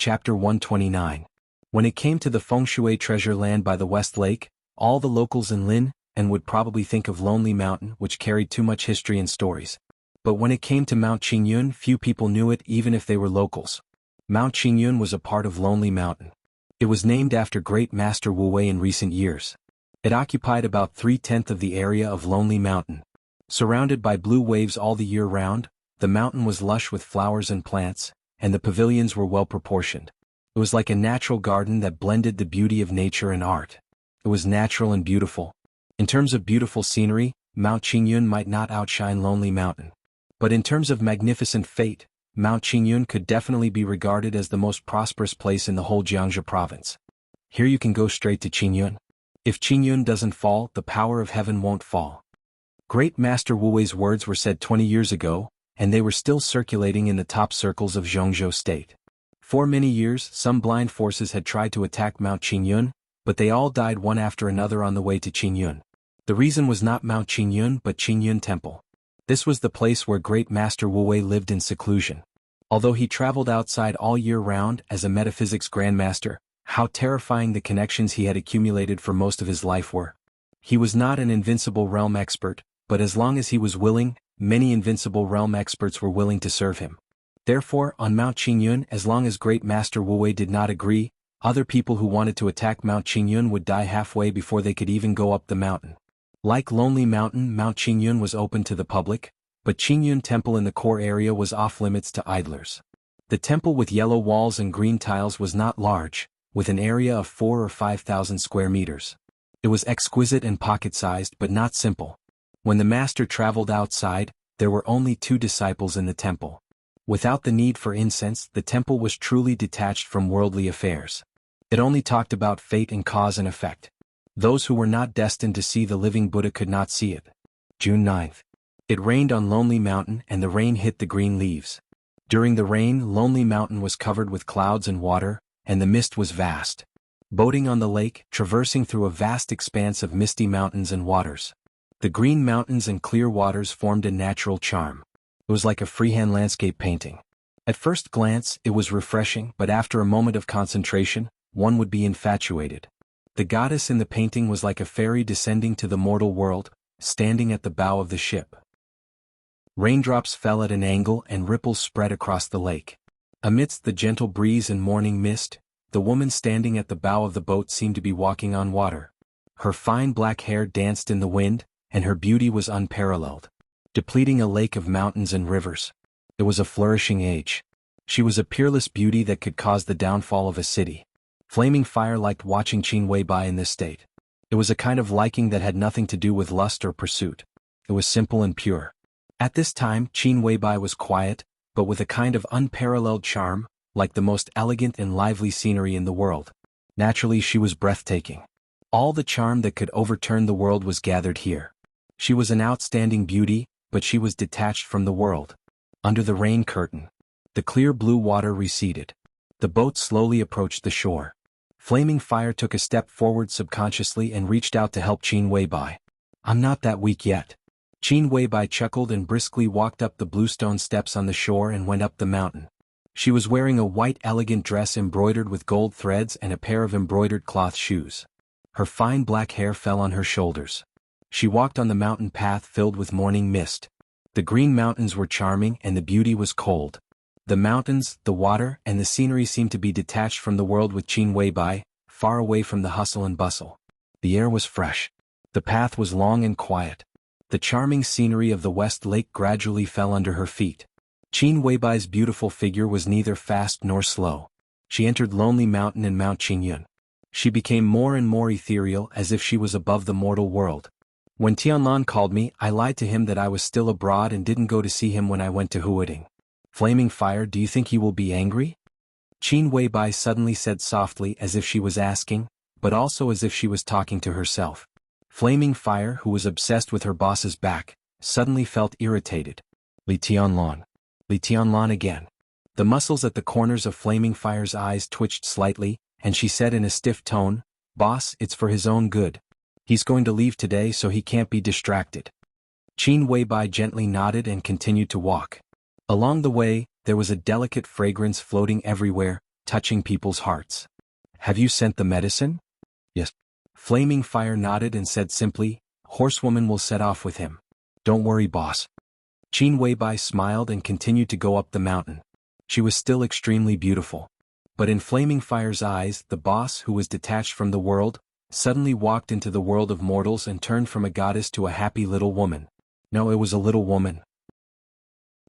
Chapter 129. When it came to the Feng Shui treasure land by the West Lake, all the locals in Lin and would probably think of Lonely Mountain, which carried too much history and stories. But when it came to Mount Qingyun, few people knew it even if they were locals. Mount Qingyun was a part of Lonely Mountain. It was named after Great Master Wu Wei in recent years. It occupied about 3/10 of the area of Lonely Mountain. Surrounded by blue waves all the year round, the mountain was lush with flowers and plants, and the pavilions were well proportioned. It was like a natural garden that blended the beauty of nature and art. It was natural and beautiful. In terms of beautiful scenery, Mount Qingyun might not outshine Lonely Mountain. But in terms of magnificent fate, Mount Qingyun could definitely be regarded as the most prosperous place in the whole Jiangxi province. Here you can go straight to Qingyun. If Qingyun doesn't fall, the power of heaven won't fall. Great Master Wu Wei's words were said 20 years ago, and they were still circulating in the top circles of Zhongzhou state. For many years, some blind forces had tried to attack Mount Qingyun, but they all died one after another on the way to Qingyun. The reason was not Mount Qingyun but Qingyun Temple. This was the place where Great Master Wu Wei lived in seclusion. Although he traveled outside all year round as a metaphysics grandmaster, how terrifying the connections he had accumulated for most of his life were. He was not an invincible realm expert, but as long as he was willing, many invincible realm experts were willing to serve him. Therefore, on Mount Qingyun, as long as Great Master Wu Wei did not agree, other people who wanted to attack Mount Qingyun would die halfway before they could even go up the mountain. Like Lonely Mountain, Mount Qingyun was open to the public, but Qingyun Temple in the core area was off-limits to idlers. The temple with yellow walls and green tiles was not large, with an area of 4,000 or 5,000 square meters. It was exquisite and pocket-sized but not simple. When the master traveled outside, there were only 2 disciples in the temple. Without the need for incense, the temple was truly detached from worldly affairs. It only talked about fate and cause and effect. Those who were not destined to see the living Buddha could not see it. June 9th. It rained on Lonely Mountain and the rain hit the green leaves. During the rain, Lonely Mountain was covered with clouds and water, and the mist was vast. Boating on the lake, traversing through a vast expanse of misty mountains and waters. The green mountains and clear waters formed a natural charm. It was like a freehand landscape painting. At first glance, it was refreshing, but after a moment of concentration, one would be infatuated. The goddess in the painting was like a fairy descending to the mortal world, standing at the bow of the ship. Raindrops fell at an angle and ripples spread across the lake. Amidst the gentle breeze and morning mist, the woman standing at the bow of the boat seemed to be walking on water. Her fine black hair danced in the wind, and her beauty was unparalleled, depleting a lake of mountains and rivers. It was a flourishing age. She was a peerless beauty that could cause the downfall of a city. Flaming Fire liked watching Qin Weibai in this state. It was a kind of liking that had nothing to do with lust or pursuit. It was simple and pure. At this time, Qin Weibai was quiet, but with a kind of unparalleled charm, like the most elegant and lively scenery in the world. Naturally, she was breathtaking. All the charm that could overturn the world was gathered here. She was an outstanding beauty, but she was detached from the world. Under the rain curtain, the clear blue water receded. The boat slowly approached the shore. Flaming Fire took a step forward subconsciously and reached out to help Qin Weibai. "I'm not that weak yet." Qin Weibai chuckled and briskly walked up the bluestone steps on the shore and went up the mountain. She was wearing a white elegant dress embroidered with gold threads and a pair of embroidered cloth shoes. Her fine black hair fell on her shoulders. She walked on the mountain path filled with morning mist. The green mountains were charming and the beauty was cold. The mountains, the water, and the scenery seemed to be detached from the world with Qin Weibai, far away from the hustle and bustle. The air was fresh. The path was long and quiet. The charming scenery of the West Lake gradually fell under her feet. Qin Weibai's beautiful figure was neither fast nor slow. She entered Lonely Mountain and Mount Qingyun. She became more and more ethereal as if she was above the mortal world. When Tianlan called me, I lied to him that I was still abroad and didn't go to see him when I went to Huading. Flaming Fire, do you think he will be angry? Qin Weibai suddenly said softly as if she was asking, but also as if she was talking to herself. Flaming Fire, who was obsessed with her boss's back, suddenly felt irritated. Li Tianlan. Li Tianlan again. The muscles at the corners of Flaming Fire's eyes twitched slightly, and she said in a stiff tone, "Boss, it's for his own good. He's going to leave today so he can't be distracted." Qin Weibai gently nodded and continued to walk. Along the way, there was a delicate fragrance floating everywhere, touching people's hearts. Have you sent the medicine? Yes. Flaming Fire nodded and said simply, Horsewoman will set off with him. Don't worry, boss. Qin Weibai smiled and continued to go up the mountain. She was still extremely beautiful. But in Flaming Fire's eyes, the boss, who was detached from the world, suddenly walked into the world of mortals and turned from a goddess to a happy little woman. No, it was a little woman.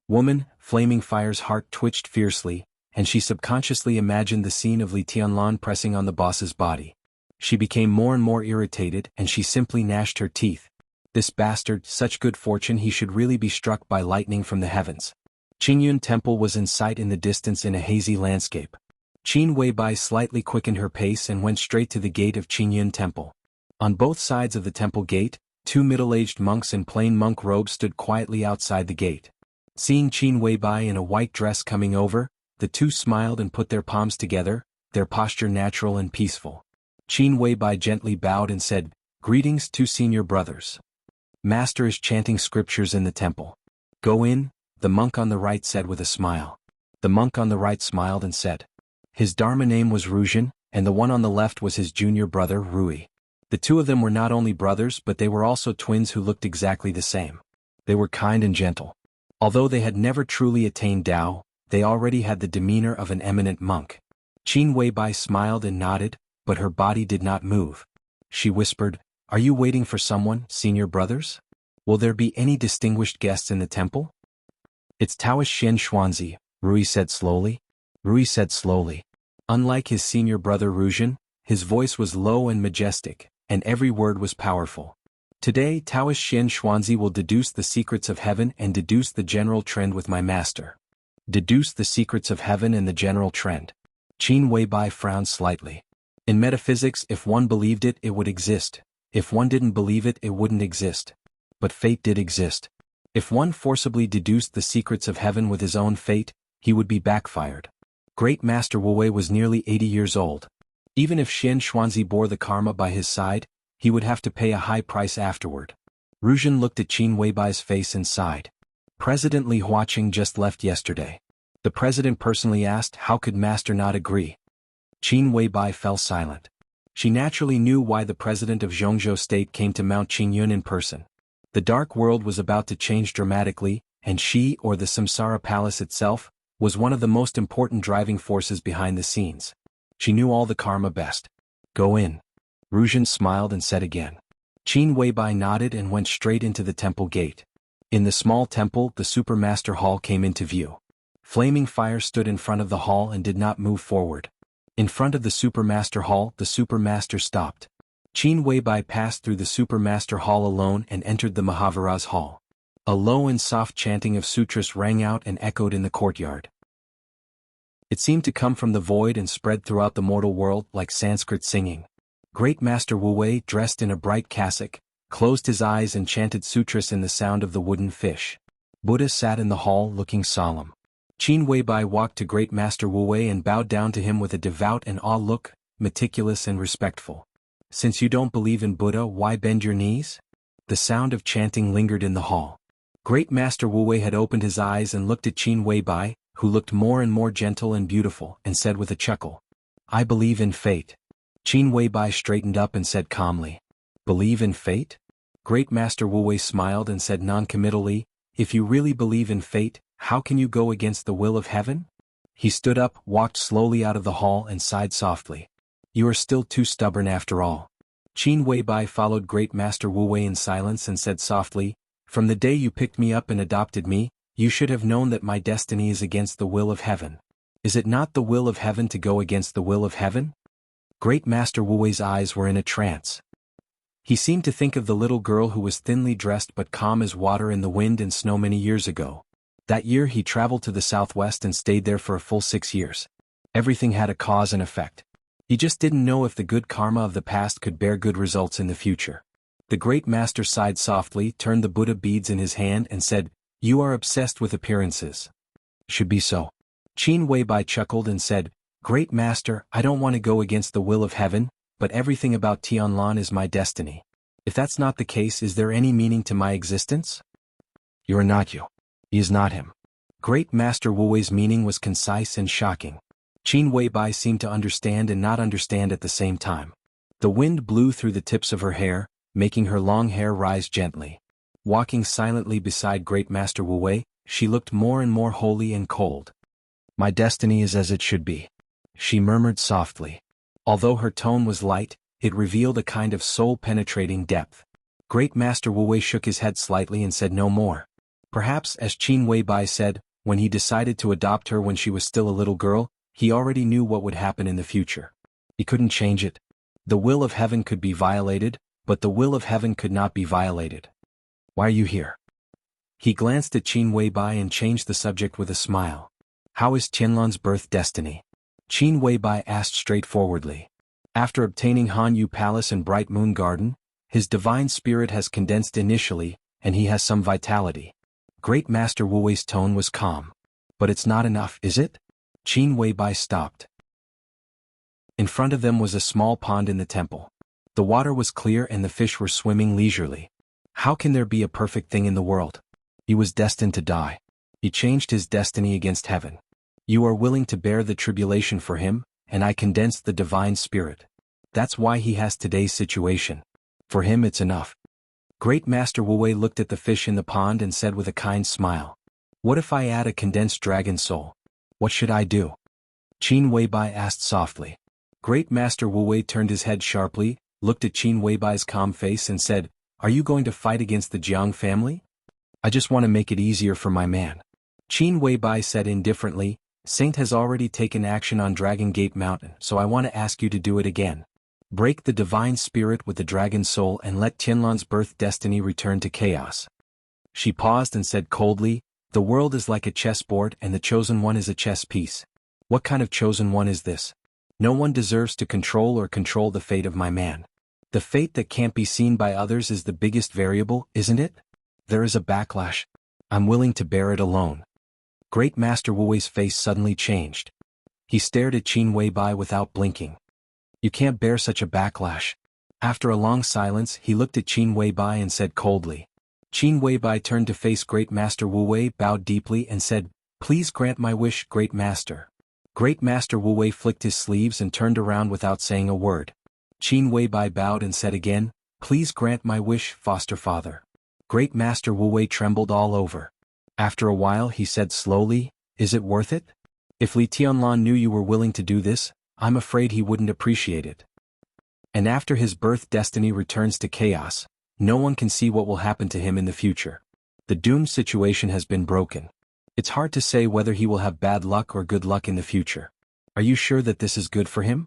Woman, Flaming Fire's heart twitched fiercely, and she subconsciously imagined the scene of Li Tianlan pressing on the boss's body. She became more and more irritated, and she simply gnashed her teeth. This bastard, such good fortune, he should really be struck by lightning from the heavens. Qingyun Temple was in sight in the distance in a hazy landscape. Qin Weibai slightly quickened her pace and went straight to the gate of Qingyun Temple. On both sides of the temple gate, two middle-aged monks in plain monk robes stood quietly outside the gate. Seeing Qin Weibai in a white dress coming over, the two smiled and put their palms together, their posture natural and peaceful. Qin Weibai gently bowed and said, Greetings, two senior brothers. Master is chanting scriptures in the temple. Go in, the monk on the right said with a smile. The monk on the right smiled and said. His Dharma name was Ruzhen, and the one on the left was his junior brother, Rui. The two of them were not only brothers but they were also twins who looked exactly the same. They were kind and gentle. Although they had never truly attained Tao, they already had the demeanor of an eminent monk. Qin Weibai smiled and nodded, but her body did not move. She whispered, Are you waiting for someone, senior brothers? Will there be any distinguished guests in the temple? It's Taoist Shen Xuanzi, Rui said slowly. Rui said slowly. Unlike his senior brother Ruzhen, his voice was low and majestic, and every word was powerful. Today Taoist Shen Xuanzi will deduce the secrets of heaven and deduce the general trend with my master. Deduce the secrets of heaven and the general trend. Qin Weibai frowned slightly. In metaphysics, if one believed it, it would exist. If one didn't believe it, it wouldn't exist. But fate did exist. If one forcibly deduced the secrets of heaven with his own fate, he would be backfired. Great Master Wu was nearly 80 years old. Even if Shen Xuanzi bore the karma by his side, he would have to pay a high price afterward. Ruzhen looked at Qin Weibai's face and sighed. President Li Huaqing just left yesterday. The president personally asked how could Master not agree. Qin Weibai fell silent. She naturally knew why the president of Zhongzhou State came to Mount Qingyun in person. The dark world was about to change dramatically, and she, or the Samsara Palace itself, was one of the most important driving forces behind the scenes. She knew all the karma best. Go in. Ruzhen smiled and said again. Qin Weibai nodded and went straight into the temple gate. In the small temple, the Supermaster Hall came into view. Flaming Fire stood in front of the hall and did not move forward. In front of the Supermaster Hall, the Supermaster stopped. Qin Weibai passed through the Supermaster Hall alone and entered the Mahavira's hall. A low and soft chanting of sutras rang out and echoed in the courtyard. It seemed to come from the void and spread throughout the mortal world like Sanskrit singing. Great Master Wu, dressed in a bright cassock, closed his eyes and chanted sutras in the sound of the wooden fish. Buddha sat in the hall looking solemn. Qin Weibai walked to Great Master Wu and bowed down to him with a devout and awe look, meticulous and respectful. Since you don't believe in Buddha, why bend your knees? The sound of chanting lingered in the hall. Great Master Wu had opened his eyes and looked at Qin Weibai, who looked more and more gentle and beautiful, and said with a chuckle, I believe in fate. Qin Weibai straightened up and said calmly, Believe in fate? Great Master Wu smiled and said non-committally, If you really believe in fate, how can you go against the will of heaven? He stood up, walked slowly out of the hall and sighed softly. You are still too stubborn after all. Qin Weibai followed Great Master Wu in silence and said softly, From the day you picked me up and adopted me, you should have known that my destiny is against the will of heaven. Is it not the will of heaven to go against the will of heaven? Great Master Wu's eyes were in a trance. He seemed to think of the little girl who was thinly dressed but calm as water in the wind and snow many years ago. That year he traveled to the southwest and stayed there for a full 6 years. Everything had a cause and effect. He just didn't know if the good karma of the past could bear good results in the future. The Great Master sighed softly, turned the Buddha beads in his hand and said, You are obsessed with appearances. Should be so. Qin Weibai chuckled and said, Great Master, I don't want to go against the will of heaven, but everything about Tianlan is my destiny. If that's not the case, is there any meaning to my existence? You are not you. He is not him. Great Master Wu's meaning was concise and shocking. Qin Weibai seemed to understand and not understand at the same time. The wind blew through the tips of her hair, making her long hair rise gently. Walking silently beside Great Master Wu Wei, she looked more and more holy and cold. "My destiny is as it should be," she murmured softly. Although her tone was light, it revealed a kind of soul-penetrating depth. Great Master Wu Wei shook his head slightly and said no more. Perhaps, as Qin Weibai said, when he decided to adopt her when she was still a little girl, he already knew what would happen in the future. He couldn't change it. The will of heaven could be violated, but the will of heaven could not be violated. "Why are you here?" He glanced at Qin Weibai and changed the subject with a smile. "How is Tianlan's birth destiny?" Qin Weibai asked straightforwardly. "After obtaining Han Yu Palace and Bright Moon Garden, his divine spirit has condensed initially, and he has some vitality." Great Master Wu Wei's tone was calm. "But it's not enough, is it?" Qin Weibai stopped. In front of them was a small pond in the temple. The water was clear and the fish were swimming leisurely. How can there be a perfect thing in the world? He was destined to die. He changed his destiny against heaven. You are willing to bear the tribulation for him, and I condensed the divine spirit. That's why he has today's situation. For him it's enough. Great Master Wu Wei looked at the fish in the pond and said with a kind smile, "What if I add a condensed dragon soul? What should I do?" Qin Weibai asked softly. Great Master Wu Wei turned his head sharply, looked at Qin Weibai's calm face and said, "Are you going to fight against the Jiang family?" "I just want to make it easier for my man." Qin Weibai said indifferently, "Saint has already taken action on Dragon Gate Mountain, so I want to ask you to do it again. Break the divine spirit with the dragon soul and let Tianlan's birth destiny return to chaos." She paused and said coldly, "The world is like a chessboard and the chosen one is a chess piece. What kind of chosen one is this? No one deserves to control the fate of my man. The fate that can't be seen by others is the biggest variable, isn't it? There is a backlash. I'm willing to bear it alone." Great Master Wu Wei's face suddenly changed. He stared at Qin Weibai without blinking. "You can't bear such a backlash." After a long silence, he looked at Qin Weibai and said coldly. Qin Weibai turned to face Great Master Wu Wei, bowed deeply and said, "Please grant my wish, Great Master." Great Master Wu Wei flicked his sleeves and turned around without saying a word. Qin Weibai bowed and said again, "Please grant my wish, foster father." Great Master Wu Wei trembled all over. After a while he said slowly, "Is it worth it? If Li Tianlan knew you were willing to do this, I'm afraid he wouldn't appreciate it. And after his birth destiny returns to chaos, no one can see what will happen to him in the future. The doomed situation has been broken. It's hard to say whether he will have bad luck or good luck in the future. Are you sure that this is good for him?"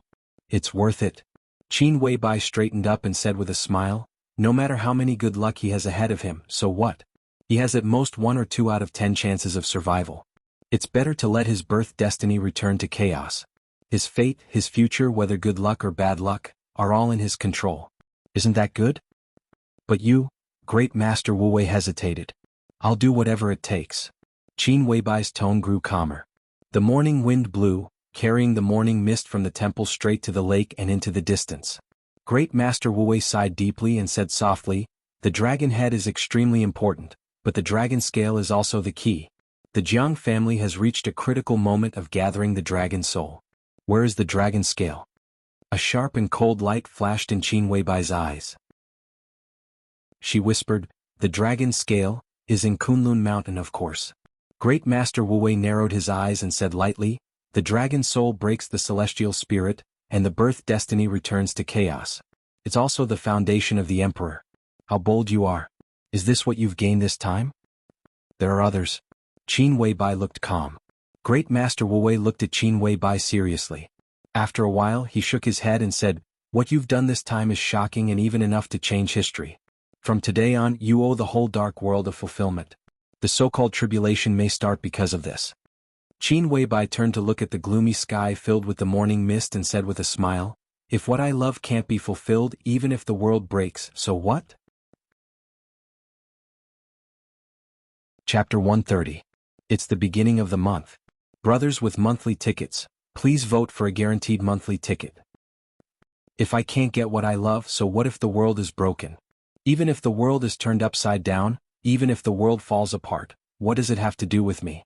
"It's worth it." Qin Weibai straightened up and said with a smile, "No matter how many good luck he has ahead of him, so what? He has at most 1 or 2 out of 10 chances of survival. It's better to let his birth destiny return to chaos. His fate, his future, whether good luck or bad luck, are all in his control. Isn't that good?" "But you," Great Master Wu Wei hesitated. "I'll do whatever it takes." Qin Weibai's tone grew calmer. The morning wind blew, carrying the morning mist from the temple straight to the lake and into the distance. Great Master Wu Wei sighed deeply and said softly, "The dragon head is extremely important, but the dragon scale is also the key. The Jiang family has reached a critical moment of gathering the dragon soul. Where is the dragon scale?" A sharp and cold light flashed in Qin Weibai's eyes. She whispered, "The dragon scale is in Kunlun Mountain, of course." Great Master Wu Wei narrowed his eyes and said lightly, "The dragon soul breaks the celestial spirit, and the birth destiny returns to chaos. It's also the foundation of the emperor. How bold you are. Is this what you've gained this time?" "There are others." Qin Weibai looked calm. Great Master Wu Wei looked at Qin Weibai seriously. After a while he shook his head and said, "What you've done this time is shocking and even enough to change history. From today on you owe the whole dark world a fulfillment. The so-called tribulation may start because of this." Qin Weibai turned to look at the gloomy sky filled with the morning mist and said with a smile, "If what I love can't be fulfilled even if the world breaks, so what?" Chapter 130. It's the beginning of the month. Brothers with monthly tickets, please vote for a guaranteed monthly ticket. If I can't get what I love, so what if the world is broken? Even if the world is turned upside down, even if the world falls apart, what does it have to do with me?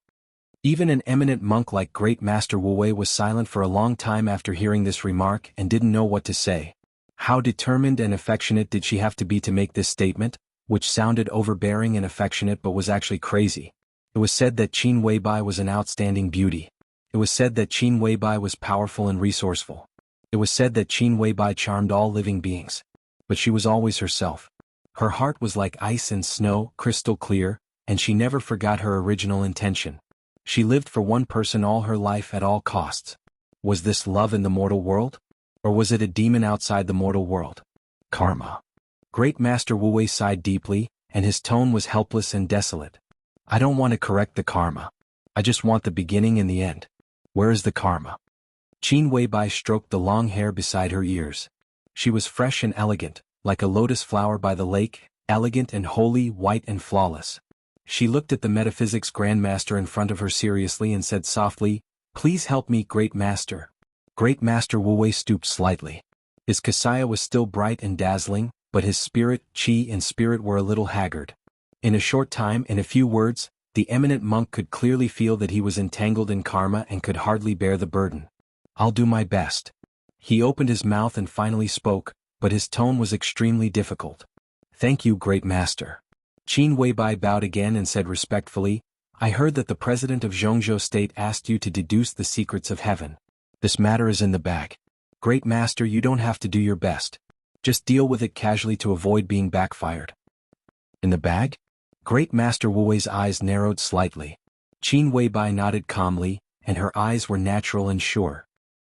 Even an eminent monk like Great Master Wu Wei was silent for a long time after hearing this remark and didn't know what to say. How determined and affectionate did she have to be to make this statement, which sounded overbearing and affectionate but was actually crazy? It was said that Qin Weibai was an outstanding beauty. It was said that Qin Weibai was powerful and resourceful. It was said that Qin Weibai charmed all living beings. But she was always herself. Her heart was like ice and snow, crystal clear, and she never forgot her original intention. She lived for one person all her life at all costs. Was this love in the mortal world? Or was it a demon outside the mortal world? Karma. Great Master Wu Wei sighed deeply, and his tone was helpless and desolate. I don't want to correct the karma. I just want the beginning and the end. Where is the karma? Qin Weibai stroked the long hair beside her ears. She was fresh and elegant, like a lotus flower by the lake, elegant and holy, white and flawless. She looked at the metaphysics grandmaster in front of her seriously and said softly, "Please help me, Great Master." Great Master Wu Wei stooped slightly. His kasaya was still bright and dazzling, but his spirit, qi and spirit were a little haggard. In a short time, in a few words, the eminent monk could clearly feel that he was entangled in karma and could hardly bear the burden. "I'll do my best." He opened his mouth and finally spoke, but his tone was extremely difficult. "Thank you, Great Master." Qin Weibai bowed again and said respectfully, "I heard that the president of Zhongzhou State asked you to deduce the secrets of heaven. This matter is in the bag. Great Master, you don't have to do your best. Just deal with it casually to avoid being backfired." "In the bag?" Great Master Wu Wei's eyes narrowed slightly. Qin Weibai nodded calmly, and her eyes were natural and sure.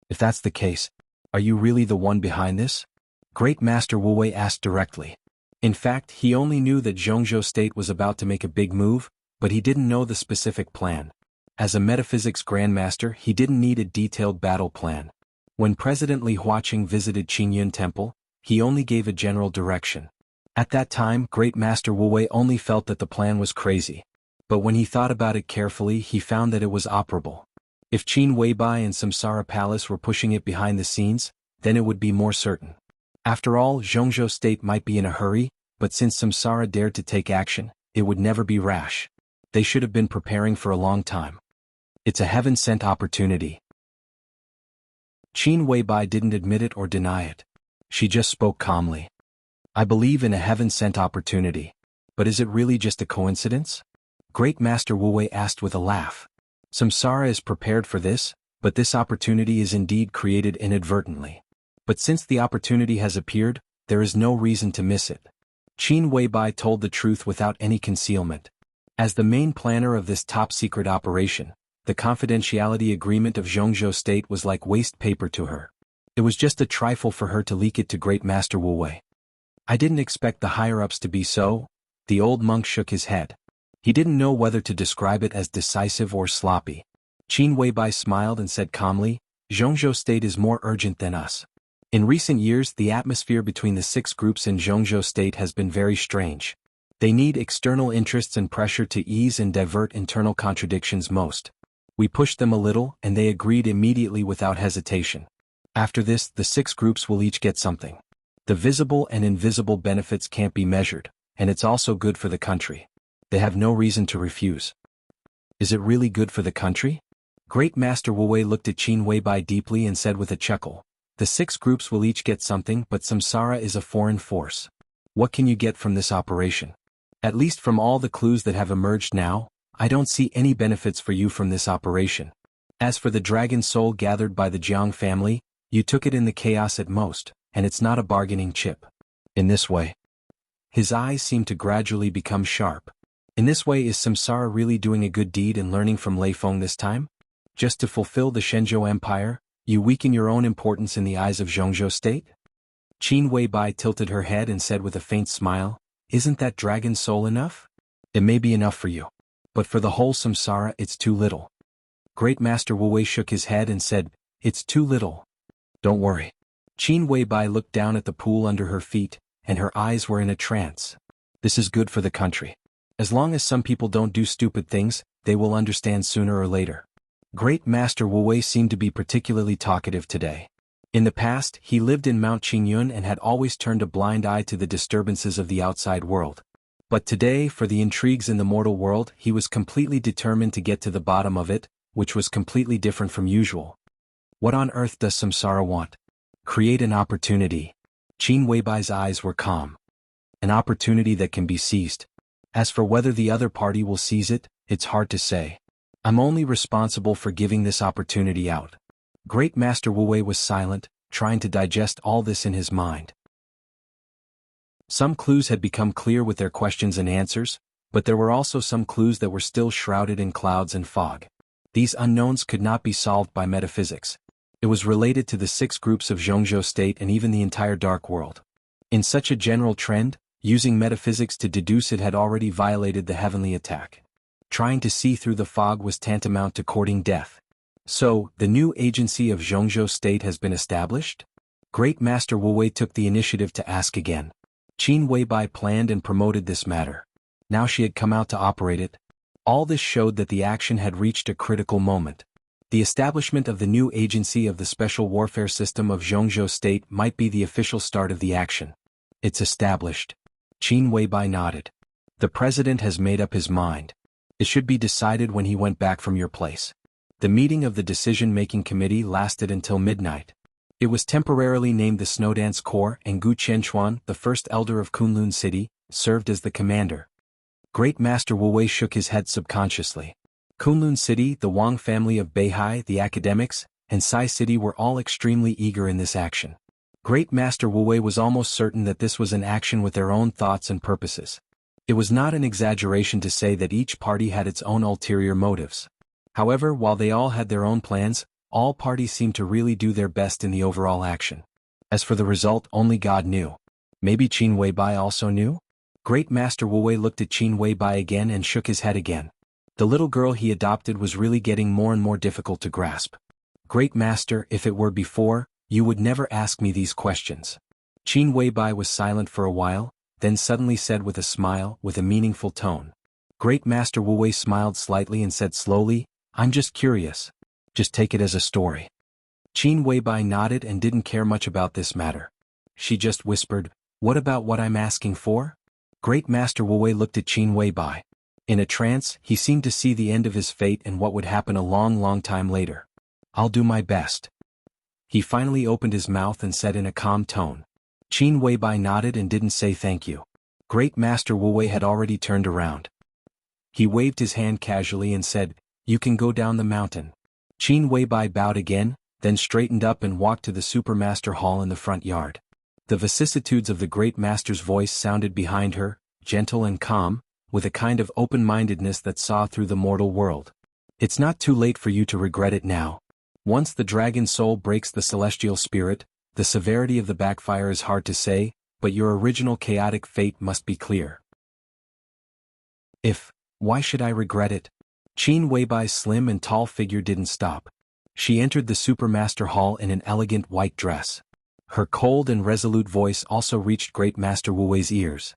"If that's the case, are you really the one behind this?" Great Master Wu Wei asked directly. In fact, he only knew that Zhongzhou State was about to make a big move, but he didn't know the specific plan. As a metaphysics grandmaster, he didn't need a detailed battle plan. When President Li Huaqing visited Qingyun Temple, he only gave a general direction. At that time, Great Master Wu Wei only felt that the plan was crazy. But when he thought about it carefully, he found that it was operable. If Qin Weibai and Samsara Palace were pushing it behind the scenes, then it would be more certain. After all, Zhongzhou State might be in a hurry, but since Samsara dared to take action, it would never be rash. They should have been preparing for a long time. It's a heaven-sent opportunity. Qin Weibai didn't admit it or deny it. She just spoke calmly. "I believe in a heaven-sent opportunity. But is it really just a coincidence?" Great Master Wu Wei asked with a laugh. "Samsara is prepared for this, but this opportunity is indeed created inadvertently. But since the opportunity has appeared, there is no reason to miss it." Qin Weibai told the truth without any concealment. As the main planner of this top-secret operation, the confidentiality agreement of Zhongzhou State was like waste paper to her. It was just a trifle for her to leak it to Great Master Wu Wei. "I didn't expect the higher-ups to be so." The old monk shook his head. He didn't know whether to describe it as decisive or sloppy. Qin Weibai smiled and said calmly, "Zhongzhou State is more urgent than us. In recent years, the atmosphere between the 6 groups in Zhongzhou State has been very strange. They need external interests and pressure to ease and divert internal contradictions most. We pushed them a little, and they agreed immediately without hesitation. After this, the 6 groups will each get something. The visible and invisible benefits can't be measured, and it's also good for the country. They have no reason to refuse." "Is it really good for the country?" Great Master Wu Wei looked at Qin Weibai deeply and said with a chuckle, "The 6 groups will each get something, but Samsara is a foreign force. What can you get from this operation? At least from all the clues that have emerged now, I don't see any benefits for you from this operation. As for the dragon soul gathered by the Jiang family, you took it in the chaos at most, and it's not a bargaining chip. In this way." His eyes seemed to gradually become sharp. "In this way, is Samsara really doing a good deed and learning from Lei Feng this time? Just to fulfill the Shenzhou Empire, you weaken your own importance in the eyes of Zhongzhou State?" Qin Weibai tilted her head and said with a faint smile, "Isn't that dragon soul enough? It may be enough for you. But for the whole Samsara, it's too little." Great Master Wu Wei shook his head and said, "It's too little. Don't worry." Qin Weibai looked down at the pool under her feet, and her eyes were in a trance. "This is good for the country. As long as some people don't do stupid things, they will understand sooner or later." Great Master Wu Wei seemed to be particularly talkative today. In the past, he lived in Mount Qingyun and had always turned a blind eye to the disturbances of the outside world. But today, for the intrigues in the mortal world, he was completely determined to get to the bottom of it, which was completely different from usual. What on earth does Samsara want? Create an opportunity. Qin Weibai's eyes were calm. An opportunity that can be seized. As for whether the other party will seize it, it's hard to say. I'm only responsible for giving this opportunity out. Great Master Wu Wei was silent, trying to digest all this in his mind. Some clues had become clear with their questions and answers, but there were also some clues that were still shrouded in clouds and fog. These unknowns could not be solved by metaphysics. It was related to the 6 groups of Zhongzhou state and even the entire dark world. In such a general trend, using metaphysics to deduce it had already violated the heavenly attack. Trying to see through the fog was tantamount to courting death. So, the new agency of Zhongzhou state has been established? Great Master Wu Wei took the initiative to ask again. Qin Weibai planned and promoted this matter. Now she had come out to operate it. All this showed that the action had reached a critical moment. The establishment of the new agency of the special warfare system of Zhongzhou state might be the official start of the action. It's established. Qin Weibai nodded. The president has made up his mind. It should be decided when he went back from your place. The meeting of the decision-making committee lasted until midnight. It was temporarily named the Snowdance Corps, and Gu Qianchuan, the first elder of Kunlun City, served as the commander. Great Master Wu Wei shook his head subconsciously. Kunlun City, the Wang family of Beihai, the academics, and Sai City were all extremely eager in this action. Great Master Wu Wei was almost certain that this was an action with their own thoughts and purposes. It was not an exaggeration to say that each party had its own ulterior motives. However, while they all had their own plans, all parties seemed to really do their best in the overall action. As for the result, only God knew. Maybe Qin Weibai also knew? Great Master Wu Wei looked at Qin Weibai again and shook his head again. The little girl he adopted was really getting more and more difficult to grasp. Great Master, if it were before, you would never ask me these questions. Qin Weibai was silent for a while, then suddenly said with a smile, with a meaningful tone. Great Master Wu Wei smiled slightly and said slowly, I'm just curious. Just take it as a story. Qin Weibai nodded and didn't care much about this matter. She just whispered, what about what I'm asking for? Great Master Wu Wei looked at Qin Weibai. In a trance, he seemed to see the end of his fate and what would happen a long time later. I'll do my best. He finally opened his mouth and said in a calm tone. Qin Weibai nodded and didn't say thank you. Great Master Wu Wei had already turned around. He waved his hand casually and said, you can go down the mountain. Qin Weibai bowed again, then straightened up and walked to the Supermaster Hall in the front yard. The vicissitudes of the Great Master's voice sounded behind her, gentle and calm, with a kind of open-mindedness that saw through the mortal world. It's not too late for you to regret it now. Once the dragon soul breaks the celestial spirit, the severity of the backfire is hard to say, but your original chaotic fate must be clear. Why should I regret it? Qin Weibai's slim and tall figure didn't stop. She entered the Supermaster Hall in an elegant white dress. Her cold and resolute voice also reached Great Master Wu Wei's ears.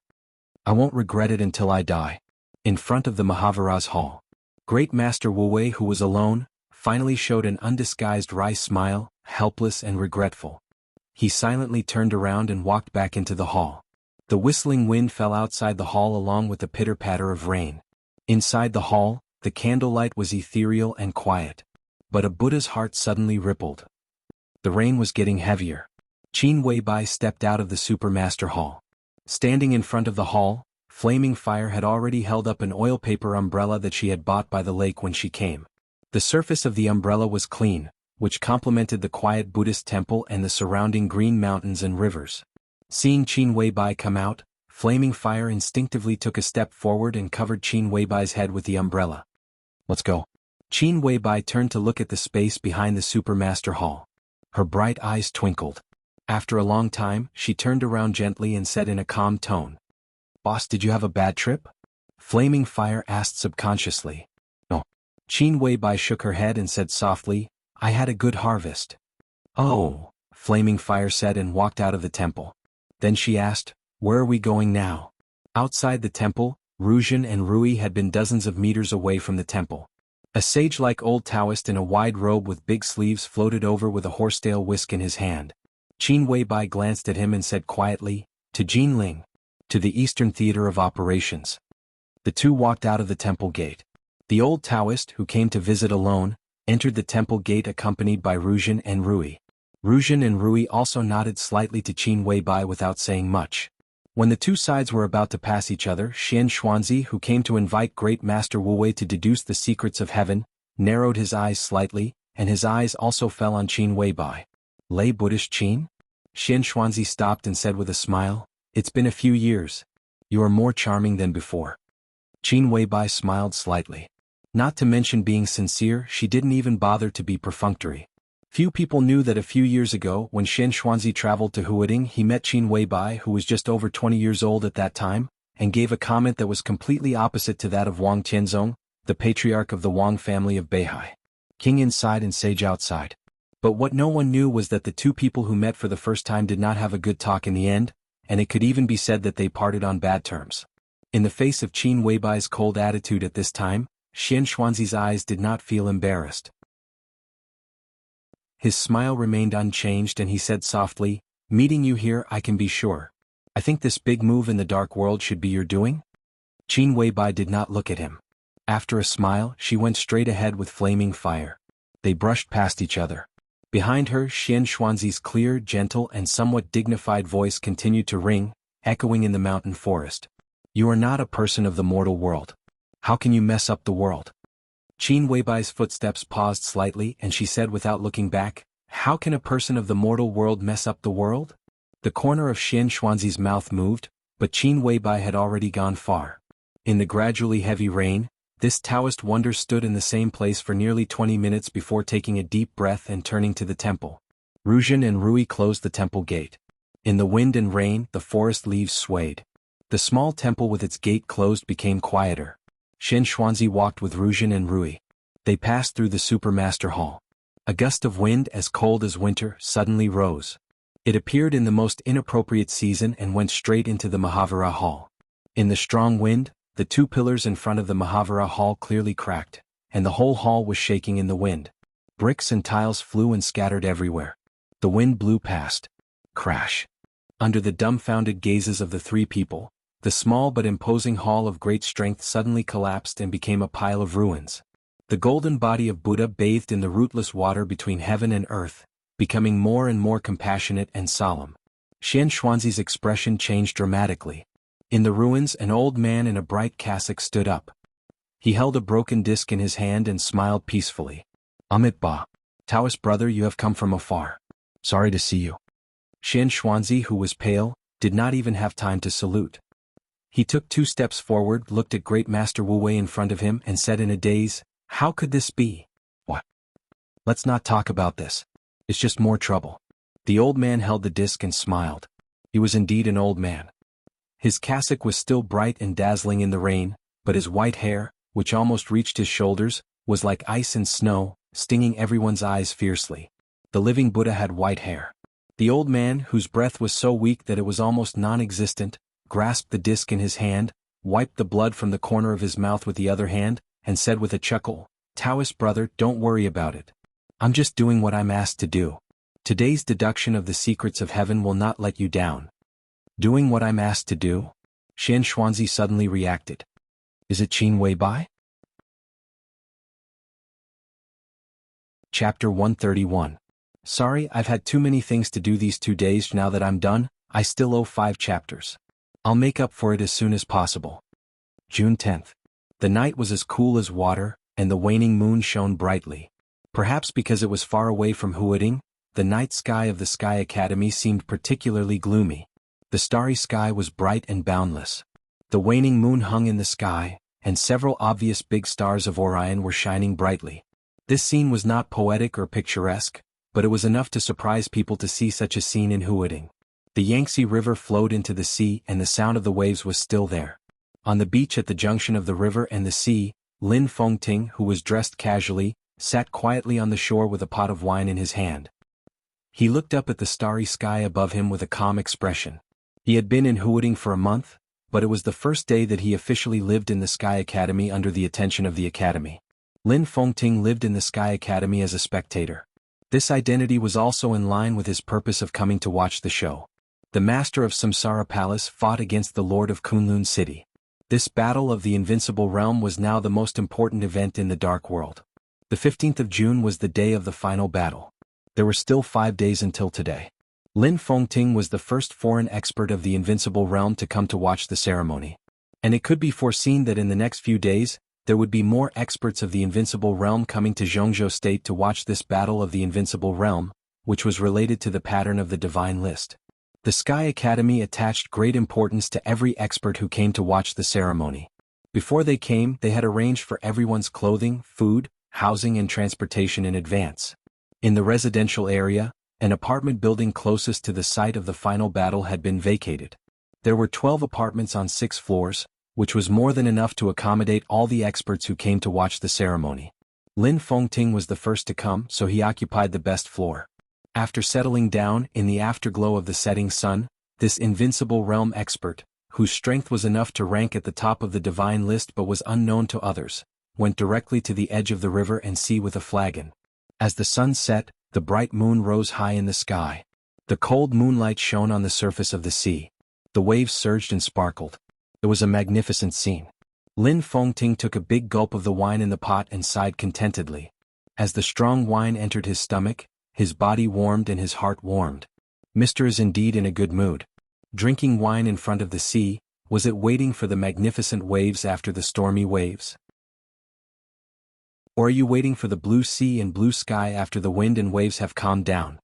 I won't regret it until I die. In front of the Mahavira's hall, Great Master Wu Wei, who was alone, finally showed an undisguised wry smile, helpless and regretful. He silently turned around and walked back into the hall. The whistling wind fell outside the hall along with the pitter-patter of rain. Inside the hall, the candlelight was ethereal and quiet. But a Buddha's heart suddenly rippled. The rain was getting heavier. Qin Weibai stepped out of the Supermaster Hall. Standing in front of the hall, Flaming Fire had already held up an oil paper umbrella that she had bought by the lake when she came. The surface of the umbrella was clean, which complemented the quiet Buddhist temple and the surrounding green mountains and rivers. Seeing Qin Weibai come out, Flaming Fire instinctively took a step forward and covered Qin Weibai's head with the umbrella. Let's go. Qin Weibai turned to look at the space behind the Supermaster Hall. Her bright eyes twinkled. After a long time, she turned around gently and said in a calm tone. Boss, did you have a bad trip? Flaming Fire asked subconsciously. No. Qin Weibai shook her head and said softly, I had a good harvest. Oh, Flaming Fire said and walked out of the temple. Then she asked, where are we going now? Outside the temple, Ruzhen and Rui had been dozens of meters away from the temple. A sage-like old Taoist in a wide robe with big sleeves floated over with a horsetail whisk in his hand. Qin Weibai glanced at him and said quietly, to Jinling. to the Eastern Theater of Operations. The two walked out of the temple gate. The old Taoist, who came to visit alone, entered the temple gate accompanied by Ruzhen and Rui. Ruzhen and Rui also nodded slightly to Qin Weibai without saying much. When the two sides were about to pass each other, Xian Xuanzi, who came to invite Great Master Wu Wei to deduce the secrets of heaven, narrowed his eyes slightly, and his eyes also fell on Qin Weibai. Lay Buddhist Qin? Xian Xuanzi stopped and said with a smile, "It's been a few years. You are more charming than before." Qin Weibai smiled slightly. Not to mention being sincere, she didn't even bother to be perfunctory. Few people knew that a few years ago, when Xian Xuanzi traveled to Huading, he met Qin Weibai, who was just over 20 years old at that time, and gave a comment that was completely opposite to that of Wang Tianzong, the patriarch of the Wang family of Beihai. King inside and sage outside. But what no one knew was that the two people who met for the first time did not have a good talk in the end, and it could even be said that they parted on bad terms. In the face of Qin Weibai's cold attitude at this time, Xian Xuanzi's eyes did not feel embarrassed. His smile remained unchanged and he said softly, "Meeting you here I can be sure. I think this big move in the dark world should be your doing?" Qin Weibai did not look at him. After a smile, she went straight ahead with flaming fire. They brushed past each other. Behind her, Xian Xuanzi's clear, gentle and somewhat dignified voice continued to ring, echoing in the mountain forest. "You are not a person of the mortal world. How can you mess up the world?" Qin Weibai's footsteps paused slightly and she said without looking back, "How can a person of the mortal world mess up the world?" The corner of Xian Xuanzi's mouth moved, but Qin Weibai had already gone far. In the gradually heavy rain, this Taoist wonder stood in the same place for nearly 20 minutes before taking a deep breath and turning to the temple. Ruzhen and Rui closed the temple gate. In the wind and rain, the forest leaves swayed. The small temple with its gate closed became quieter. Xian Xuanzi walked with Ruzhen and Rui. They passed through the Supermaster Hall. A gust of wind as cold as winter suddenly rose. It appeared in the most inappropriate season and went straight into the Mahavira Hall. In the strong wind, the two pillars in front of the Mahavira Hall clearly cracked, and the whole hall was shaking in the wind. Bricks and tiles flew and scattered everywhere. The wind blew past. Crash. Under the dumbfounded gazes of the three people, the small but imposing hall of great strength suddenly collapsed and became a pile of ruins. The golden body of Buddha bathed in the rootless water between heaven and earth, becoming more and more compassionate and solemn. Xian Xuanzi's expression changed dramatically. In the ruins, an old man in a bright cassock stood up. He held a broken disc in his hand and smiled peacefully. "Amit Ba. Taoist brother, you have come from afar. Sorry to see you." Xian Xuanzi, who was pale, did not even have time to salute. He took 2 steps forward, looked at Great Master Wu Wei in front of him and said in a daze, "How could this be?" "What? Let's not talk about this. It's just more trouble." The old man held the disc and smiled. He was indeed an old man. His cassock was still bright and dazzling in the rain, but his white hair, which almost reached his shoulders, was like ice and snow, stinging everyone's eyes fiercely. The living Buddha had white hair. The old man, whose breath was so weak that it was almost non-existent, grasped the disc in his hand, wiped the blood from the corner of his mouth with the other hand, and said with a chuckle, "Taoist brother, don't worry about it. I'm just doing what I'm asked to do. Today's deduction of the secrets of heaven will not let you down." "Doing what I'm asked to do?" Xian Xuanzi suddenly reacted. "Is it Qin Weibai?" Chapter 131. "Sorry, I've had too many things to do these 2 days. Now that I'm done, I still owe 5 chapters. I'll make up for it as soon as possible." June 10th. The night was as cool as water, and the waning moon shone brightly. Perhaps because it was far away from Huading, the night sky of the Sky Academy seemed particularly gloomy. The starry sky was bright and boundless. The waning moon hung in the sky, and several obvious big stars of Orion were shining brightly. This scene was not poetic or picturesque, but it was enough to surprise people to see such a scene in Huading. The Yangtze River flowed into the sea and the sound of the waves was still there. On the beach at the junction of the river and the sea, Lin Fengting, who was dressed casually, sat quietly on the shore with a pot of wine in his hand. He looked up at the starry sky above him with a calm expression. He had been in Huading for a month, but it was the first day that he officially lived in the Sky Academy under the attention of the Academy. Lin Fengting lived in the Sky Academy as a spectator. This identity was also in line with his purpose of coming to watch the show. the master of Samsara Palace fought against the Lord of Kunlun City. This battle of the Invincible Realm was now the most important event in the Dark World. The 15th of June was the day of the final battle. There were still 5 days until today. Lin Fengting was the first foreign expert of the Invincible Realm to come to watch the ceremony. And it could be foreseen that in the next few days, there would be more experts of the Invincible Realm coming to Zhongzhou State to watch this battle of the Invincible Realm, which was related to the pattern of the Divine List. The Sky Academy attached great importance to every expert who came to watch the ceremony. Before they came, they had arranged for everyone's clothing, food, housing and transportation in advance. In the residential area, an apartment building closest to the site of the final battle had been vacated. There were 12 apartments on 6 floors, which was more than enough to accommodate all the experts who came to watch the ceremony. Lin Fengting was the first to come, so he occupied the best floor. After settling down in the afterglow of the setting sun, this Invincible Realm expert, whose strength was enough to rank at the top of the Divine List but was unknown to others, went directly to the edge of the river and sea with a flagon. As the sun set, the bright moon rose high in the sky. The cold moonlight shone on the surface of the sea. The waves surged and sparkled. It was a magnificent scene. Lin Fengting took a big gulp of the wine in the pot and sighed contentedly. As the strong wine entered his stomach, his body warmed and his heart warmed. Mr. is indeed in a good mood. Drinking wine in front of the sea, was it waiting for the magnificent waves after the stormy waves? Or are you waiting for the blue sea and blue sky after the wind and waves have calmed down?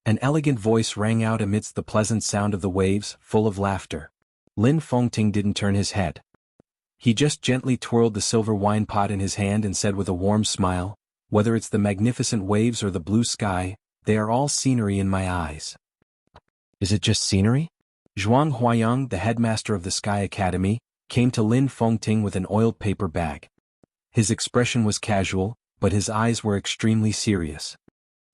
An elegant voice rang out amidst the pleasant sound of the waves, full of laughter. Lin Fengting didn't turn his head. He just gently twirled the silver wine pot in his hand and said with a warm smile, "Whether it's the magnificent waves or the blue sky, they are all scenery in my eyes." "Is it just scenery?" Zhuang Huayang, the headmaster of the Sky Academy, came to Lin Fengting with an oiled paper bag. His expression was casual, but his eyes were extremely serious.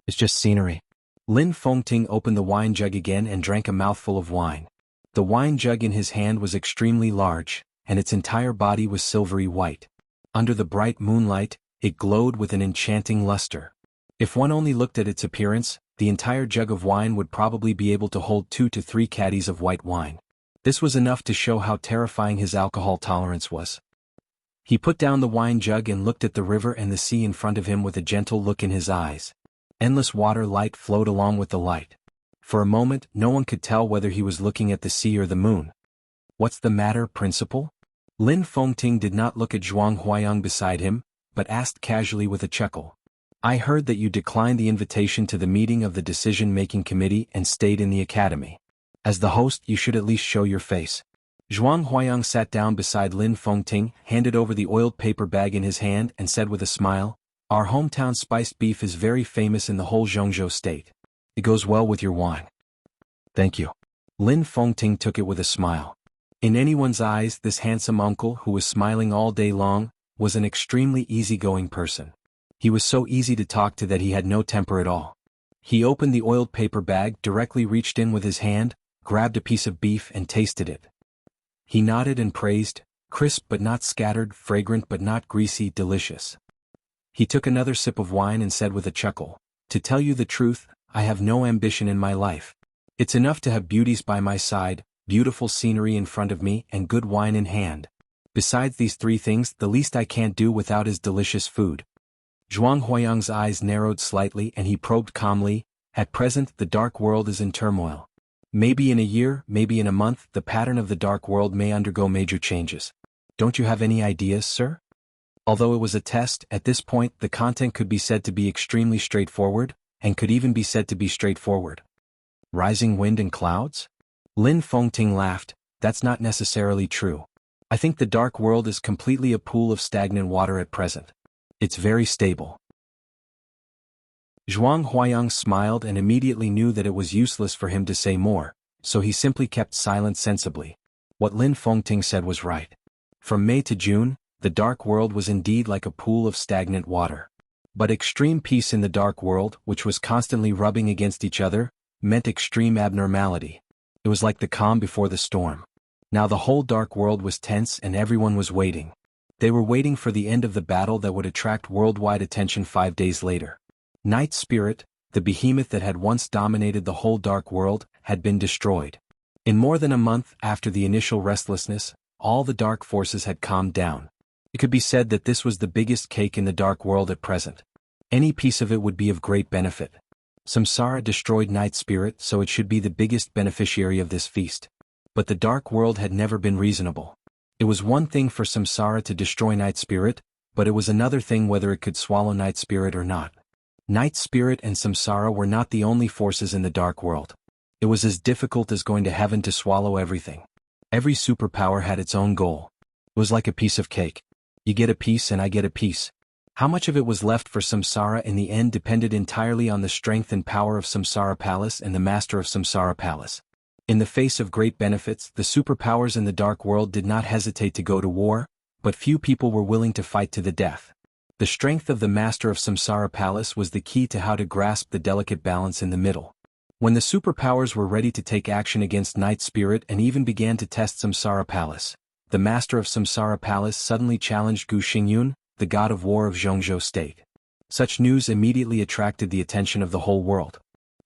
"It's just scenery." Lin Fengting opened the wine jug again and drank a mouthful of wine. The wine jug in his hand was extremely large, and its entire body was silvery white. Under the bright moonlight, it glowed with an enchanting luster. If one only looked at its appearance, the entire jug of wine would probably be able to hold 2 to 3 caddies of white wine. This was enough to show how terrifying his alcohol tolerance was. He put down the wine jug and looked at the river and the sea in front of him with a gentle look in his eyes. Endless water light flowed along with the light. For a moment, no one could tell whether he was looking at the sea or the moon. "What's the matter, principal?" Lin Fengting did not look at Zhuang Huayang beside him, but asked casually with a chuckle. "I heard that you declined the invitation to the meeting of the decision-making committee and stayed in the academy. As the host, you should at least show your face." Zhuang Huayang sat down beside Lin Fengting, handed over the oiled paper bag in his hand and said with a smile, "Our hometown spiced beef is very famous in the whole Zhongzhou state. It goes well with your wine." "Thank you." Lin Fengting took it with a smile. In anyone's eyes, this handsome uncle, who was smiling all day long, was an extremely easygoing person. He was so easy to talk to that he had no temper at all. He opened the oiled paper bag, directly reached in with his hand, grabbed a piece of beef and tasted it. He nodded and praised, "Crisp but not scattered, fragrant but not greasy, delicious." He took another sip of wine and said with a chuckle, "To tell you the truth, I have no ambition in my life. It's enough to have beauties by my side, beautiful scenery in front of me and good wine in hand. Besides these 3 things, the least I can't do without is delicious food." Zhuang Huayang's eyes narrowed slightly and he probed calmly, "At present, the dark world is in turmoil. Maybe in a year, maybe in a month, the pattern of the dark world may undergo major changes. Don't you have any ideas, sir?" Although it was a test, at this point the content could be said to be extremely straightforward, and could even be said to be straightforward. "Rising wind and clouds?" Lin Fengting laughed, "That's not necessarily true. I think the dark world is completely a pool of stagnant water at present. It's very stable." Zhuang Huayang smiled and immediately knew that it was useless for him to say more, so he simply kept silent sensibly. What Lin Fengting said was right. From May to June, the dark world was indeed like a pool of stagnant water. But extreme peace in the dark world, which was constantly rubbing against each other, meant extreme abnormality. It was like the calm before the storm. Now the whole dark world was tense and everyone was waiting. They were waiting for the end of the battle that would attract worldwide attention 5 days later. Night Spirit, the behemoth that had once dominated the whole dark world, had been destroyed. In more than a month after the initial restlessness, all the dark forces had calmed down. It could be said that this was the biggest cake in the dark world at present. Any piece of it would be of great benefit. Samsara destroyed Night Spirit, so it should be the biggest beneficiary of this feast. But the dark world had never been reasonable. It was one thing for Samsara to destroy Night Spirit, but it was another thing whether it could swallow Night Spirit or not. Night Spirit and Samsara were not the only forces in the dark world. It was as difficult as going to heaven to swallow everything. Every superpower had its own goal. It was like a piece of cake. You get a piece and I get a piece. How much of it was left for Samsara in the end depended entirely on the strength and power of Samsara Palace and the master of Samsara Palace. In the face of great benefits, the superpowers in the dark world did not hesitate to go to war, but few people were willing to fight to the death. The strength of the master of Samsara Palace was the key to how to grasp the delicate balance in the middle. When the superpowers were ready to take action against Night Spirit and even began to test Samsara Palace, the master of Samsara Palace suddenly challenged Gu Xingyun, the god of war of Zhongzhou State. Such news immediately attracted the attention of the whole world.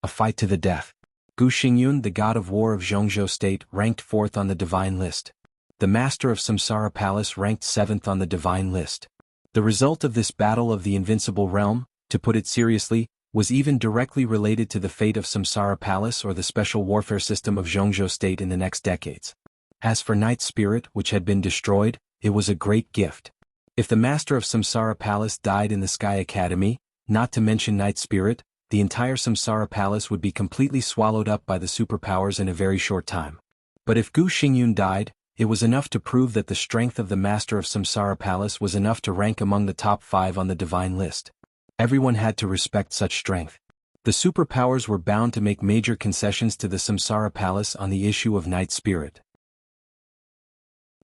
A fight to the death. Gu Xingyun, the god of war of Zhongzhou State, ranked 4th on the divine list. The master of Samsara Palace ranked 7th on the divine list. The result of this battle of the invincible realm, to put it seriously, was even directly related to the fate of Samsara Palace or the special warfare system of Zhongzhou State in the next decades. As for Night Spirit, which had been destroyed, it was a great gift. If the master of Samsara Palace died in the Sky Academy, not to mention Night Spirit, the entire Samsara Palace would be completely swallowed up by the superpowers in a very short time. But if Gu Xingyun died, it was enough to prove that the strength of the master of Samsara Palace was enough to rank among the top 5 on the divine list. Everyone had to respect such strength. The superpowers were bound to make major concessions to the Samsara Palace on the issue of Night Spirit.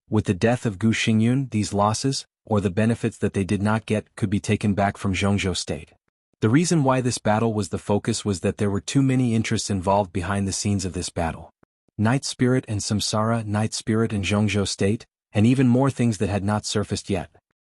With the death of Gu Xingyun, these losses, or the benefits that they did not get, could be taken back from Zhongzhou State. The reason why this battle was the focus was that there were too many interests involved behind the scenes of this battle. Night Spirit and Samsara, Night Spirit and Zhongzhou State, and even more things that had not surfaced yet.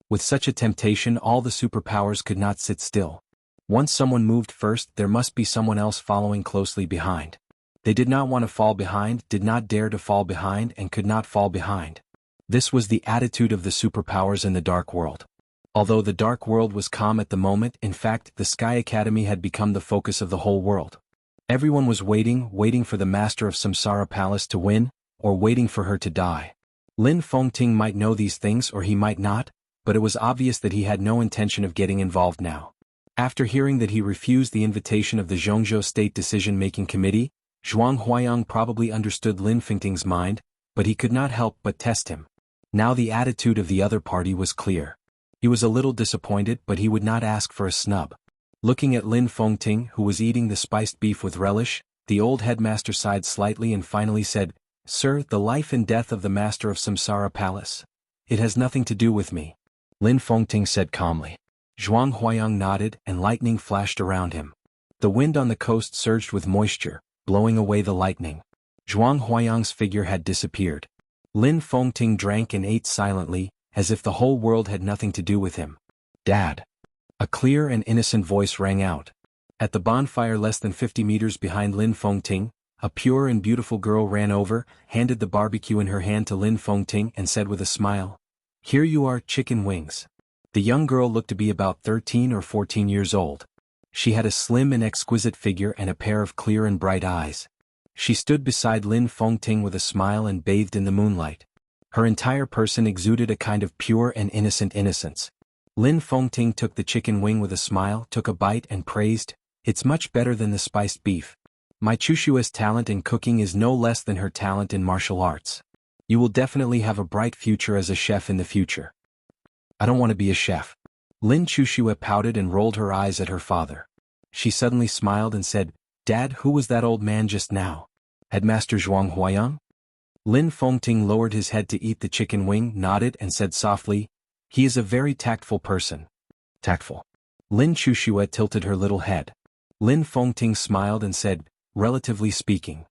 With such a temptation, all the superpowers could not sit still. Once someone moved first, there must be someone else following closely behind. They did not want to fall behind, did not dare to fall behind, and could not fall behind. This was the attitude of the superpowers in the dark world. Although the dark world was calm at the moment, in fact, the Sky Academy had become the focus of the whole world. Everyone was waiting for the master of Samsara Palace to win, or waiting for her to die. Lin Fengting might know these things or he might not, but it was obvious that he had no intention of getting involved now. After hearing that he refused the invitation of the Zhongzhou State Decision-Making Committee, Zhuang Huayang probably understood Lin Fengting's mind, but he could not help but test him. Now the attitude of the other party was clear. He was a little disappointed, but he would not ask for a snub. Looking at Lin Fengting, who was eating the spiced beef with relish, the old headmaster sighed slightly and finally said, "Sir, the life and death of the master of Samsara Palace. It has nothing to do with me," Lin Fengting said calmly. Zhuang Huayang nodded and lightning flashed around him. The wind on the coast surged with moisture, blowing away the lightning. Zhuang Huayang's figure had disappeared. Lin Fengting drank and ate silently, as if the whole world had nothing to do with him. "Dad." A clear and innocent voice rang out. At the bonfire less than 50 meters behind Lin Fengting, a pure and beautiful girl ran over, handed the barbecue in her hand to Lin Fengting and said with a smile, "Here you are, chicken wings." The young girl looked to be about 13 or 14 years old. She had a slim and exquisite figure and a pair of clear and bright eyes. She stood beside Lin Fengting with a smile and bathed in the moonlight. Her entire person exuded a kind of pure and innocent innocence. Lin Fengting took the chicken wing with a smile, took a bite and praised, "It's much better than the spiced beef. My Chushua's talent in cooking is no less than her talent in martial arts. You will definitely have a bright future as a chef in the future." "I don't want to be a chef." Lin Chushua pouted and rolled her eyes at her father. She suddenly smiled and said, "Dad, who was that old man just now? Headmaster Zhuang Huayang?" Lin Fengting lowered his head to eat the chicken wing, nodded and said softly, "He is a very tactful person." "Tactful?" Lin Chushua tilted her little head. Lin Fengting smiled and said, "Relatively speaking."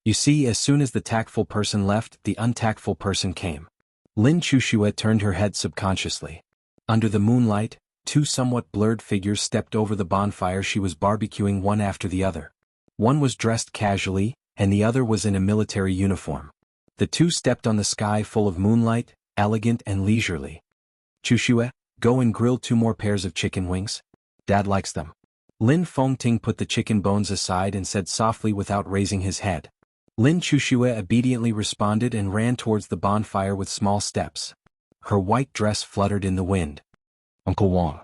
You see, as soon as the tactful person left, the untactful person came. Lin Chushua turned her head subconsciously. Under the moonlight, two somewhat blurred figures stepped over the bonfire she was barbecuing one after the other. One was dressed casually, and the other was in a military uniform. The two stepped on the sky full of moonlight, elegant and leisurely. "Chushue, go and grill 2 more pairs of chicken wings. Dad likes them." Lin Fengting put the chicken bones aside and said softly without raising his head. Lin Chushue obediently responded and ran towards the bonfire with small steps. Her white dress fluttered in the wind. "Uncle Wang."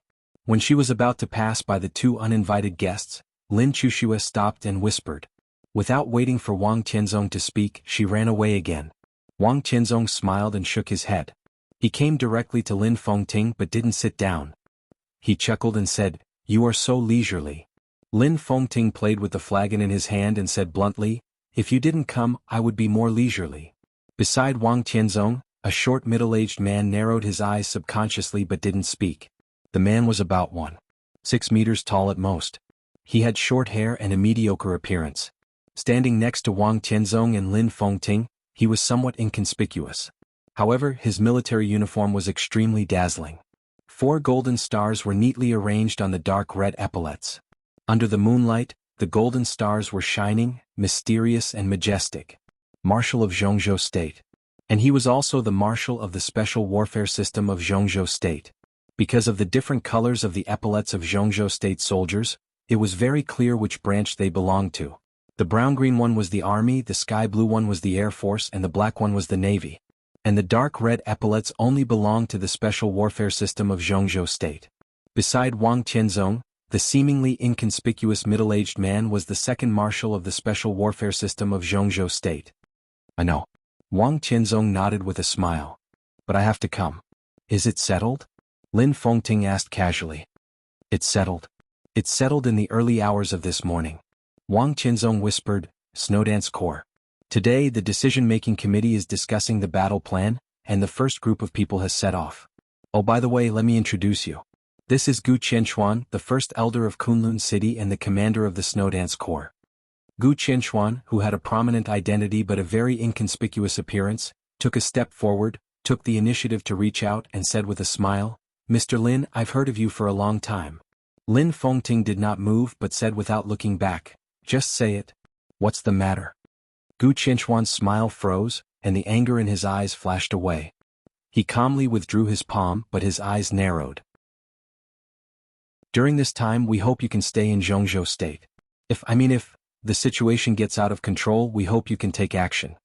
When she was about to pass by the 2 uninvited guests, Lin Chushue stopped and whispered. Without waiting for Wang Tianzong to speak, she ran away again. Wang Tianzong smiled and shook his head. He came directly to Lin Fengting but didn't sit down. He chuckled and said, "You are so leisurely." Lin Fengting played with the flagon in his hand and said bluntly, "If you didn't come, I would be more leisurely." Beside Wang Tianzong, a short middle-aged man narrowed his eyes subconsciously but didn't speak. The man was about 1.6 meters tall at most. He had short hair and a mediocre appearance. Standing next to Wang Tianzong and Lin Fengting, he was somewhat inconspicuous. However, his military uniform was extremely dazzling. 4 golden stars were neatly arranged on the dark red epaulets. Under the moonlight, the golden stars were shining, mysterious and majestic. Marshal of Zhongzhou State. And he was also the Marshal of the Special Warfare System of Zhongzhou State. Because of the different colors of the epaulets of Zhongzhou State soldiers, it was very clear which branch they belonged to. The brown-green one was the Army, the sky-blue one was the Air Force, and the black one was the Navy. And the dark red epaulets only belonged to the Special Warfare System of Zhongzhou State. Beside Wang Tianzong, the seemingly inconspicuous middle-aged man was the second marshal of the Special Warfare System of Zhongzhou State. "I know." Wang Tianzong nodded with a smile. "But I have to come." "Is it settled?" Lin Fengting asked casually. "It's settled. It's settled in the early hours of this morning." Wang Tianzong whispered, "Snowdance Corps. Today the decision-making committee is discussing the battle plan, and the first group of people has set off. Oh, by the way, let me introduce you. This is Gu Qianchuan, the first elder of Kunlun City and the commander of the Snowdance Corps." Gu Qianchuan, who had a prominent identity but a very inconspicuous appearance, took a step forward, took the initiative to reach out and said with a smile, "Mr. Lin, I've heard of you for a long time." Lin Fengting did not move but said without looking back, "Just say it. What's the matter?" Gu Qianchuan's smile froze, and the anger in his eyes flashed away. He calmly withdrew his palm but his eyes narrowed. "During this time we hope you can stay in Zhongzhou State. If the situation gets out of control, we hope you can take action."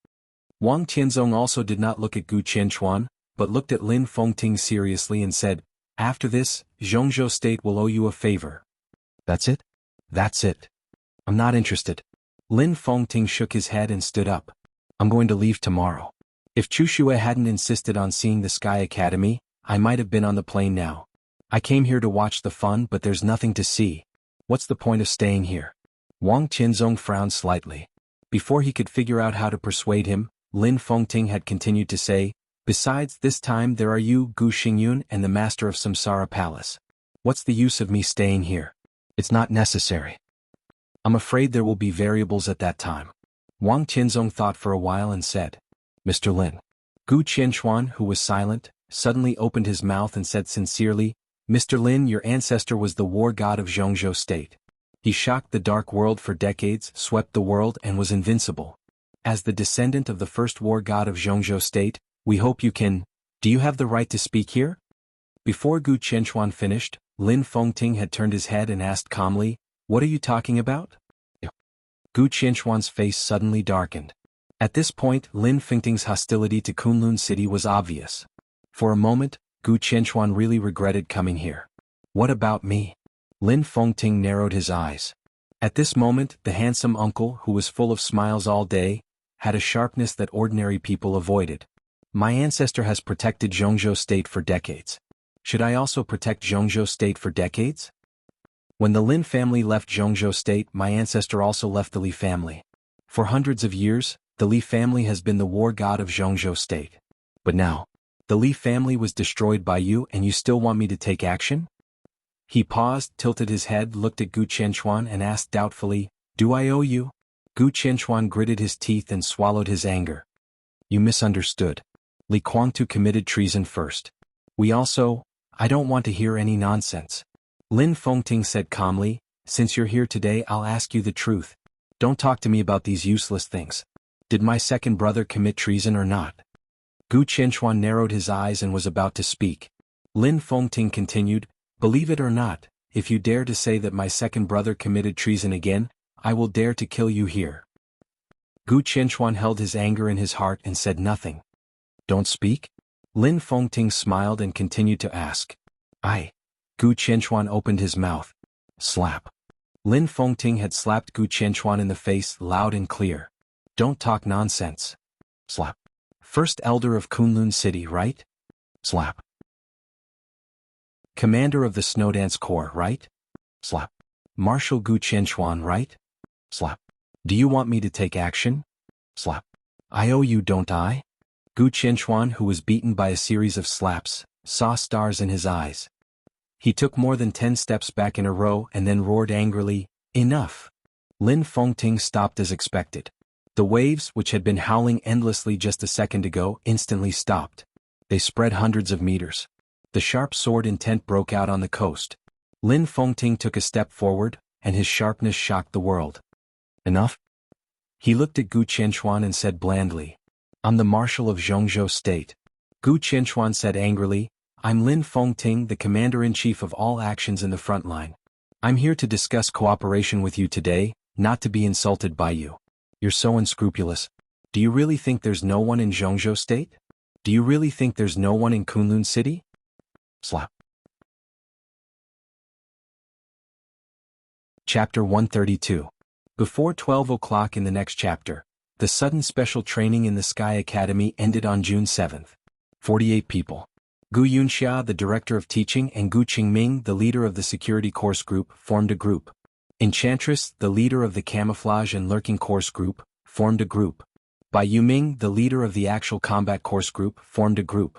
Wang Tianzong also did not look at Gu Qianchuan, but looked at Lin Fengting seriously and said, "After this, Zhongzhou State will owe you a favor." "That's it?" "That's it. I'm not interested." Lin Fengting shook his head and stood up. "I'm going to leave tomorrow. If Chushue hadn't insisted on seeing the Sky Academy, I might have been on the plane now. I came here to watch the fun but there's nothing to see. What's the point of staying here?" Wang Tianzong frowned slightly. Before he could figure out how to persuade him, Lin Fengting had continued to say, "Besides, this time there are you, Gu Xingyun, and the master of Samsara Palace. What's the use of me staying here? It's not necessary. I'm afraid there will be variables at that time." Wang Tianzong thought for a while and said, "Mr. Lin." Gu Qianchuan, who was silent, suddenly opened his mouth and said sincerely, "Mr. Lin, your ancestor was the war god of Zhongzhou State. He shocked the dark world for decades, swept the world and was invincible. As the descendant of the first war god of Zhongzhou State, we hope you can... Do you have the right to speak here?" Before Gu Qianchuan finished, Lin Fengting had turned his head and asked calmly, "What are you talking about?" Gu Qianchuan's face suddenly darkened. At this point, Lin Fengting's hostility to Kunlun City was obvious. For a moment, Gu Qianchuan really regretted coming here. "What about me?" Lin Fengting narrowed his eyes. At this moment, the handsome uncle, who was full of smiles all day, had a sharpness that ordinary people avoided. "My ancestor has protected Zhongzhou State for decades. Should I also protect Zhongzhou State for decades? When the Lin family left Zhongzhou State, my ancestor also left the Li family. For hundreds of years, the Li family has been the war god of Zhongzhou State. But now, the Li family was destroyed by you and you still want me to take action?" He paused, tilted his head, looked at Gu Qianchuan and asked doubtfully, "Do I owe you?" Gu Qianchuan gritted his teeth and swallowed his anger. "You misunderstood. Li Guangtu committed treason first. I don't want to hear any nonsense." Lin Fengting said calmly, "Since you're here today, I'll ask you the truth. Don't talk to me about these useless things. Did my second brother commit treason or not? Gu Qianchuan narrowed his eyes and was about to speak. Lin Fengting continued, believe it or not, if you dare to say that my second brother committed treason again, I will dare to kill you here. Gu Qianchuan held his anger in his heart and said nothing. Don't speak? Lin Fengting smiled and continued to ask. Gu Qianchuan opened his mouth. Slap. Lin Fengting had slapped Gu Qianchuan in the face loud and clear. Don't talk nonsense. Slap. First elder of Kunlun City, right? Slap. Commander of the Snowdance Corps, right? Slap. Marshal Gu Qianchuan, right? Slap. Do you want me to take action? Slap. I owe you, don't I? Gu Qianchuan, who was beaten by a series of slaps, saw stars in his eyes. He took more than 10 steps back in a row and then roared angrily, enough. Lin Fengting stopped as expected. The waves, which had been howling endlessly just a second ago, instantly stopped. They spread hundreds of meters. The sharp sword intent broke out on the coast. Lin Fengting took a step forward, and his sharpness shocked the world. Enough? He looked at Gu Qianchuan and said blandly, I'm the Marshal of Zhongzhou State. Gu Qianchuan said angrily, I'm Lin Fengting, the Commander-in-Chief of all actions in the front line. I'm here to discuss cooperation with you today, not to be insulted by you. You're so unscrupulous. Do you really think there's no one in Zhongzhou State? Do you really think there's no one in Kunlun City? Slap. Chapter 132. Before 12 o'clock in the next chapter, the sudden special training in the Sky Academy ended on June 7th. 48 people. Gu Yunxia, the director of teaching, and Gu Qingming, the leader of the security course group, formed a group. Enchantress, the leader of the camouflage and lurking course group, formed a group. Bai Yuming, the leader of the actual combat course group, formed a group.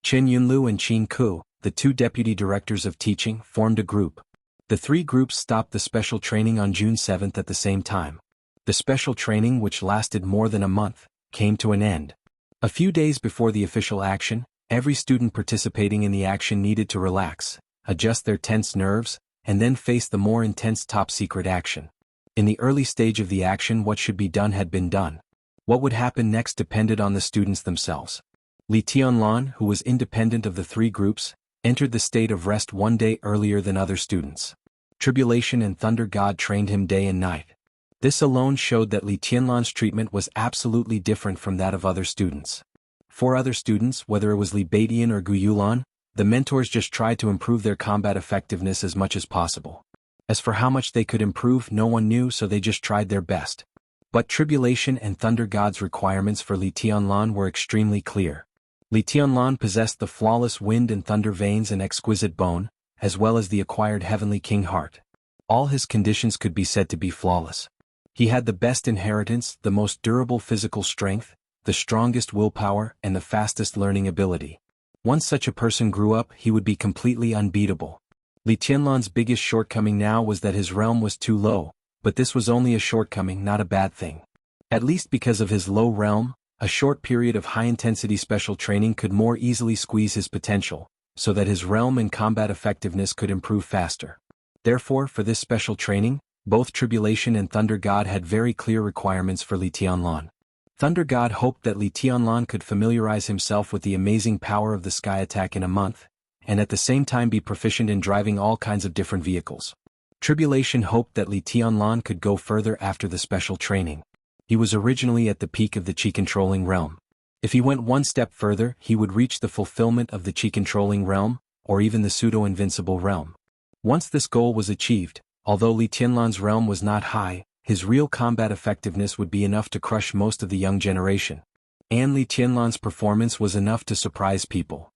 Chen Yunlu and Qin Ku, the two deputy directors of teaching, formed a group. The three groups stopped the special training on June 7th at the same time. The special training, which lasted more than a month, came to an end. A few days before the official action, every student participating in the action needed to relax, adjust their tense nerves, and then face the more intense top-secret action. In the early stage of the action, what should be done had been done. What would happen next depended on the students themselves. Li Tianlan, who was independent of the three groups, entered the state of rest one day earlier than other students. Tribulation and Thunder God trained him day and night. This alone showed that Li Tianlan's treatment was absolutely different from that of other students. For other students, whether it was Li Beidian or Gu Yulan, the mentors just tried to improve their combat effectiveness as much as possible. As for how much they could improve, no one knew, so they just tried their best. But Tribulation and Thunder God's requirements for Li Tianlan were extremely clear. Li Tianlan possessed the flawless wind and thunder veins and exquisite bone, as well as the acquired heavenly king heart. All his conditions could be said to be flawless. He had the best inheritance, the most durable physical strength, the strongest willpower, and the fastest learning ability. Once such a person grew up, he would be completely unbeatable. Li Tianlan's biggest shortcoming now was that his realm was too low, but this was only a shortcoming, not a bad thing. At least because of his low realm, a short period of high-intensity special training could more easily squeeze his potential, so that his realm and combat effectiveness could improve faster. Therefore, for this special training, both Tribulation and Thunder God had very clear requirements for Li Tianlan. Thunder God hoped that Li Tianlan could familiarize himself with the amazing power of the sky attack in a month, and at the same time be proficient in driving all kinds of different vehicles. Tribulation hoped that Li Tianlan could go further after the special training. He was originally at the peak of the Qi-controlling realm. If he went one step further, he would reach the fulfillment of the Qi-controlling realm, or even the pseudo-invincible realm. Once this goal was achieved, although Li Tianlan's realm was not high, his real combat effectiveness would be enough to crush most of the young generation. And Li Tianlan's performance was enough to surprise people.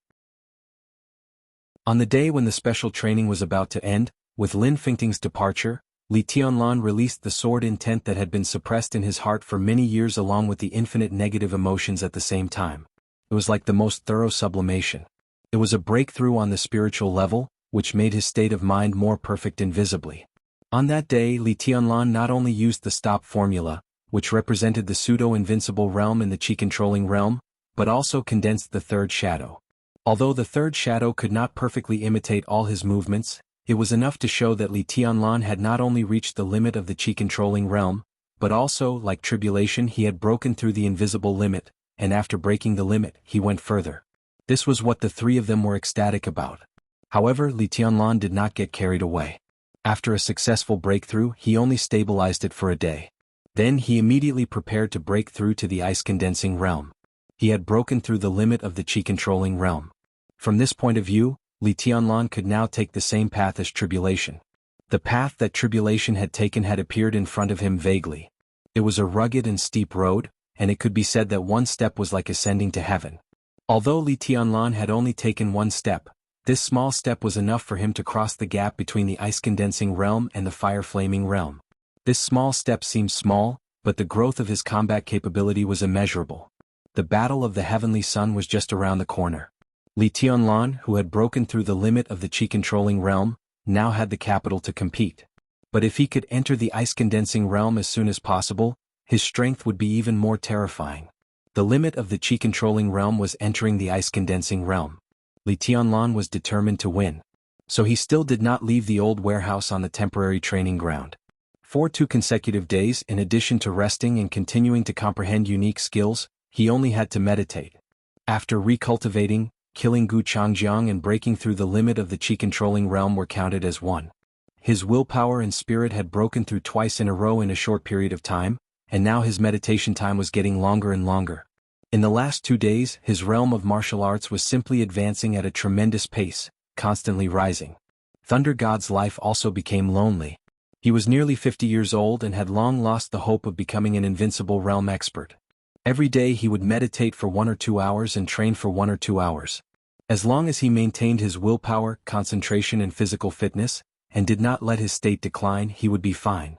On the day when the special training was about to end, with Lin Fengting's departure, Li Tianlan released the sword intent that had been suppressed in his heart for many years along with the infinite negative emotions at the same time. It was like the most thorough sublimation. It was a breakthrough on the spiritual level, which made his state of mind more perfect invisibly. On that day, Li Tianlan not only used the stop formula, which represented the pseudo-invincible realm in the Qi-controlling realm, but also condensed the third shadow. Although the third shadow could not perfectly imitate all his movements, it was enough to show that Li Tianlan had not only reached the limit of the Qi-controlling realm, But also, like tribulation, he had broken through the invisible limit, and after breaking the limit, he went further. This was what the three of them were ecstatic about. However, Li Tianlan did not get carried away. After a successful breakthrough, he only stabilized it for a day. Then he immediately prepared to break through to the ice-condensing realm. He had broken through the limit of the qi-controlling realm. From this point of view, Li Tianlan could now take the same path as tribulation. The path that tribulation had taken had appeared in front of him vaguely. It was a rugged and steep road, and it could be said that one step was like ascending to heaven. Although Li Tianlan had only taken one step, this small step was enough for him to cross the gap between the ice-condensing realm and the fire-flaming realm. This small step seemed small, but the growth of his combat capability was immeasurable. The battle of the heavenly sun was just around the corner. Li Tianlan, who had broken through the limit of the qi-controlling realm, now had the capital to compete. But if he could enter the ice-condensing realm as soon as possible, his strength would be even more terrifying. The limit of the qi-controlling realm was entering the ice-condensing realm. Li Tianlan was determined to win. So he still did not leave the old warehouse on the temporary training ground. For 2 consecutive days, in addition to resting and continuing to comprehend unique skills, he only had to meditate. After recultivating, killing Gu Changjiang and breaking through the limit of the qi-controlling realm were counted as one. His willpower and spirit had broken through twice in a row in a short period of time, and now his meditation time was getting longer and longer. In the last 2 days, his realm of martial arts was simply advancing at a tremendous pace, constantly rising. Thunder God's life also became lonely. He was nearly 50 years old and had long lost the hope of becoming an invincible realm expert. Every day he would meditate for 1 or 2 hours and train for 1 or 2 hours. As long as he maintained his willpower, concentration and physical fitness, and did not let his state decline, he would be fine.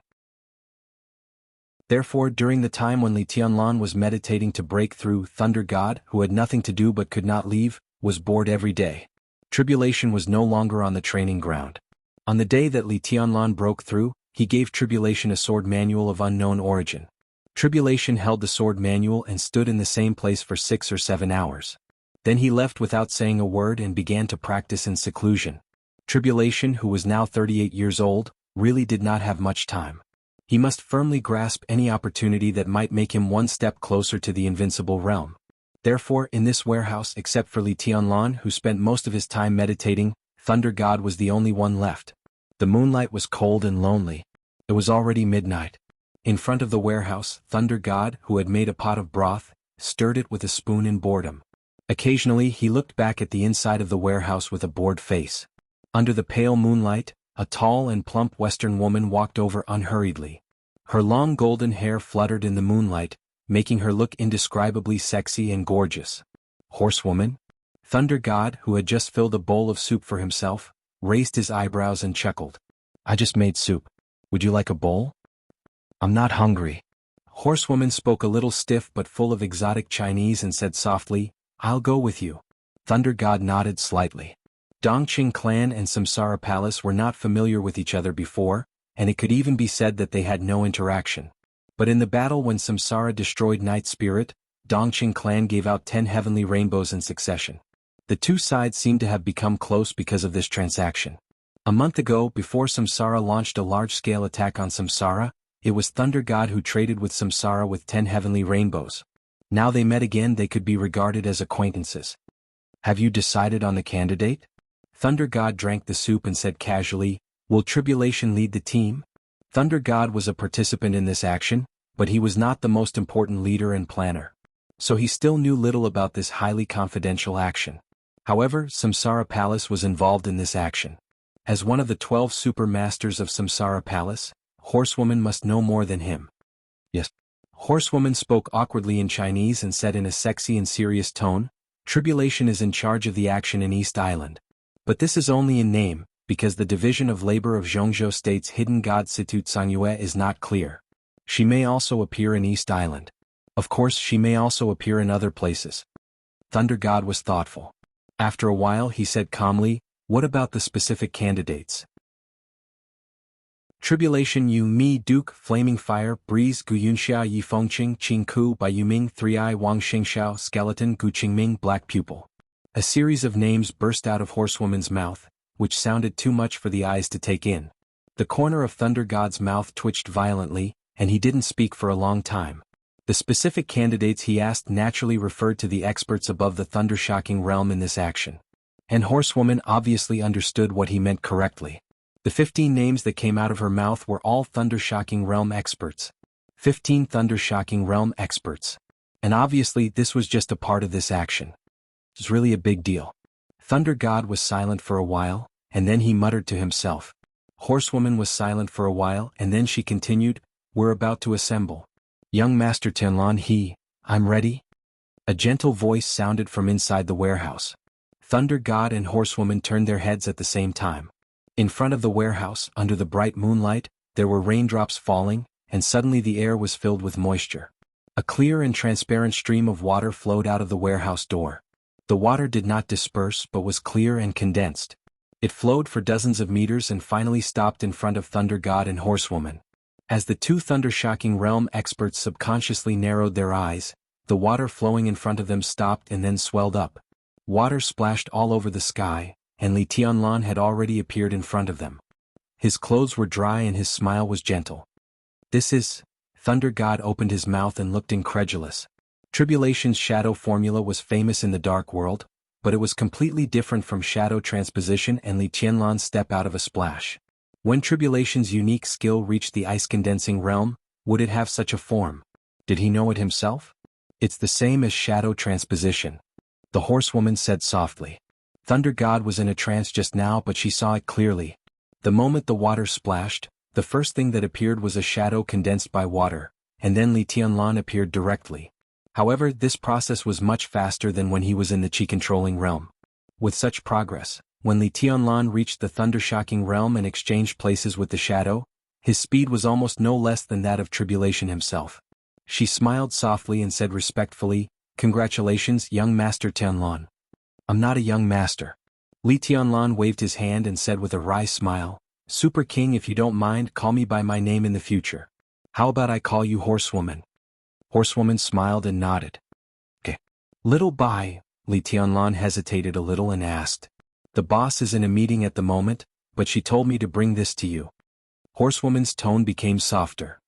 Therefore, during the time when Li Tianlan was meditating to break through, Thunder God, who had nothing to do but could not leave, was bored every day. Tribulation was no longer on the training ground. On the day that Li Tianlan broke through, he gave Tribulation a sword manual of unknown origin. Tribulation held the sword manual and stood in the same place for 6 or 7 hours. Then he left without saying a word and began to practice in seclusion. Tribulation, who was now 38 years old, really did not have much time. He must firmly grasp any opportunity that might make him one step closer to the invincible realm. Therefore, in this warehouse, except for Li Tianlan, who spent most of his time meditating, Thunder God was the only one left. The moonlight was cold and lonely. It was already midnight. In front of the warehouse, Thunder God, who had made a pot of broth, stirred it with a spoon in boredom. Occasionally he looked back at the inside of the warehouse with a bored face. Under the pale moonlight, a tall and plump Western woman walked over unhurriedly. Her long golden hair fluttered in the moonlight, making her look indescribably sexy and gorgeous. Horsewoman? Thunder God, who had just filled a bowl of soup for himself, raised his eyebrows and chuckled. I just made soup. Would you like a bowl? I'm not hungry. Horsewoman spoke a little stiff but full of exotic Chinese and said softly, I'll go with you. Thunder God nodded slightly. Dongqing clan and Samsara Palace were not familiar with each other before, and it could even be said that they had no interaction. But in the battle when Samsara destroyed Night Spirit, Dongqing clan gave out 10 heavenly rainbows in succession. The two sides seemed to have become close because of this transaction. A month ago, before Samsara launched a large-scale attack on Samsara, it was Thunder God who traded with Samsara with 10 heavenly rainbows. Now they met again, they could be regarded as acquaintances. Have you decided on the candidate? Thunder God drank the soup and said casually, Will Tribulation lead the team? Thunder God was a participant in this action, but he was not the most important leader and planner. So he still knew little about this highly confidential action. However, Samsara Palace was involved in this action. As one of the 12 super masters of Samsara Palace, Horsewoman must know more than him. Yes. Horsewoman spoke awkwardly in Chinese and said in a sexy and serious tone, Tribulation is in charge of the action in East Island. But this is only in name, because the division of labor of Zhongzhou State's hidden god Situ Tsangyue is not clear. She may also appear in East Island. Of course, she may also appear in other places. Thunder God was thoughtful. After a while he said calmly, What about the specific candidates? Tribulation Yu Mi Duke Flaming Fire Breeze Gu Yunxia Yi Fengqing Qing Ku Bai Yuming 3-Eye Wang Xingxiao Skeleton Gu Qingming Black Pupil. A series of names burst out of Horsewoman's mouth, which sounded too much for the eyes to take in. The corner of Thunder God's mouth twitched violently, and he didn't speak for a long time. The specific candidates he asked naturally referred to the experts above the thunder-shocking realm in this action. And Horsewoman obviously understood what he meant correctly. The 15 names that came out of her mouth were all thunder-shocking realm experts. 15 thunder-shocking realm experts. And obviously this was just a part of this action. It was really a big deal. Thunder God was silent for a while, and then he muttered to himself. Horsewoman was silent for a while, and then she continued, "We're about to assemble. Young Master Tianlan I'm ready." A gentle voice sounded from inside the warehouse. Thunder God and Horsewoman turned their heads at the same time. In front of the warehouse, under the bright moonlight, there were raindrops falling, and suddenly the air was filled with moisture. A clear and transparent stream of water flowed out of the warehouse door. The water did not disperse but was clear and condensed. It flowed for dozens of meters and finally stopped in front of Thunder God and Horsewoman. As the two thunder-shocking realm experts subconsciously narrowed their eyes, the water flowing in front of them stopped and then swelled up. Water splashed all over the sky, and Li Tianlan had already appeared in front of them. His clothes were dry and his smile was gentle. "This is..." Thunder God opened his mouth and looked incredulous. Tribulation's shadow formula was famous in the dark world, but it was completely different from shadow transposition and Li Tianlan's step out of a splash. When Tribulation's unique skill reached the ice-condensing realm, would it have such a form? Did he know it himself? "It's the same as shadow transposition," the Horsewoman said softly. Thunder God was in a trance just now, but she saw it clearly. The moment the water splashed, the first thing that appeared was a shadow condensed by water, and then Li Tianlan appeared directly. However, this process was much faster than when he was in the chi-controlling realm. With such progress, when Li Tianlan reached the thunder-shocking realm and exchanged places with the shadow, his speed was almost no less than that of Tribulation himself. She smiled softly and said respectfully, "Congratulations, young Master Tianlan." "I'm not a young master." Li Tianlan waved his hand and said with a wry smile, "Super King, if you don't mind, call me by my name in the future. How about I call you Horsewoman?" Horsewoman smiled and nodded. "Okay." "Little Bai," Li Tianlan hesitated a little and asked. "The boss is in a meeting at the moment, but she told me to bring this to you." Horsewoman's tone became softer.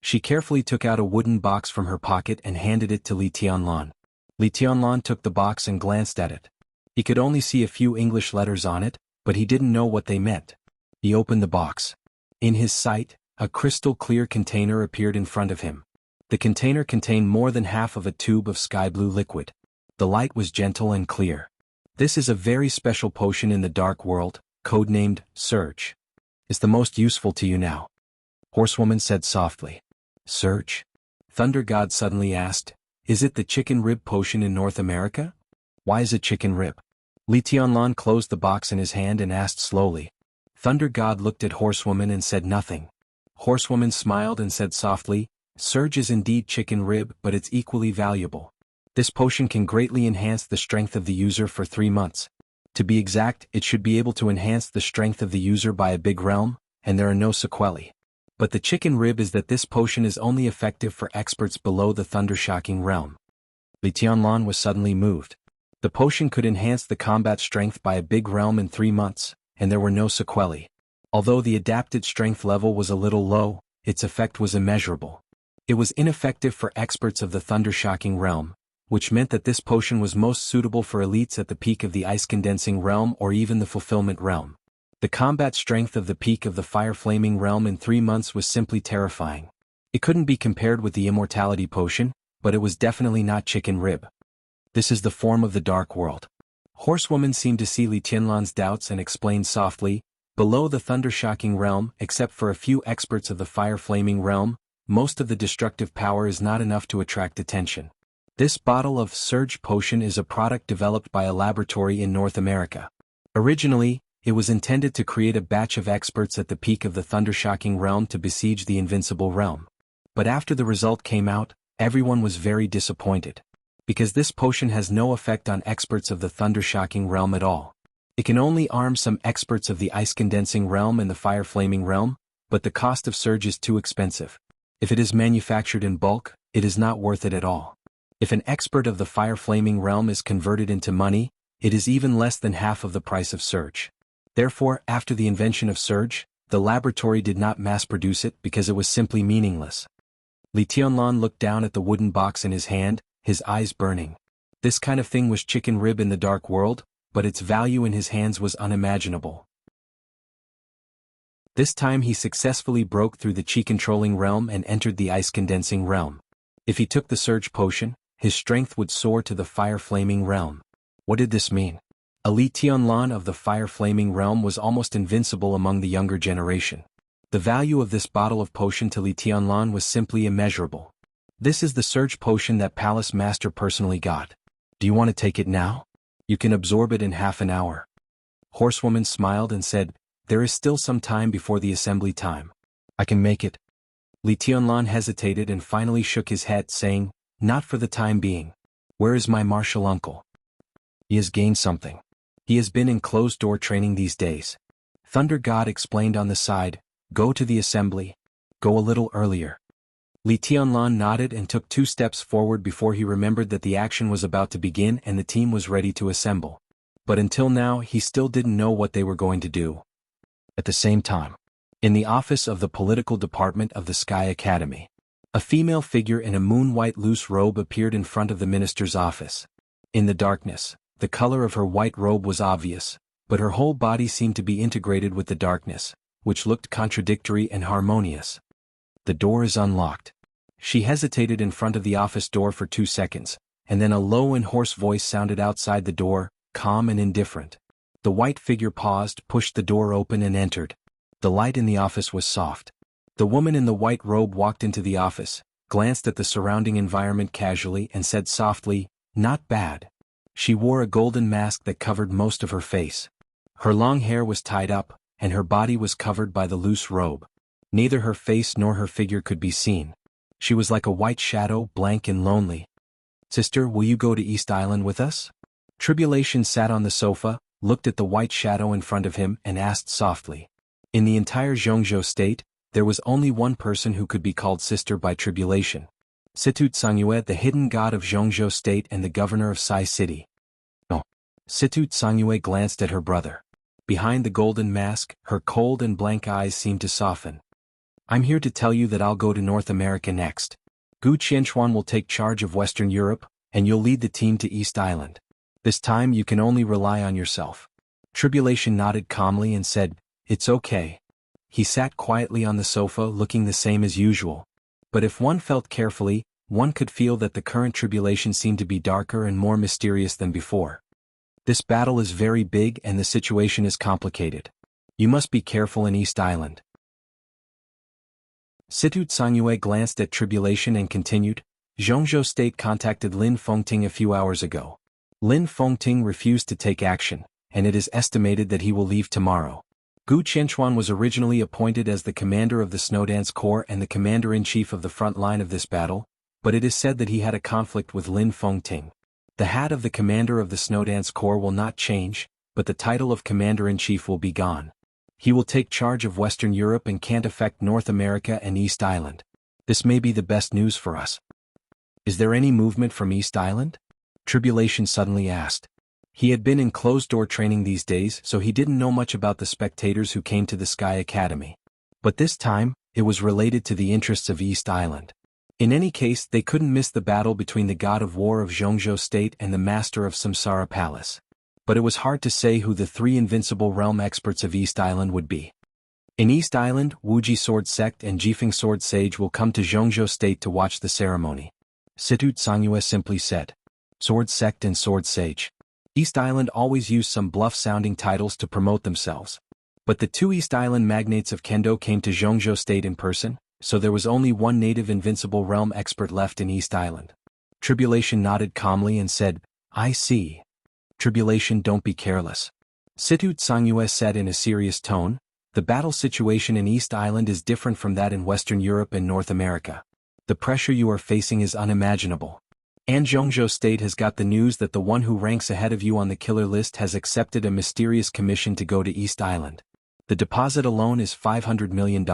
She carefully took out a wooden box from her pocket and handed it to Li Tianlan. Li Tianlan took the box and glanced at it. He could only see a few English letters on it, but he didn't know what they meant. He opened the box. In his sight, a crystal-clear container appeared in front of him. The container contained more than half of a tube of sky-blue liquid. The light was gentle and clear. "This is a very special potion in the dark world, codenamed Surge. Is the most useful to you now," Horsewoman said softly. "Surge?" Thunder God suddenly asked. "Is it the chicken rib potion in North America? Why is it chicken rib?" Li Tianlan closed the box in his hand and asked slowly. Thunder God looked at Horsewoman and said nothing. Horsewoman smiled and said softly, "Surge is indeed chicken rib, but it's equally valuable. This potion can greatly enhance the strength of the user for 3 months. To be exact, it should be able to enhance the strength of the user by a big realm, and there are no sequelae. But the chicken rib is that this potion is only effective for experts below the thunder-shocking realm." Li Tianlan was suddenly moved. The potion could enhance the combat strength by a big realm in 3 months, and there were no sequelae. Although the adapted strength level was a little low, its effect was immeasurable. It was ineffective for experts of the thunder-shocking realm, which meant that this potion was most suitable for elites at the peak of the ice-condensing realm or even the fulfillment realm. The combat strength of the peak of the fire-flaming realm in 3 months was simply terrifying. It couldn't be compared with the immortality potion, but it was definitely not chicken rib. "This is the form of the dark world." Horsewoman seemed to see Li Tianlan's doubts and explained softly, "Below the thunder-shocking realm, except for a few experts of the fire-flaming realm, most of the destructive power is not enough to attract attention. This bottle of Surge potion is a product developed by a laboratory in North America. Originally, it was intended to create a batch of experts at the peak of the thunder-shocking realm to besiege the invincible realm. But after the result came out, everyone was very disappointed. Because this potion has no effect on experts of the thunder-shocking realm at all. It can only arm some experts of the ice-condensing realm and the fire-flaming realm, but the cost of Surge is too expensive. If it is manufactured in bulk, it is not worth it at all. If an expert of the fire-flaming realm is converted into money, it is even less than half of the price of Surge. Therefore, after the invention of Surge, The laboratory did not mass-produce it because it was simply meaningless. Li Tianlan looked down at the wooden box in his hand, his eyes burning. This kind of thing was chicken rib in the dark world, but its value in his hands was unimaginable. This time he successfully broke through the chi-controlling realm and entered the ice-condensing realm. If he took the surge potion, his strength would soar to the fire-flaming realm. What did this mean? A Li Tianlan of the fire-flaming realm was almost invincible among the younger generation. The value of this bottle of potion to Li Tianlan was simply immeasurable. This is the surge potion that Palace Master personally got. Do you want to take it now? You can absorb it in half an hour. Horsewoman smiled and said, there is still some time before the assembly time. I can make it. Li Tianlan hesitated and finally shook his head, saying, not for the time being. Where is my martial uncle? He has gained something. He has been in closed-door training these days. Thunder God explained on the side, go to the assembly. Go a little earlier. Li Tianlan nodded and took 2 steps forward before he remembered that the action was about to begin and the team was ready to assemble. But until now he still didn't know what they were going to do. At the same time, in the office of the political department of the Sky Academy, a female figure in a moon-white loose robe appeared in front of the minister's office. In the darkness, the color of her white robe was obvious, but her whole body seemed to be integrated with the darkness, which looked contradictory and harmonious. The door is unlocked. She hesitated in front of the office door for 2 seconds, and then a low and hoarse voice sounded outside the door, calm and indifferent. The white figure paused, pushed the door open and entered. The light in the office was soft. The woman in the white robe walked into the office, glanced at the surrounding environment casually and said softly, not bad. She wore a golden mask that covered most of her face. Her long hair was tied up, and her body was covered by the loose robe. Neither her face nor her figure could be seen. She was like a white shadow, blank and lonely. Sister, will you go to East Island with us? Tribulation sat on the sofa, looked at the white shadow in front of him and asked softly. In the entire Zhongzhou state, there was only one person who could be called sister by Tribulation. Situ Tsangyue, the hidden god of Zhongzhou state and the governor of Sai City. No. Situ Tsangyue glanced at her brother. Behind the golden mask, her cold and blank eyes seemed to soften. I'm here to tell you that I'll go to North America next. Gu Qianchuan will take charge of Western Europe, and you'll lead the team to East Island. This time you can only rely on yourself. Tribulation nodded calmly and said, it's okay. He sat quietly on the sofa looking the same as usual. But if one felt carefully, one could feel that the current tribulation seemed to be darker and more mysterious than before. This battle is very big and the situation is complicated. You must be careful in East Island. Situ Tsangyue glanced at Tribulation and continued, Zhongzhou State contacted Lin Fengting a few hours ago. Lin Fengting refused to take action, and it is estimated that he will leave tomorrow. Gu Qianchuan was originally appointed as the commander of the Snowdance Corps and the commander-in-chief of the front line of this battle, but it is said that he had a conflict with Lin Fengting. The hat of the commander of the Snowdance Corps will not change, but the title of commander-in-chief will be gone. He will take charge of Western Europe and can't affect North America and East Island. This may be the best news for us. Is there any movement from East Island? Tribulation suddenly asked. He had been in closed-door training these days, so he didn't know much about the spectators who came to the Sky Academy. But this time, it was related to the interests of East Island. In any case, they couldn't miss the battle between the god of war of Zhongzhou State and the master of Samsara Palace. But it was hard to say who the 3 invincible realm experts of East Island would be. In East Island, Wuji Sword Sect and Jifeng Sword Sage will come to Zhongzhou State to watch the ceremony. Situ Tsangyue simply said. Sword Sect and Sword Sage. East Island always used some bluff-sounding titles to promote themselves. But the 2 East Island magnates of Kendo came to Zhongzhou State in person, so there was only one native invincible realm expert left in East Island. Tribulation nodded calmly and said, I see. Tribulation, don't be careless. Situ Tsangyue said in a serious tone, the battle situation in East Island is different from that in Western Europe and North America. The pressure you are facing is unimaginable. And Zhongzhou State has got the news that the one who ranks ahead of you on the killer list has accepted a mysterious commission to go to East Island. The deposit alone is $500 million.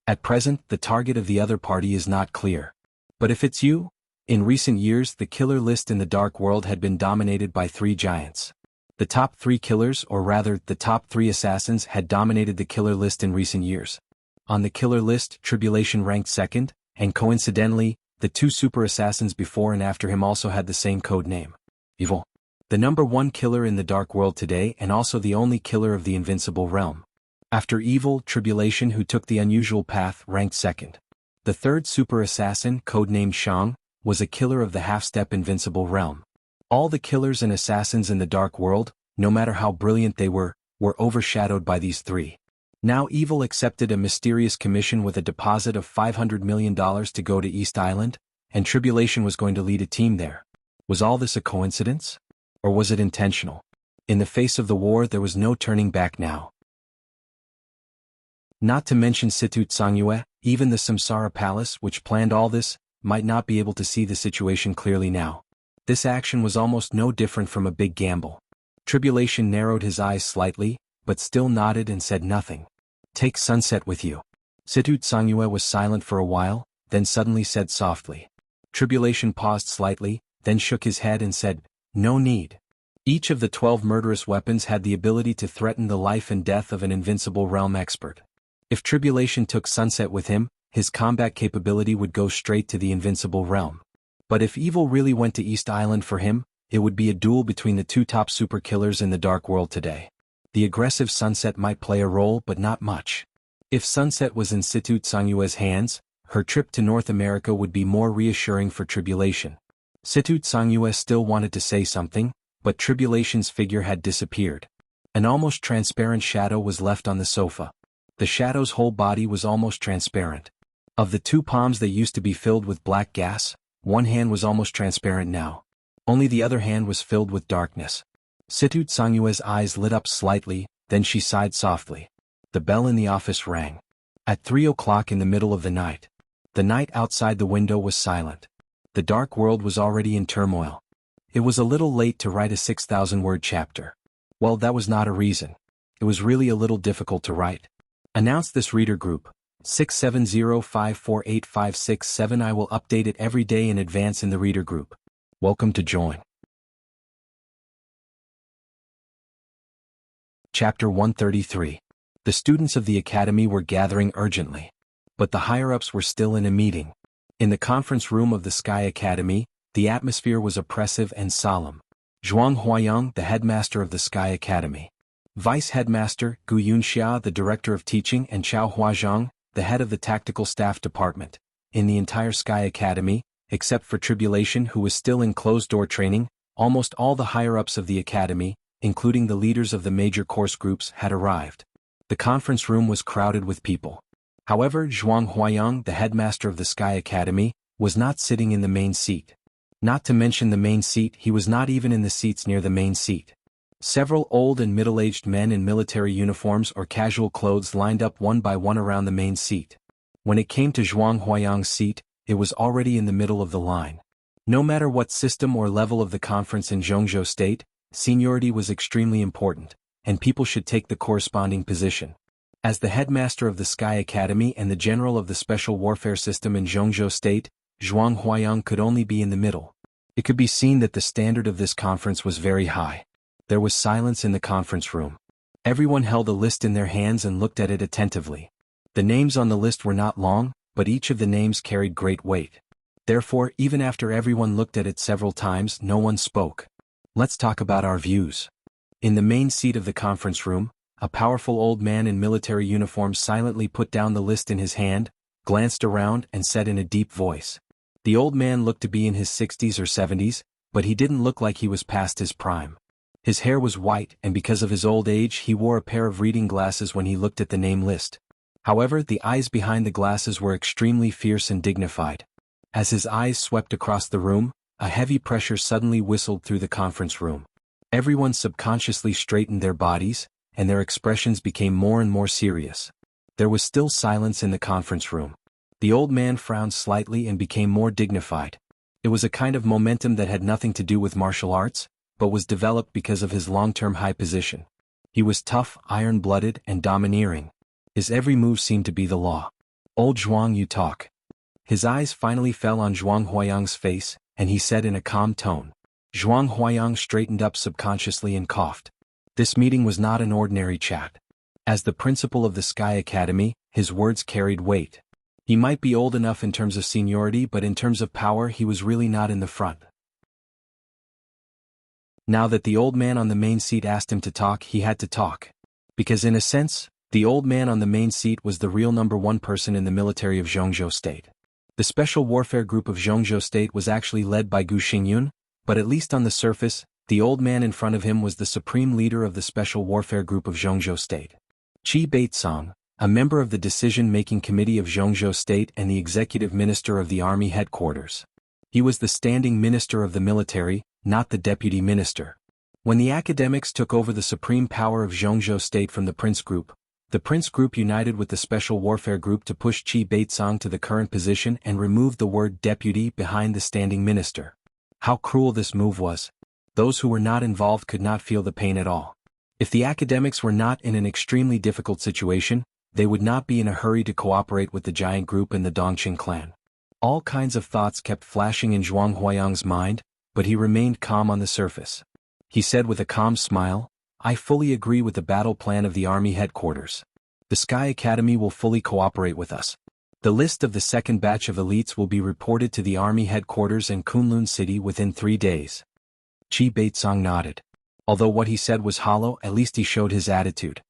At present, the target of the other party is not clear. But if it's you? In recent years, the killer list in the dark world had been dominated by 3 giants. The top 3 killers, or rather, the top 3 assassins, had dominated the killer list in recent years. On the killer list, Tribulation ranked second, and coincidentally, the 2 super assassins before and after him also had the same code name. Evil. The number 1 killer in the dark world today and also the only killer of the invincible realm. After Evil, Tribulation, who took the unusual path, ranked second. The 3rd super assassin, codenamed Shang, was a killer of the half-step invincible realm. All the killers and assassins in the dark world, no matter how brilliant they were overshadowed by these 3. Now Evil accepted a mysterious commission with a deposit of $500 million to go to East Island, and Tribulation was going to lead a team there. Was all this a coincidence? Or was it intentional? In the face of the war, there was no turning back now. Not to mention Situt Sangyue, even the Samsara Palace, which planned all this, might not be able to see the situation clearly now. This action was almost no different from a big gamble. Tribulation narrowed his eyes slightly, but still nodded and said nothing. Take Sunset with you. Situt Sangyue was silent for a while, then suddenly said softly. Tribulation paused slightly, then shook his head and said, no need. Each of the 12 murderous weapons had the ability to threaten the life and death of an invincible realm expert. If Tribulation took Sunset with him, his combat capability would go straight to the invincible realm. But if Evil really went to East Island for him, it would be a duel between the 2 top super killers in the dark world today. The aggressive Sunset might play a role, but not much. If Sunset was in Situt Sangyue's hands, her trip to North America would be more reassuring for Tribulation. Situt Sangyue still wanted to say something, but Tribulation's figure had disappeared. An almost transparent shadow was left on the sofa. The shadow's whole body was almost transparent. Of the 2 palms that used to be filled with black gas, one hand was almost transparent now. Only the other hand was filled with darkness. Situt Sangyue's eyes lit up slightly, then she sighed softly. The bell in the office rang. At 3 o'clock in the middle of the night. The night outside the window was silent. The dark world was already in turmoil. It was a little late to write a 6,000-word chapter. Well, that was not a reason. It was really a little difficult to write. Announce this reader group. 670548567. I will update it every day in advance in the reader group. Welcome to join. Chapter 133. The students of the academy were gathering urgently. But the higher-ups were still in a meeting. In the conference room of the Sky Academy, the atmosphere was oppressive and solemn. Zhuang Huayang, the headmaster of the Sky Academy. Vice Headmaster Gu Yunxia, the Director of Teaching, and Chao Huazhang, the head of the Tactical Staff Department. In the entire Sky Academy, except for Tribulation, who was still in closed-door training, almost all the higher-ups of the academy, including the leaders of the major course groups, had arrived. The conference room was crowded with people. However, Zhuang Huayang, the headmaster of the Sky Academy, was not sitting in the main seat. Not to mention the main seat, he was not even in the seats near the main seat. Several old and middle-aged men in military uniforms or casual clothes lined up one by one around the main seat. When it came to Zhuang Huayang's seat, it was already in the middle of the line. No matter what system or level of the conference in Zhongzhou State, seniority was extremely important, and people should take the corresponding position. As the headmaster of the Sky Academy and the general of the Special Warfare System in Zhongzhou State, Zhuang Huayang could only be in the middle. It could be seen that the standard of this conference was very high. There was silence in the conference room. Everyone held a list in their hands and looked at it attentively. The names on the list were not long, but each of the names carried great weight. Therefore, even after everyone looked at it several times, no one spoke. Let's talk about our views. In the main seat of the conference room, a powerful old man in military uniform silently put down the list in his hand, glanced around, and said in a deep voice. The old man looked to be in his 60s or 70s, but he didn't look like he was past his prime. His hair was white, and because of his old age he wore a pair of reading glasses when he looked at the name list. However, the eyes behind the glasses were extremely fierce and dignified. As his eyes swept across the room, a heavy pressure suddenly whistled through the conference room. Everyone subconsciously straightened their bodies, and their expressions became more and more serious. There was still silence in the conference room. The old man frowned slightly and became more dignified. It was a kind of momentum that had nothing to do with martial arts, but was developed because of his long-term high position. He was tough, iron-blooded, and domineering. His every move seemed to be the law. Old Zhuang, you talk. His eyes finally fell on Zhuang Huayang's face, and he said in a calm tone. Zhuang Huayang straightened up subconsciously and coughed. This meeting was not an ordinary chat. As the principal of the Sky Academy, his words carried weight. He might be old enough in terms of seniority, but in terms of power he was really not in the front. Now that the old man on the main seat asked him to talk, he had to talk. Because in a sense, the old man on the main seat was the real #1 person in the military of Zhongzhou State. The Special Warfare Group of Zhongzhou State was actually led by Gu Xingyun, but at least on the surface, the old man in front of him was the supreme leader of the Special Warfare Group of Zhongzhou State. Qi Baitsong, a member of the decision-making committee of Zhongzhou State and the executive minister of the army headquarters. He was the standing minister of the military, not the deputy minister. When the academics took over the supreme power of Zhongzhou State from the Prince Group, the Prince Group united with the Special Warfare Group to push Qi Baitsong to the current position and removed the word deputy behind the standing minister. How cruel this move was. Those who were not involved could not feel the pain at all. If the academics were not in an extremely difficult situation, they would not be in a hurry to cooperate with the giant group and the Dongqing clan. All kinds of thoughts kept flashing in Zhuang Huayang's mind, but he remained calm on the surface. He said with a calm smile, "I fully agree with the battle plan of the army headquarters. The Sky Academy will fully cooperate with us. The list of the second batch of elites will be reported to the army headquarters in Kunlun City within 3 days." Qi Baitsong nodded. Although what he said was hollow, at least he showed his attitude.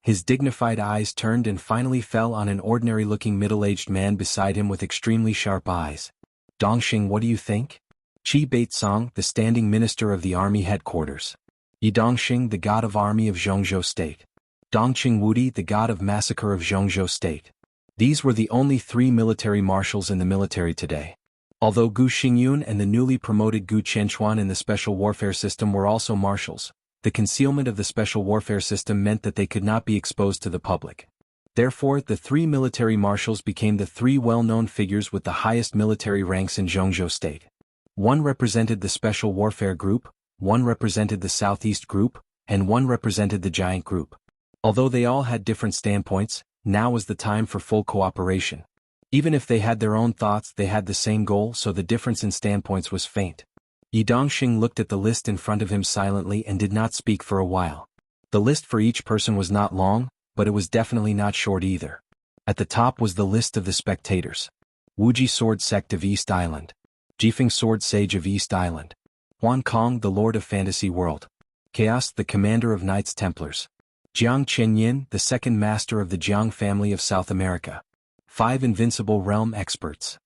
His dignified eyes turned and finally fell on an ordinary-looking middle-aged man beside him with extremely sharp eyes. "Dongxing, what do you think?" Qi Baitsong, the standing minister of the army headquarters. Yi Dongxing, the god of army of Zhongzhou State. Dongqing Wudi, the god of massacre of Zhongzhou State. These were the only 3 military marshals in the military today. Although Gu Xingyun and the newly promoted Gu Chenchuan in the Special Warfare System were also marshals, the concealment of the Special Warfare System meant that they could not be exposed to the public. Therefore, the 3 military marshals became the 3 well-known figures with the highest military ranks in Zhongzhou State. One represented the Special Warfare Group, one represented the Southeast Group, and one represented the Giant Group. Although they all had different standpoints, now was the time for full cooperation. Even if they had their own thoughts, they had the same goal, so the difference in standpoints was faint. Yi Dongxing looked at the list in front of him silently and did not speak for a while. The list for each person was not long, but it was definitely not short either. At the top was the list of the spectators. Wuji Sword Sect of East Island. Jifeng Sword Sage of East Island. Huan Kong, the Lord of Fantasy World. Chaos, the Commander of Knights Templars. Jiang Chenyin, the Second Master of the Jiang family of South America. 5 Invincible Realm Experts.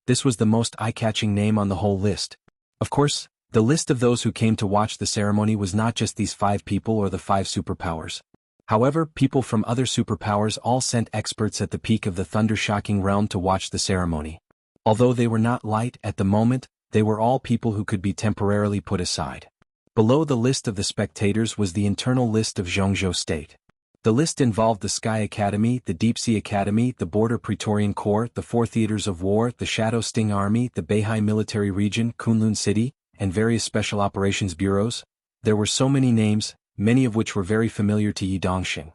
This was the most eye-catching name on the whole list. Of course, the list of those who came to watch the ceremony was not just these 5 people or the 5 superpowers. However, people from other superpowers all sent experts at the peak of the thunder-shocking realm to watch the ceremony. Although they were not light at the moment, they were all people who could be temporarily put aside. Below the list of the spectators was the internal list of Zhongzhou State. The list involved the Sky Academy, the Deep Sea Academy, the Border Praetorian Corps, the 4 Theaters of War, the Shadow Sting Army, the Beihai Military Region, Kunlun City, and various Special Operations Bureaus. There were so many names, many of which were very familiar to Yi Dongxing.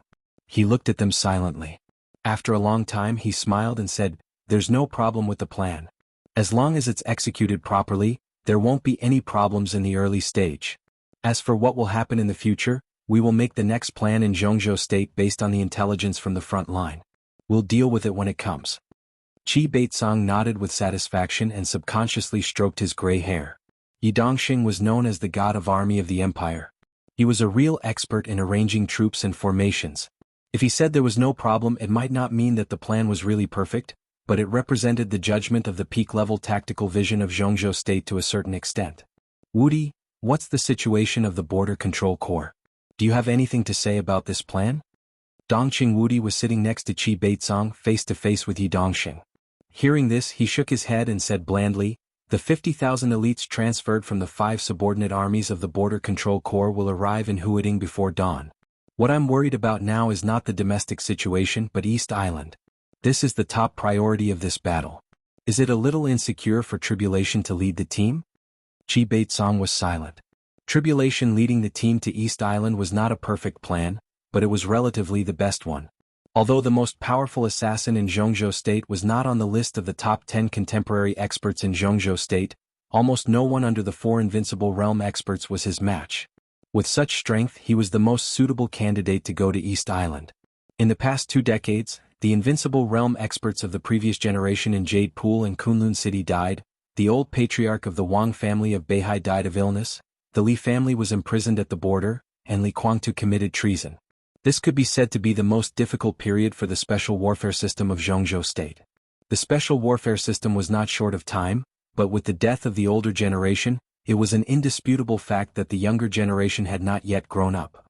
He looked at them silently. After a long time he smiled and said, "There's no problem with the plan. As long as it's executed properly, there won't be any problems in the early stage. As for what will happen in the future, we will make the next plan in Zhongzhou State based on the intelligence from the front line. We'll deal with it when it comes." Qi Baitsong nodded with satisfaction and subconsciously stroked his gray hair. Yi Dongxing was known as the god of army of the empire. He was a real expert in arranging troops and formations. If he said there was no problem, it might not mean that the plan was really perfect, but it represented the judgment of the peak-level tactical vision of Zhongzhou State to a certain extent. "Wudi, what's the situation of the Border Control Corps? Do you have anything to say about this plan?" Dongqing Wudi was sitting next to Qi Baitsong face to face with Yi Dongxing. Hearing this, he shook his head and said blandly, "The 50,000 elites transferred from the 5 subordinate armies of the Border Control Corps will arrive in Huading before dawn. What I'm worried about now is not the domestic situation but East Island. This is the top priority of this battle. Is it a little insecure for Tribulation to lead the team?" Qi Baitsong was silent. Tribulation leading the team to East Island was not a perfect plan, but it was relatively the best one. Although the most powerful assassin in Zhongzhou State was not on the list of the top 10 contemporary experts in Zhongzhou State, almost no one under the four invincible realm experts was his match. With such strength, he was the most suitable candidate to go to East Island. In the past 2 decades, the invincible realm experts of the previous generation in Jade Pool and Kunlun City died, the old patriarch of the Wang family of Beihai died of illness, the Li family was imprisoned at the border, and Li Guangtu committed treason. This could be said to be the most difficult period for the special warfare system of Zhongzhou State. The special warfare system was not short of time, but with the death of the older generation, it was an indisputable fact that the younger generation had not yet grown up.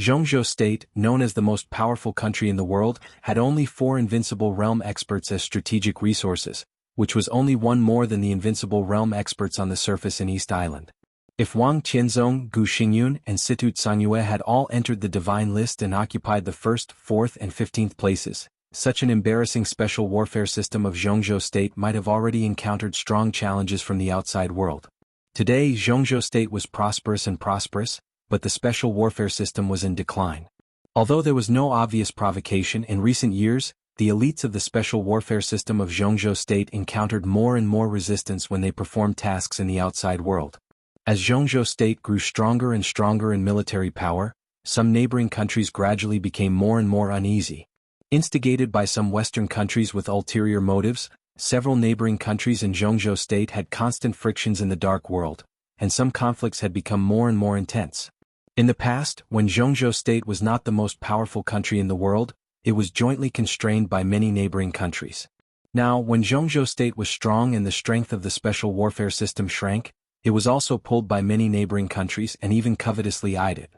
Zhongzhou State, known as the most powerful country in the world, had only 4 invincible realm experts as strategic resources, which was only one more than the invincible realm experts on the surface in East Island. If Wang Qianzong, Gu Xingyun, and Situ Sanyue had all entered the divine list and occupied the 1st, 4th, and 15th places, such an embarrassing special warfare system of Zhongzhou State might have already encountered strong challenges from the outside world. Today, Zhongzhou State was prosperous, but the special warfare system was in decline. Although there was no obvious provocation in recent years, the elites of the special warfare system of Zhongzhou State encountered more and more resistance when they performed tasks in the outside world. As Zhongzhou State grew stronger and stronger in military power, some neighboring countries gradually became more and more uneasy. Instigated by some Western countries with ulterior motives, several neighboring countries in Zhongzhou State had constant frictions in the dark world, and some conflicts had become more and more intense. In the past, when Zhongzhou State was not the most powerful country in the world, it was jointly constrained by many neighboring countries. Now, when Zhongzhou State was strong and the strength of the special warfare system shrank, it was also pulled by many neighboring countries and even covetously eyed it.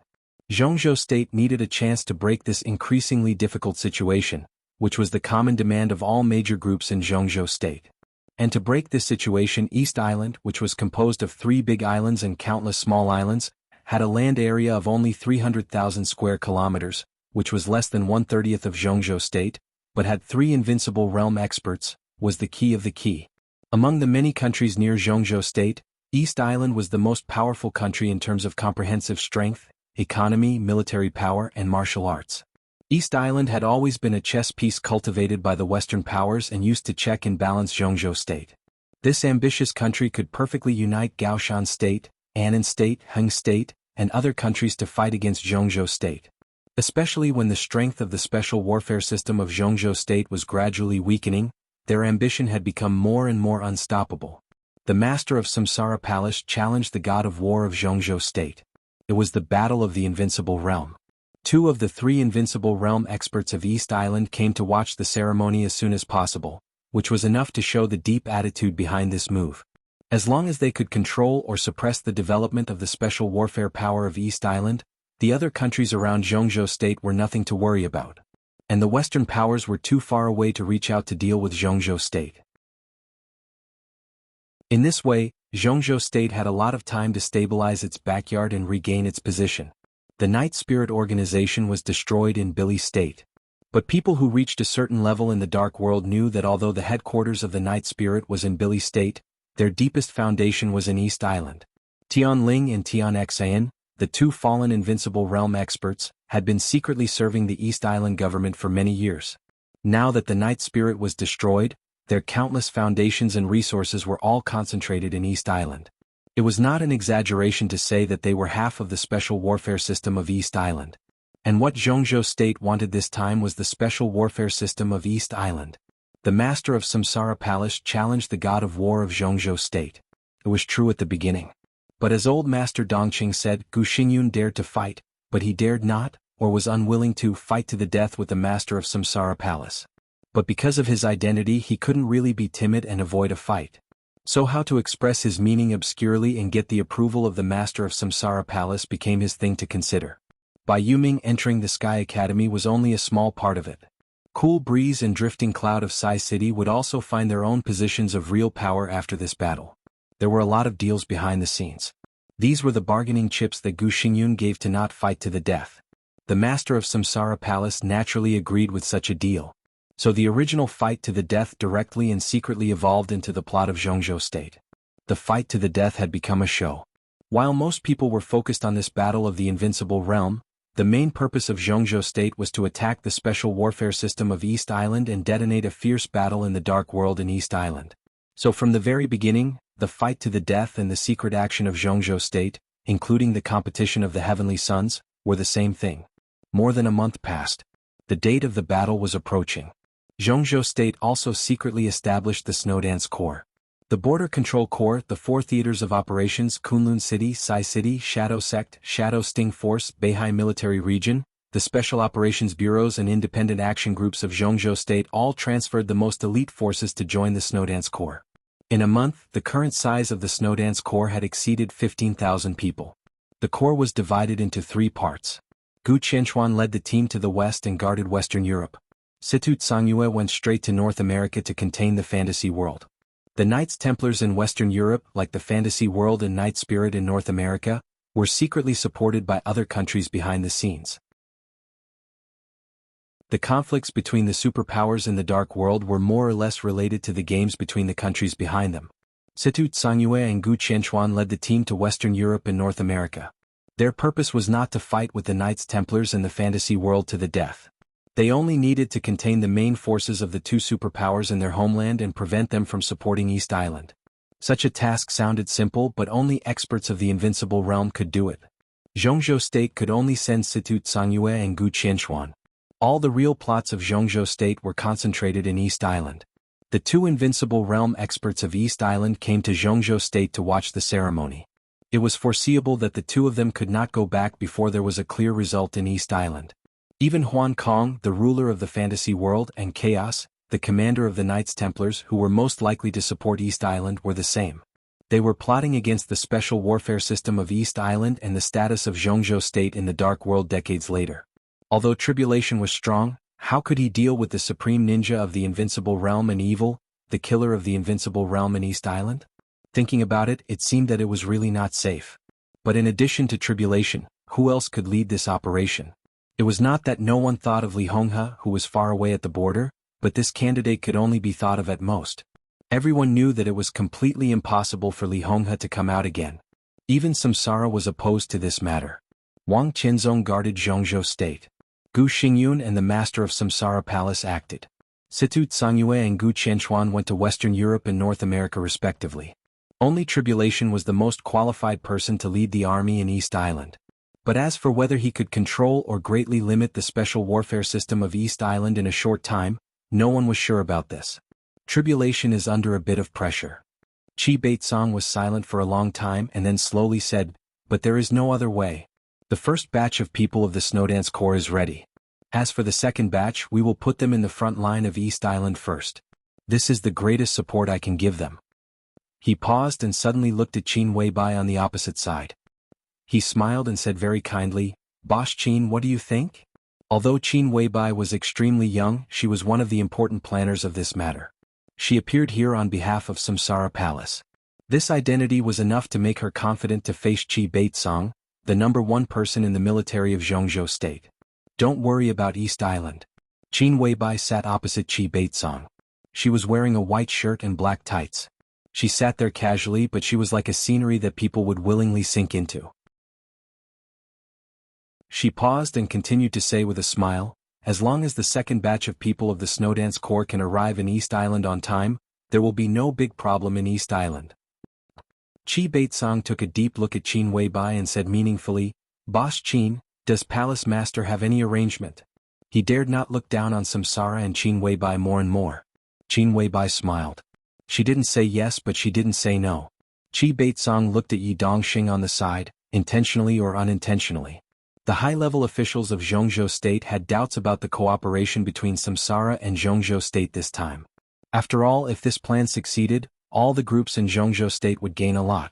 Zhongzhou State needed a chance to break this increasingly difficult situation, which was the common demand of all major groups in Zhongzhou State. And to break this situation, East Island, which was composed of 3 big islands and countless small islands, had a land area of only 300,000 square kilometers, which was less than 1/30th of Zhongzhou State, but had 3 invincible realm experts, was the key of the key. Among the many countries near Zhongzhou State, East Island was the most powerful country in terms of comprehensive strength, economy, military power, and martial arts. East Island had always been a chess piece cultivated by the Western powers and used to check and balance Zhongzhou State. This ambitious country could perfectly unite Gaoshan State, Annan State, Heng State, and other countries to fight against Zhongzhou State. Especially when the strength of the special warfare system of Zhongzhou State was gradually weakening, their ambition had become more and more unstoppable. The master of Samsara Palace challenged the god of war of Zhongzhou State. It was the battle of the invincible realm. 2 of the 3 invincible realm experts of East Island came to watch the ceremony as soon as possible, which was enough to show the deep attitude behind this move. As long as they could control or suppress the development of the special warfare power of East Island, the other countries around Zhongzhou State were nothing to worry about. And the Western powers were too far away to reach out to deal with Zhongzhou State. In this way, Zhongzhou State had a lot of time to stabilize its backyard and regain its position. The Night Spirit organization was destroyed in Billy State. But people who reached a certain level in the dark world knew that although the headquarters of the Night Spirit was in Billy State, their deepest foundation was in East Island. Tian Ling and Tian Xian, the 2 fallen invincible realm experts, had been secretly serving the East Island government for many years. Now that the Night Spirit was destroyed, their countless foundations and resources were all concentrated in East Island. It was not an exaggeration to say that they were half of the special warfare system of East Island. And what Zhongzhou State wanted this time was the special warfare system of East Island. The master of Samsara Palace challenged the god of war of Zhongzhou State. It was true at the beginning. But as old master Dongqing said, Gu Xingyun dared to fight, but he dared not, or was unwilling to, fight to the death with the master of Samsara Palace. But because of his identity he couldn't really be timid and avoid a fight. So how to express his meaning obscurely and get the approval of the master of Samsara Palace became his thing to consider. Bai Yuming entering the Sky Academy was only a small part of it. Cool Breeze and Drifting Cloud of Sai City would also find their own positions of real power after this battle. There were a lot of deals behind the scenes. These were the bargaining chips that Gu Xingyun gave to not fight to the death. The master of Samsara Palace naturally agreed with such a deal. So the original fight to the death directly and secretly evolved into the plot of Zhongzhou State. The fight to the death had become a show. While most people were focused on this battle of the invincible realm, the main purpose of Zhongzhou State was to attack the special warfare system of East Island and detonate a fierce battle in the dark world in East Island. So from the very beginning, the fight to the death and the secret action of Zhongzhou State, including the competition of the Heavenly Sons, were the same thing. More than a month passed. The date of the battle was approaching. Zhongzhou State also secretly established the Snowdance Corps. The Border Control Corps, the 4 theaters of operations, Kunlun City, Sai City, Shadow Sect, Shadow Sting Force, Beihai Military Region, the Special Operations Bureaus and independent action groups of Zhongzhou State all transferred the most elite forces to join the Snowdance Corps. In a month, the current size of the Snowdance Corps had exceeded 15,000 people. The corps was divided into 3 parts. Gu Qianchuan led the team to the west and guarded Western Europe. Situ Tsangyue went straight to North America to contain the fantasy world. The Knights Templars in Western Europe, like the fantasy world and Knight Spirit in North America, were secretly supported by other countries behind the scenes. The conflicts between the superpowers in the Dark World were more or less related to the games between the countries behind them. Situ Tsangyue and Gu Qianchuan led the team to Western Europe and North America. Their purpose was not to fight with the Knights Templars and the fantasy world to the death. They only needed to contain the main forces of the 2 superpowers in their homeland and prevent them from supporting East Island. Such a task sounded simple, but only experts of the Invincible Realm could do it. Zhongzhou State could only send Situ Tsangyue and Gu Qianchuan. All the real plots of Zhongzhou State were concentrated in East Island. The 2 Invincible Realm experts of East Island came to Zhongzhou State to watch the ceremony. It was foreseeable that the 2 of them could not go back before there was a clear result in East Island. Even Huan Kong, the ruler of the fantasy world, and Chaos, the commander of the Knights Templars who were most likely to support East Island, were the same. They were plotting against the special warfare system of East Island and the status of Zhongzhou State in the Dark World decades later. Although tribulation was strong, how could he deal with the supreme ninja of the Invincible Realm and evil, the killer of the Invincible Realm in East Island? Thinking about it, it seemed that it was really not safe. But in addition to tribulation, who else could lead this operation? It was not that no one thought of Li Honghe, who was far away at the border, but this candidate could only be thought of at most. Everyone knew that it was completely impossible for Li Honghe to come out again. Even Samsara was opposed to this matter. Wang Qianzong guarded Zhongzhou State. Gu Xingyun and the master of Samsara Palace acted. Situ Tsangyue and Gu Qianchuan went to Western Europe and North America respectively. Only Tribulation was the most qualified person to lead the army in East Island. But as for whether he could control or greatly limit the special warfare system of East Island in a short time, no one was sure about this. Tribulation is under a bit of pressure. Qi Baitsong was silent for a long time and then slowly said, "But there is no other way. The first batch of people of the Snowdance Corps is ready. As for the second batch, we will put them in the front line of East Island first. This is the greatest support I can give them." He paused and suddenly looked at Qin Weibai on the opposite side. He smiled and said very kindly, "Boss Qin, what do you think?" Although Qin Weibai was extremely young, she was one of the important planners of this matter. She appeared here on behalf of Samsara Palace. This identity was enough to make her confident to face Qi Baitsong, the #1 person in the military of Zhongzhou State. "Don't worry about East Island." Qin Weibai sat opposite Qi Baitsong. She was wearing a white shirt and black tights. She sat there casually, but she was like a scenery that people would willingly sink into. She paused and continued to say with a smile, "As long as the second batch of people of the Snowdance Corps can arrive in East Island on time, there will be no big problem in East Island." Qi Baitsong took a deep look at Qin Weibai and said meaningfully, "Boss Qin, does Palace Master have any arrangement?" He dared not look down on Samsara and Qin Weibai more and more. Qin Weibai smiled. She didn't say yes, but she didn't say no. Qi Baitsong looked at Yi Dongxing on the side, intentionally or unintentionally. The high-level officials of Zhongzhou State had doubts about the cooperation between Samsara and Zhongzhou State this time. After all, if this plan succeeded, all the groups in Zhongzhou State would gain a lot.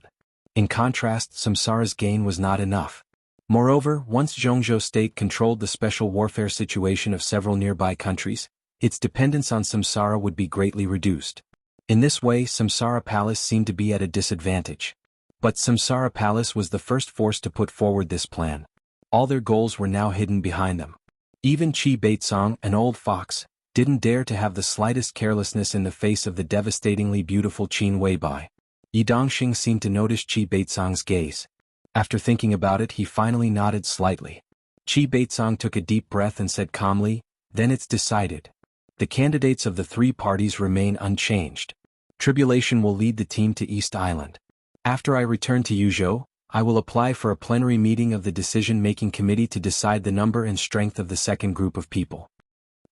In contrast, Samsara's gain was not enough. Moreover, once Zhongzhou State controlled the special warfare situation of several nearby countries, its dependence on Samsara would be greatly reduced. In this way, Samsara Palace seemed to be at a disadvantage. But Samsara Palace was the first force to put forward this plan. All their goals were now hidden behind them. Even Qi Baitsong, an old fox, didn't dare to have the slightest carelessness in the face of the devastatingly beautiful Qin Weibai. Yi Dongxing seemed to notice Qi Baitsong's gaze. After thinking about it, he finally nodded slightly. Qi Baitsong took a deep breath and said calmly, "Then it's decided. The candidates of the 3 parties remain unchanged. Tribulation will lead the team to East Island. After I return to Yuzhou, I will apply for a plenary meeting of the decision-making committee to decide the number and strength of the second group of people.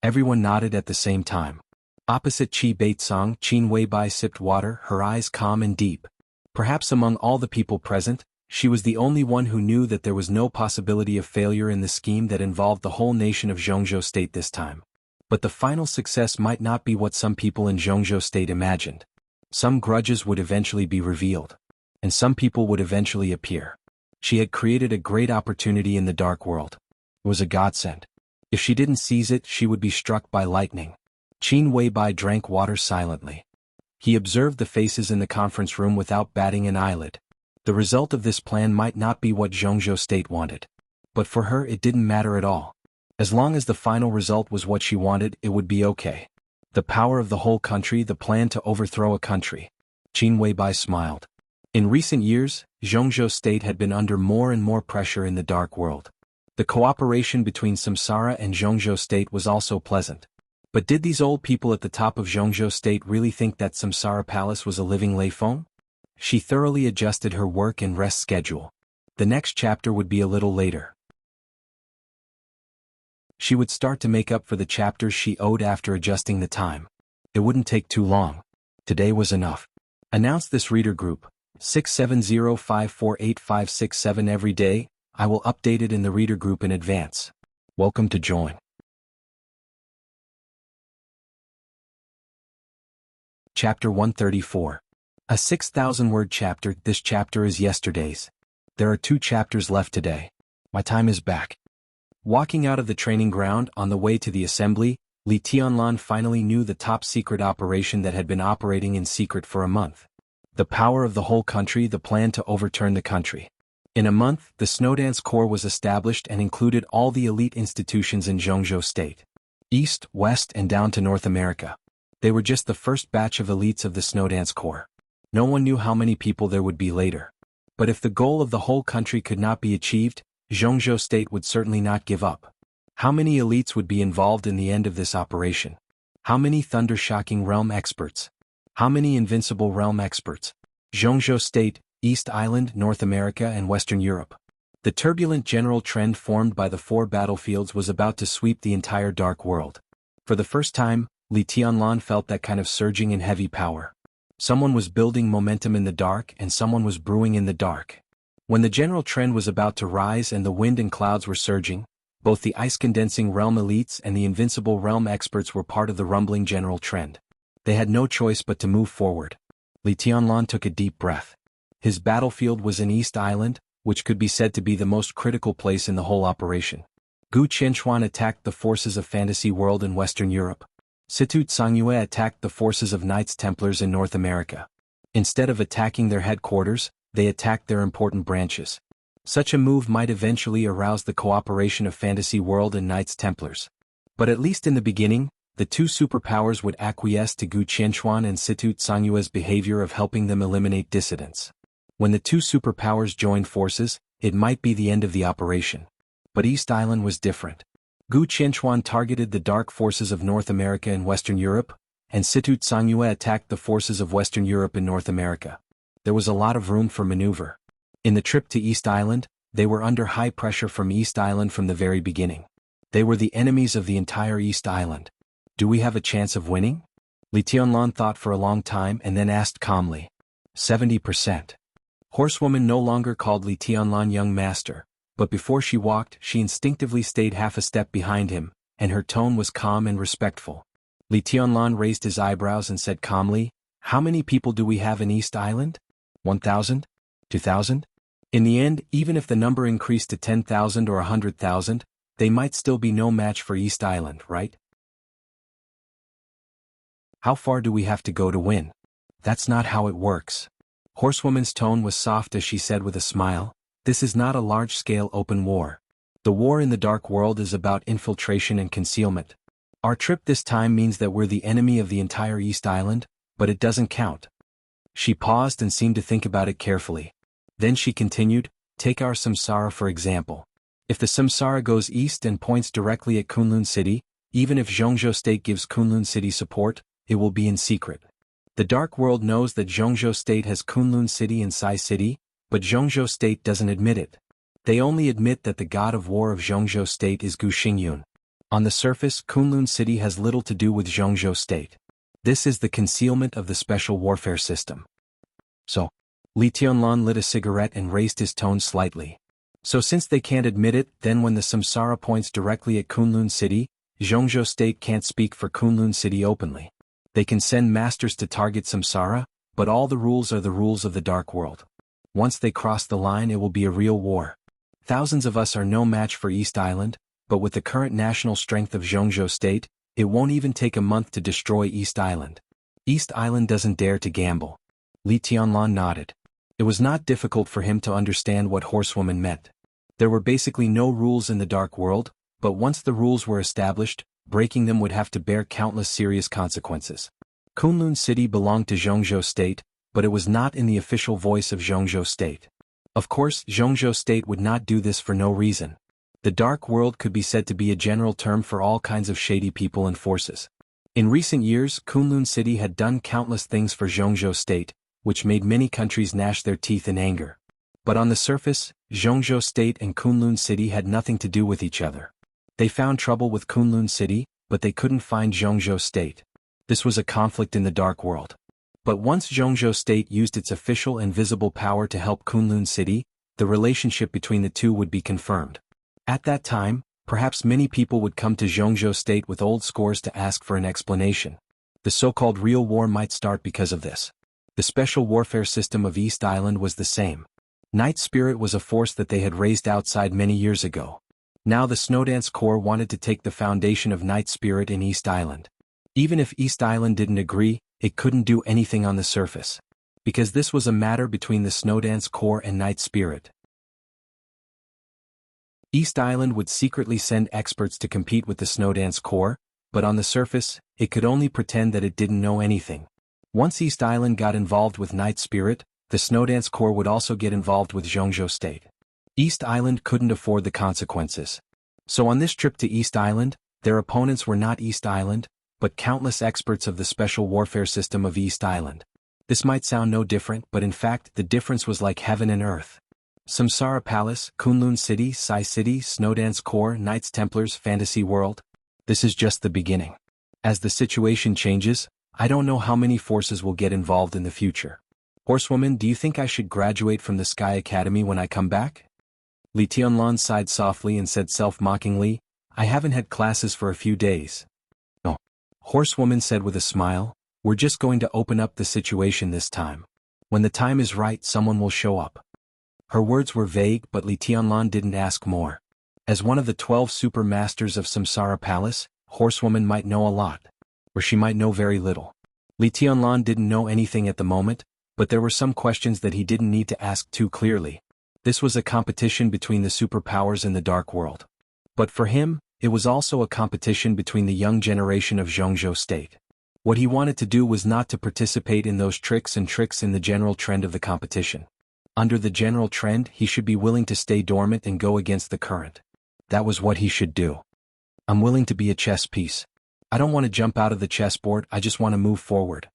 Everyone nodded at the same time. Opposite Qi Baitsong, Qin Weibai sipped water, her eyes calm and deep. Perhaps among all the people present, she was the only one who knew that there was no possibility of failure in the scheme that involved the whole nation of Zhongzhou State this time. But the final success might not be what some people in Zhongzhou State imagined. Some grudges would eventually be revealed. And some people would eventually appear. She had created a great opportunity in the dark world. It was a godsend. If she didn't seize it, she would be struck by lightning. Qin Weibai drank water silently. He observed the faces in the conference room without batting an eyelid. The result of this plan might not be what Zhongzhou State wanted. But for her it didn't matter at all. As long as the final result was what she wanted, it would be okay. The power of the whole country, the plan to overthrow a country. Qin Weibai smiled. In recent years, Zhongzhou State had been under more and more pressure in the dark world. The cooperation between Samsara and Zhongzhou State was also pleasant. But did these old people at the top of Zhongzhou State really think that Samsara Palace was a living Leifeng? She thoroughly adjusted her work and rest schedule. The next chapter would be a little later. She would start to make up for the chapters she owed after adjusting the time. It wouldn't take too long. Today was enough. Announce this reader group, 670548567 every day. I will update it in the reader group in advance. Welcome to join. Chapter 134. A 6,000-word chapter. This chapter is yesterday's. There are 2 chapters left today. My time is back. Walking out of the training ground on the way to the assembly, Li Tianlan finally knew the top-secret operation that had been operating in secret for a month. The power of the whole country, the plan to overturn the country. In a month, the Snowdance Corps was established and included all the elite institutions in Zhongzhou State. East, West, and down to North America. They were just the first batch of elites of the Snowdance Corps. No one knew how many people there would be later. But if the goal of the whole country could not be achieved, Zhongzhou State would certainly not give up. How many elites would be involved in the end of this operation? How many thunder-shocking realm experts? How many invincible realm experts? Zhongzhou State, East Island, North America, and Western Europe. The turbulent general trend formed by the 4 battlefields was about to sweep the entire dark world. For the first time, Li Tianlan felt that kind of surging in heavy power. Someone was building momentum in the dark and someone was brewing in the dark. When the general trend was about to rise and the wind and clouds were surging, both the ice-condensing realm elites and the invincible realm experts were part of the rumbling general trend. They had no choice but to move forward. Li Tianlan took a deep breath. His battlefield was in East Island, which could be said to be the most critical place in the whole operation. Gu Qianchuan attacked the forces of Fantasy World in Western Europe. Situ Tsangyue attacked the forces of Knights Templars in North America. Instead of attacking their headquarters, they attacked their important branches. Such a move might eventually arouse the cooperation of Fantasy World and Knights Templars. But at least in the beginning, the 2 superpowers would acquiesce to Gu Qianchuan and Situ Tsangyue's behavior of helping them eliminate dissidents. When the 2 superpowers joined forces, it might be the end of the operation. But East Island was different. Gu Qianchuan targeted the dark forces of North America and Western Europe, and Situ Tsangyue attacked the forces of Western Europe and North America. There was a lot of room for maneuver. In the trip to East Island, they were under high pressure from East Island from the very beginning. They were the enemies of the entire East Island. Do we have a chance of winning? Li Tianlan thought for a long time and then asked calmly. 70%. Horsewoman no longer called Li Tianlan young master, but before she walked, she instinctively stayed half a step behind him, and her tone was calm and respectful. Li Tianlan raised his eyebrows and said calmly, "How many people do we have in East Island? 1,000? 2,000? In the end, even if the number increased to 10,000 or 100,000, they might still be no match for East Island, right? How far do we have to go to win? That's not how it works." Horsewoman's tone was soft as she said with a smile, "This is not a large-scale open war. The war in the dark world is about infiltration and concealment. Our trip this time means that we're the enemy of the entire East Island, but it doesn't count." She paused and seemed to think about it carefully. Then she continued, "Take our Samsara for example. If the Samsara goes east and points directly at Kunlun City, even if Zhongzhou State gives Kunlun City support, it will be in secret. The Dark World knows that Zhongzhou State has Kunlun City and Sai City, but Zhongzhou State doesn't admit it. They only admit that the god of war of Zhongzhou State is Gu Xingyun. On the surface, Kunlun City has little to do with Zhongzhou State. This is the concealment of the special warfare system. So, Li Tianlan lit a cigarette and raised his tone slightly. So since they can't admit it, then when the Samsara points directly at Kunlun City, Zhongzhou State can't speak for Kunlun City openly. They can send masters to target Samsara, but all the rules are the rules of the Dark World. Once they cross the line, it will be a real war. Thousands of us are no match for East Island, but with the current national strength of Zhongzhou State, it won't even take a month to destroy East Island. East Island doesn't dare to gamble. Li Tianlan nodded. It was not difficult for him to understand what Horsewoman meant. There were basically no rules in the Dark World, but once the rules were established, breaking them would have to bear countless serious consequences. Kunlun City belonged to Zhongzhou State, but it was not in the official voice of Zhongzhou State. Of course, Zhongzhou State would not do this for no reason. The Dark World could be said to be a general term for all kinds of shady people and forces. In recent years, Kunlun City had done countless things for Zhongzhou State, which made many countries gnash their teeth in anger. But on the surface, Zhongzhou State and Kunlun City had nothing to do with each other. They found trouble with Kunlun City, but they couldn't find Zhongzhou State. This was a conflict in the Dark World. But once Zhongzhou State used its official and visible power to help Kunlun City, the relationship between the two would be confirmed. At that time, perhaps many people would come to Zhongzhou State with old scores to ask for an explanation. The so-called real war might start because of this. The special warfare system of East Island was the same. Night Spirit was a force that they had raised outside many years ago. Now the Snowdance Corps wanted to take the foundation of Night Spirit in East Island. Even if East Island didn't agree, it couldn't do anything on the surface. Because this was a matter between the Snowdance Corps and Night Spirit. East Island would secretly send experts to compete with the Snowdance Corps, but on the surface, it could only pretend that it didn't know anything. Once East Island got involved with Night Spirit, the Snowdance Corps would also get involved with Zhongzhou State. East Island couldn't afford the consequences. So on this trip to East Island, their opponents were not East Island, but countless experts of the special warfare system of East Island. This might sound no different, but in fact the difference was like heaven and earth. Samsara Palace, Kunlun City, Sai City, Snowdance Corps, Knights Templars, Fantasy World. This is just the beginning. As the situation changes, I don't know how many forces will get involved in the future. Horsewoman, do you think I should graduate from the Sky Academy when I come back? Li Tianlan sighed softly and said self-mockingly, I haven't had classes for a few days. No. Horsewoman said with a smile, we're just going to open up the situation this time. When the time is right, someone will show up. Her words were vague, but Li Tianlan didn't ask more. As one of the 12 super masters of Samsara Palace, Horsewoman might know a lot. Or she might know very little. Li Tianlan didn't know anything at the moment, but there were some questions that he didn't need to ask too clearly. This was a competition between the superpowers in the Dark World. But for him, it was also a competition between the young generation of Zhongzhou State. What he wanted to do was not to participate in those tricks in the general trend of the competition. Under the general trend, he should be willing to stay dormant and go against the current. That was what he should do. I'm willing to be a chess piece. I don't want to jump out of the chessboard, I just want to move forward.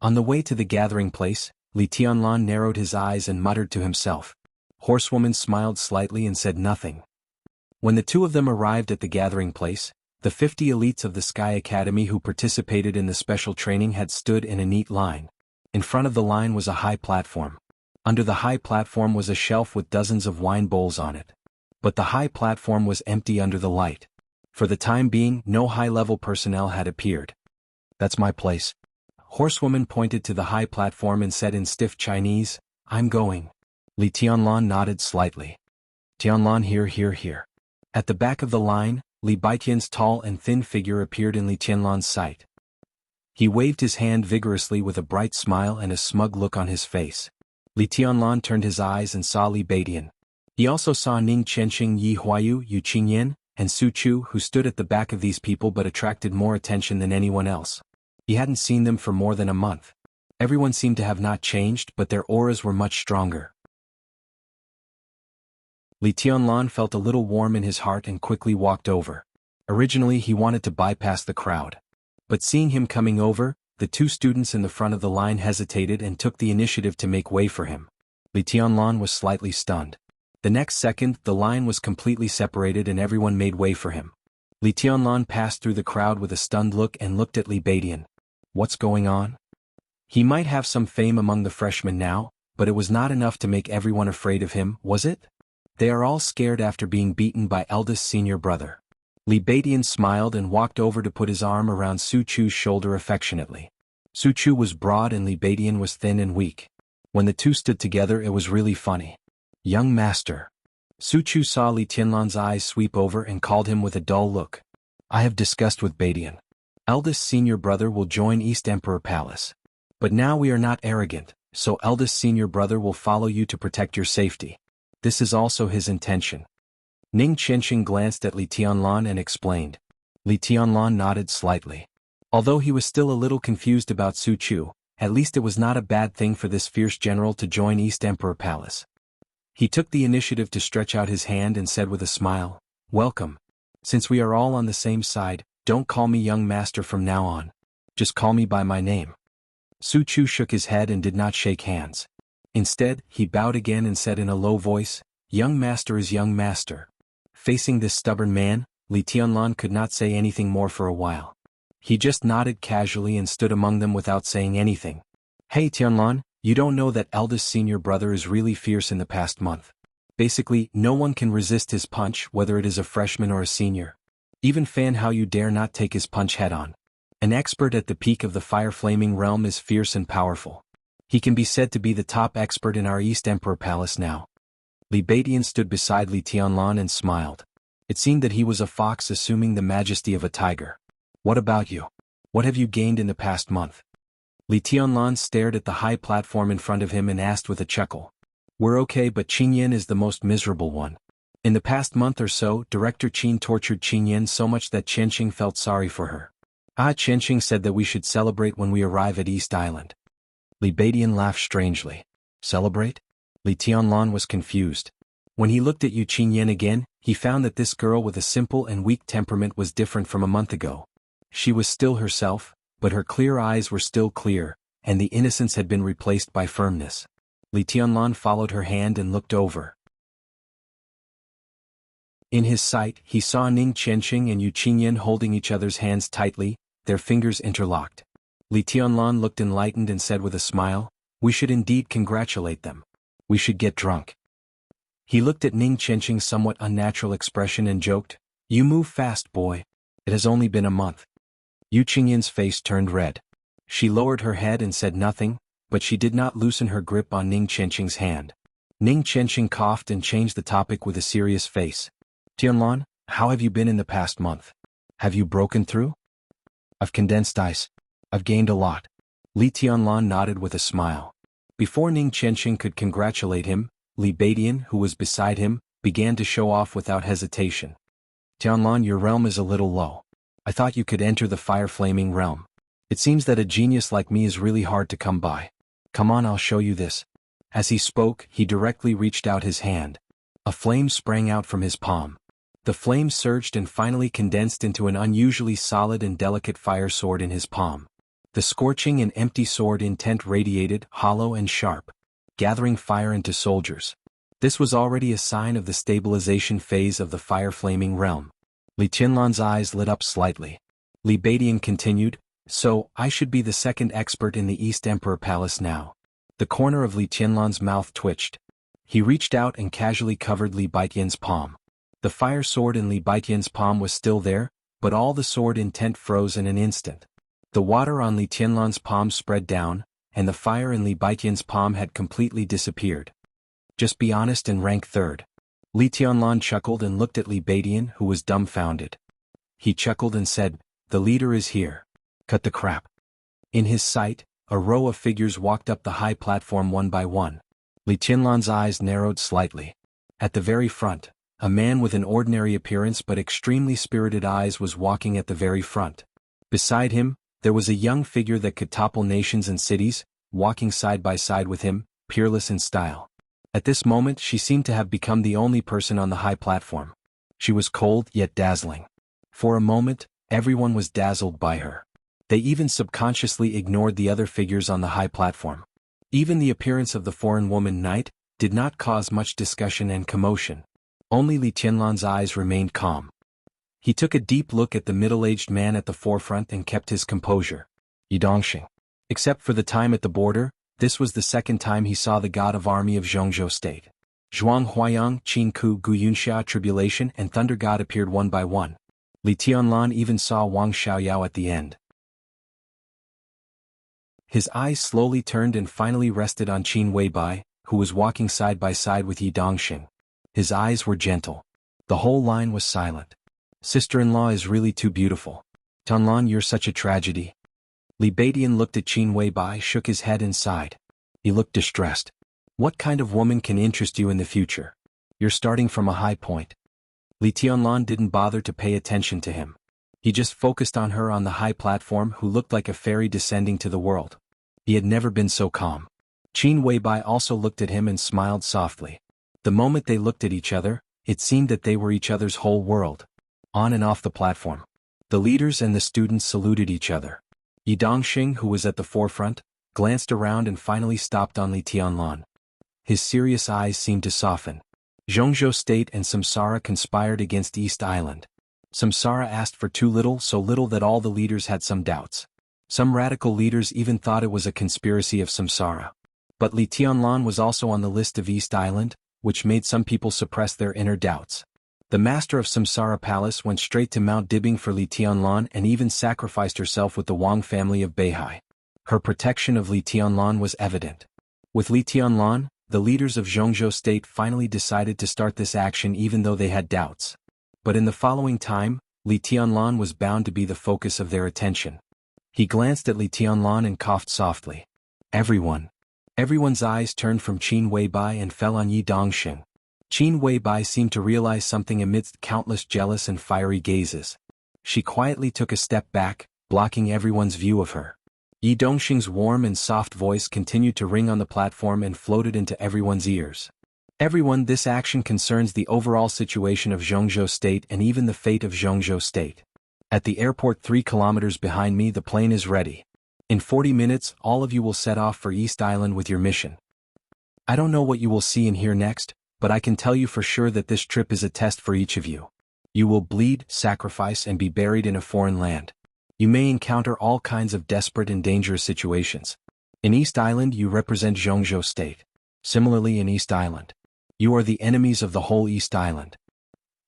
On the way to the gathering place, Li Tianlan narrowed his eyes and muttered to himself. Horsewoman smiled slightly and said nothing. When the two of them arrived at the gathering place, the 50 elites of the Sky Academy who participated in the special training had stood in a neat line. In front of the line was a high platform. Under the high platform was a shelf with dozens of wine bowls on it. But the high platform was empty under the light. For the time being, no high-level personnel had appeared. That's my place. Horsewoman pointed to the high platform and said in stiff Chinese, I'm going. Li Tianlan nodded slightly. Tianlan here. At the back of the line, Li Baitian's tall and thin figure appeared in Li Tianlan's sight. He waved his hand vigorously with a bright smile and a smug look on his face. Li Tianlan turned his eyes and saw Li Baitian. He also saw Ning Chenxing, Yi Huayu, Yu Qingyan, and Su Chu, who stood at the back of these people but attracted more attention than anyone else. He hadn't seen them for more than a month. Everyone seemed to have not changed, but their auras were much stronger. Li Tianlan felt a little warm in his heart and quickly walked over. Originally he wanted to bypass the crowd. But seeing him coming over, the two students in the front of the line hesitated and took the initiative to make way for him. Li Tianlan was slightly stunned. The next second, the line was completely separated and everyone made way for him. Li Tianlan passed through the crowd with a stunned look and looked at Li Beidian. What's going on? He might have some fame among the freshmen now, but it was not enough to make everyone afraid of him, was it? They are all scared after being beaten by eldest senior brother. Li Beidian smiled and walked over to put his arm around Su Chu's shoulder affectionately. Su Chu was broad and Li Beidian was thin and weak. When the two stood together it was really funny. Young master. Su Chu saw Li Tianlan's eyes sweep over and called him with a dull look. I have discussed with Beidian. Eldest senior brother will join East Emperor Palace. But now we are not arrogant, so eldest senior brother will follow you to protect your safety. This is also his intention. Ning Qianxing glanced at Li Tianlan and explained. Li Tianlan nodded slightly. Although he was still a little confused about Su Chu, at least it was not a bad thing for this fierce general to join East Emperor Palace. He took the initiative to stretch out his hand and said with a smile, Welcome. Since we are all on the same side, don't call me young master from now on. Just call me by my name. Su Chu shook his head and did not shake hands. Instead, he bowed again and said in a low voice, Young master is young master. Facing this stubborn man, Li Tianlan could not say anything more for a while. He just nodded casually and stood among them without saying anything. Hey Tianlan, you don't know that eldest senior brother is really fierce in the past month. Basically, no one can resist his punch whether it is a freshman or a senior. Even Fan Hao you dare not take his punch head on. An expert at the peak of the fire-flaming realm is fierce and powerful. He can be said to be the top expert in our East Emperor Palace now. Li Beidian stood beside Li Tianlan and smiled. It seemed that he was a fox assuming the majesty of a tiger. What about you? What have you gained in the past month? Li Tianlan stared at the high platform in front of him and asked with a chuckle. We're okay, but Qingyan is the most miserable one. In the past month or so, Director Qin tortured Qingyan so much that Qianxing felt sorry for her. Qianxing said that we should celebrate when we arrive at East Island. Li Beidian laughed strangely. Celebrate? Li Tianlan was confused. When he looked at Yu Qingyan again, he found that this girl with a simple and weak temperament was different from a month ago. She was still herself, but her clear eyes were still clear, and the innocence had been replaced by firmness. Li Tianlan followed her hand and looked over. In his sight, he saw Ning Qianxing and Yu Qingyan holding each other's hands tightly, their fingers interlocked. Li Tianlan looked enlightened and said with a smile, We should indeed congratulate them. We should get drunk. He looked at Ning Qianxing's somewhat unnatural expression and joked, You move fast, boy. It has only been a month. Yu Qingyan's face turned red. She lowered her head and said nothing, but she did not loosen her grip on Ning Qianxing's hand. Ning Qianxing coughed and changed the topic with a serious face. Tianlan, how have you been in the past month? Have you broken through? I've condensed ice. I've gained a lot. Li Tianlan nodded with a smile. Before Ning Qianxing could congratulate him, Li Beidian, who was beside him, began to show off without hesitation. Tianlan, your realm is a little low. I thought you could enter the fire-flaming realm. It seems that a genius like me is really hard to come by. Come on, I'll show you this. As he spoke, he directly reached out his hand. A flame sprang out from his palm. The flame surged and finally condensed into an unusually solid and delicate fire sword in his palm. The scorching and empty sword intent radiated, hollow and sharp, gathering fire into soldiers. This was already a sign of the stabilization phase of the fire-flaming realm. Li Tianlan's eyes lit up slightly. Li Beidian continued, So, I should be the second expert in the East Emperor Palace now. The corner of Li Tianlan's mouth twitched. He reached out and casually covered Li Beidian's palm. The fire sword in Li Beidian's palm was still there, but all the sword intent froze in an instant. The water on Li Tianlan's palm spread down, and the fire in Li Beidian's palm had completely disappeared. Just be honest and rank third. Li Tianlan chuckled and looked at Li Beidian, who was dumbfounded. He chuckled and said, The leader is here. Cut the crap. In his sight, a row of figures walked up the high platform one by one. Li Tianlan's eyes narrowed slightly. At the very front, a man with an ordinary appearance but extremely spirited eyes was walking at the very front. Beside him, there was a young figure that could topple nations and cities, walking side by side with him, peerless in style. At this moment she seemed to have become the only person on the high platform. She was cold yet dazzling. For a moment, everyone was dazzled by her. They even subconsciously ignored the other figures on the high platform. Even the appearance of the foreign woman knight did not cause much discussion and commotion. Only Li Tianlan's eyes remained calm. He took a deep look at the middle-aged man at the forefront and kept his composure. Yi Dongxing. Except for the time at the border, this was the second time he saw the god of army of Zhongzhou State. Zhuang Huayang, Qin Ku, Gu Yunxia Tribulation and Thunder God appeared one by one. Li Tianlan even saw Wang Xiaoyao at the end. His eyes slowly turned and finally rested on Qin Weibai, who was walking side by side with Yi Dongxing. His eyes were gentle. The whole line was silent. Sister-in-law is really too beautiful. Tianlan, you're such a tragedy. Li Baidian looked at Qin Weibai, shook his head and sighed. He looked distressed. What kind of woman can interest you in the future? You're starting from a high point. Li Tianlan didn't bother to pay attention to him. He just focused on her on the high platform who looked like a fairy descending to the world. He had never been so calm. Qin Weibai also looked at him and smiled softly. The moment they looked at each other, it seemed that they were each other's whole world. On and off the platform, the leaders and the students saluted each other. Yi Dongxing, who was at the forefront, glanced around and finally stopped on Li Tianlan. His serious eyes seemed to soften. Zhongzhou State and Samsara conspired against East Island. Samsara asked for too little, so little that all the leaders had some doubts. Some radical leaders even thought it was a conspiracy of Samsara. But Li Tianlan was also on the list of East Island, which made some people suppress their inner doubts. The master of Samsara Palace went straight to Mount Dibbing for Li Tianlan and even sacrificed herself with the Wang family of Beihai. Her protection of Li Tianlan was evident. With Li Tianlan, the leaders of Zhongzhou State finally decided to start this action even though they had doubts. But in the following time, Li Tianlan was bound to be the focus of their attention. He glanced at Li Tianlan and coughed softly. Everyone's eyes turned from Qin Weibai and fell on Yi Dongxing. Qin Weibai seemed to realize something amidst countless jealous and fiery gazes. She quietly took a step back, blocking everyone's view of her. Yi Dongxing's warm and soft voice continued to ring on the platform and floated into everyone's ears. Everyone, this action concerns the overall situation of Zhongzhou State and even the fate of Zhongzhou State. At the airport 3 kilometers behind me, the plane is ready. In 40 minutes, all of you will set off for East Island with your mission. I don't know what you will see and hear next, but I can tell you for sure that this trip is a test for each of you. You will bleed, sacrifice, and be buried in a foreign land. You may encounter all kinds of desperate and dangerous situations. In East Island, you represent Zhongzhou State. Similarly, in East Island, you are the enemies of the whole East Island.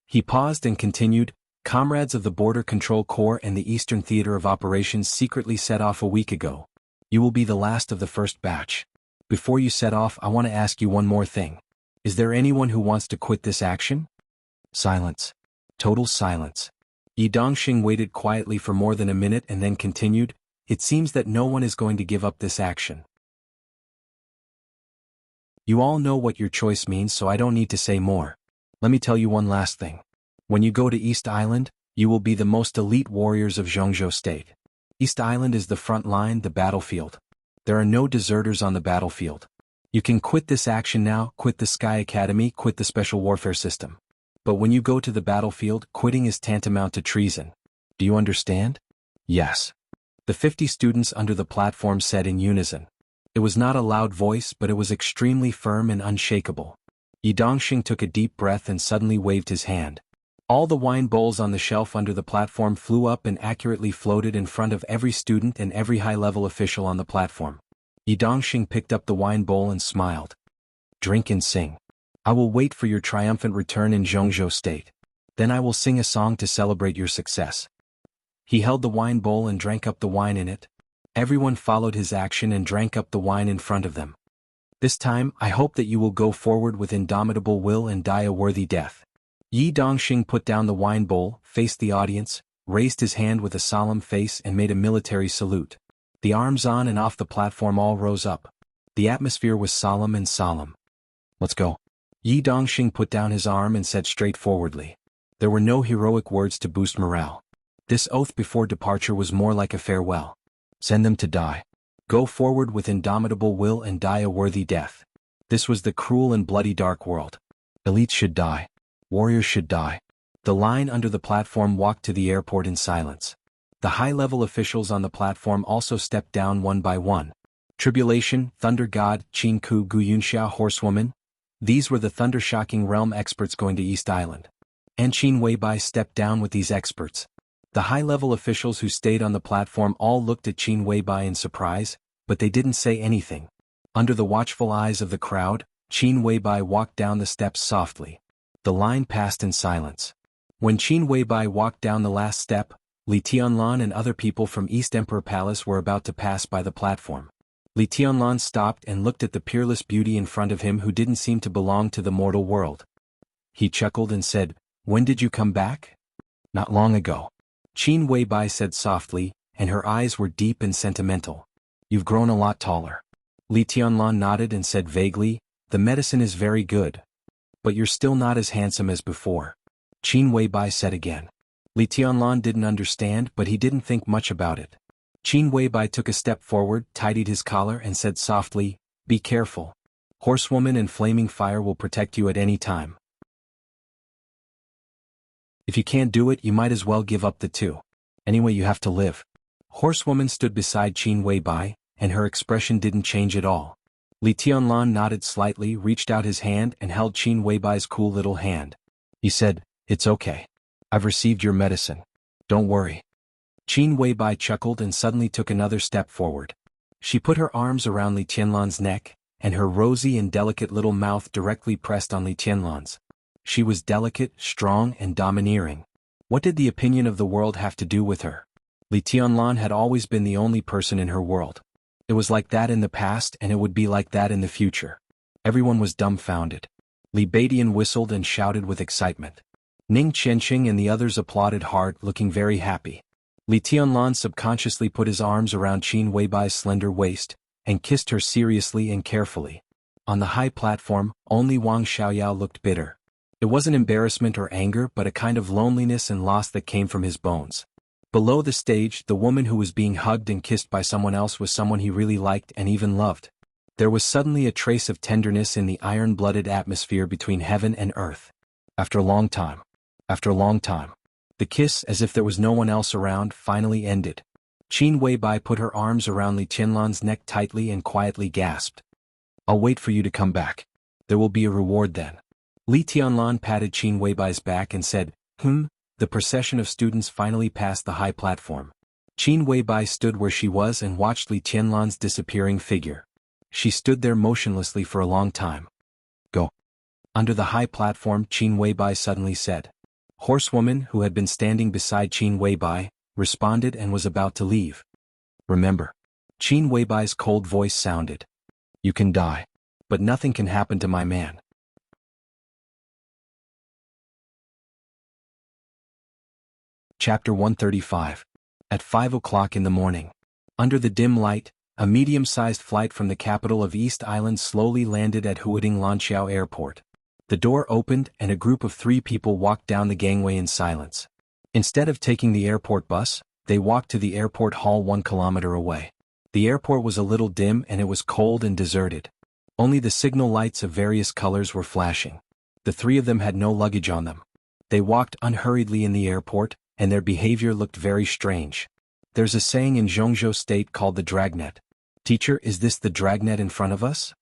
He paused and continued, comrades of the Border Control Corps and the Eastern Theater of Operations secretly set off a week ago. You will be the last of the first batch. Before you set off, I want to ask you one more thing. Is there anyone who wants to quit this action? Silence. Total silence. Yi Dongxing waited quietly for more than a minute and then continued, it seems that no one is going to give up this action. You all know what your choice means, so I don't need to say more. Let me tell you one last thing. When you go to East Island, you will be the most elite warriors of Zhongzhou State. East Island is the front line, the battlefield. There are no deserters on the battlefield. You can quit this action now, quit the Sky Academy, quit the Special Warfare System. But when you go to the battlefield, quitting is tantamount to treason. Do you understand? Yes. The 50 students under the platform said in unison. It was not a loud voice, but it was extremely firm and unshakable. Yi Dongxing took a deep breath and suddenly waved his hand. All the wine bowls on the shelf under the platform flew up and accurately floated in front of every student and every high-level official on the platform. Yi Dongxing picked up the wine bowl and smiled. Drink and sing. I will wait for your triumphant return in Zhongzhou State. Then I will sing a song to celebrate your success. He held the wine bowl and drank up the wine in it. Everyone followed his action and drank up the wine in front of them. This time, I hope that you will go forward with indomitable will and die a worthy death. Yi Dongxing put down the wine bowl, faced the audience, raised his hand with a solemn face and made a military salute. The arms on and off the platform all rose up. The atmosphere was solemn and solemn. Let's go. Yi Dongxing put down his arm and said straightforwardly. There were no heroic words to boost morale. This oath before departure was more like a farewell. Send them to die. Go forward with indomitable will and die a worthy death. This was the cruel and bloody dark world. Elites should die. Warriors should die. The line under the platform walked to the airport in silence. The high-level officials on the platform also stepped down one by one. Tribulation, Thunder God, Qin Ku Gu Yunxia Horsewoman. These were the thunder-shocking realm experts going to East Island. And Qin Weibai stepped down with these experts. The high-level officials who stayed on the platform all looked at Qin Weibai in surprise, but they didn't say anything. Under the watchful eyes of the crowd, Qin Weibai walked down the steps softly. The line passed in silence. When Qin Weibai walked down the last step, Li Tianlan and other people from East Emperor Palace were about to pass by the platform. Li Tianlan stopped and looked at the peerless beauty in front of him who didn't seem to belong to the mortal world. He chuckled and said, "When did you come back?" "Not long ago." Qin Weibai said softly, and her eyes were deep and sentimental. "You've grown a lot taller." Li Tianlan nodded and said vaguely, "The medicine is very good. But you're still not as handsome as before." Qin Weibai said again. Li Tianlan didn't understand, but he didn't think much about it. Qin Weibai took a step forward, tidied his collar and said softly, "Be careful. Horsewoman and Flaming Fire will protect you at any time. If you can't do it, you might as well give up the two. Anyway, you have to live." Horsewoman stood beside Qin Weibai, and her expression didn't change at all. Li Tianlan nodded slightly, reached out his hand and held Qin Weibai's cool little hand. He said, "It's okay. I've received your medicine. Don't worry." Qin Weibai chuckled and suddenly took another step forward. She put her arms around Li Tianlan's neck, and her rosy and delicate little mouth directly pressed on Li Tianlan's. She was delicate, strong, and domineering. What did the opinion of the world have to do with her? Li Tianlan had always been the only person in her world. It was like that in the past and it would be like that in the future. Everyone was dumbfounded. Li Baidian whistled and shouted with excitement. Ning Qianqing and the others applauded hard, looking very happy. Li Tianlan subconsciously put his arms around Qin Weibai's slender waist, and kissed her seriously and carefully. On the high platform, only Wang Xiaoyao looked bitter. It wasn't embarrassment or anger but a kind of loneliness and loss that came from his bones. Below the stage, the woman who was being hugged and kissed by someone else was someone he really liked and even loved. There was suddenly a trace of tenderness in the iron-blooded atmosphere between heaven and earth. After a long time. The kiss, as if there was no one else around, finally ended. Qin Weibai put her arms around Li Tianlan's neck tightly and quietly gasped. "I'll wait for you to come back. There will be a reward then." Li Tianlan patted Qin Weibai's back and said, The procession of students finally passed the high platform. Qin Weibai stood where she was and watched Li Tianlan's disappearing figure. She stood there motionlessly for a long time. "Go." Under the high platform, Qin Weibai suddenly said. Horsewoman, who had been standing beside Qin Weibai, responded and was about to leave. "Remember." Qin Weibai's cold voice sounded. "You can die. But nothing can happen to my man." Chapter 135. At 5 o'clock in the morning. Under the dim light, a medium-sized flight from the capital of East Island slowly landed at Huading Lanqiao Airport. The door opened and a group of 3 people walked down the gangway in silence. Instead of taking the airport bus, they walked to the airport hall 1 kilometer away. The airport was a little dim and it was cold and deserted. Only the signal lights of various colors were flashing. The 3 of them had no luggage on them. They walked unhurriedly in the airport, and their behavior looked very strange. There's a saying in Zhongzhou State called the dragnet. "Teacher, is this the dragnet in front of us?"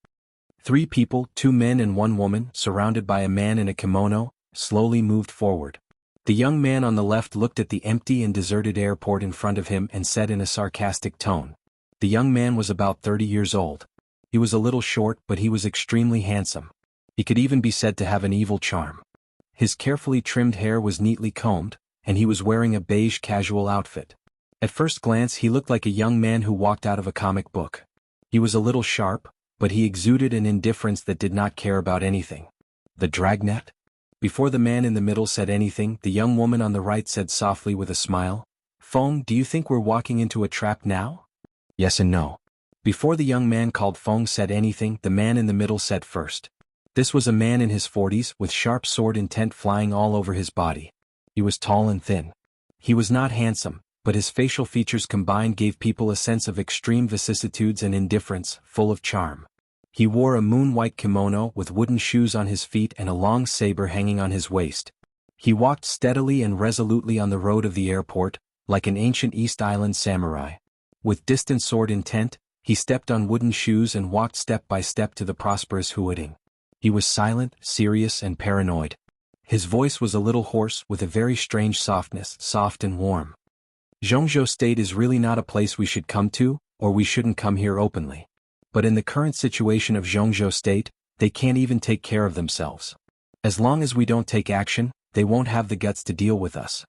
3 people, 2 men and 1 woman, surrounded by a man in a kimono, slowly moved forward. The young man on the left looked at the empty and deserted airport in front of him and said in a sarcastic tone. The young man was about 30 years old. He was a little short, but he was extremely handsome. He could even be said to have an evil charm. His carefully trimmed hair was neatly combed, and he was wearing a beige casual outfit. At first glance he looked like a young man who walked out of a comic book. He was a little sharp, but he exuded an indifference that did not care about anything. "The dragnet?" Before the man in the middle said anything, the young woman on the right said softly with a smile, "Feng, do you think we're walking into a trap now?" "Yes and no." Before the young man called Feng said anything, the man in the middle said first. This was a man in his 40s, with sharp sword intent flying all over his body. He was tall and thin. He was not handsome, but his facial features combined gave people a sense of extreme vicissitudes and indifference, full of charm. He wore a moon-white kimono with wooden shoes on his feet and a long saber hanging on his waist. He walked steadily and resolutely on the road of the airport, like an ancient East Island samurai. With distant sword intent, he stepped on wooden shoes and walked step by step to the prosperous Huading. He was silent, serious, and paranoid. His voice was a little hoarse with a very strange softness, soft and warm. Zhongzhou State is really not a place we should come to, or we shouldn't come here openly. But in the current situation of Zhongzhou State, they can't even take care of themselves. As long as we don't take action, they won't have the guts to deal with us.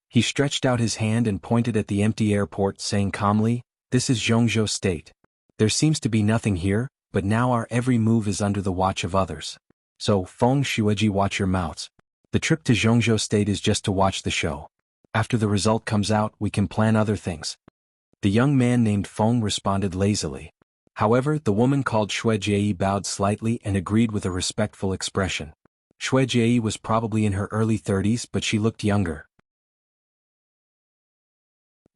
He stretched out his hand and pointed at the empty airport, saying calmly, "This is Zhongzhou State. There seems to be nothing here, but now our every move is under the watch of others. So, Feng Shuiji, watch your mouths. The trip to Zhongzhou State is just to watch the show. After the result comes out, we can plan other things." The young man named Feng responded lazily. However, the woman called Shuijie bowed slightly and agreed with a respectful expression. Shuijie was probably in her early 30s, but she looked younger.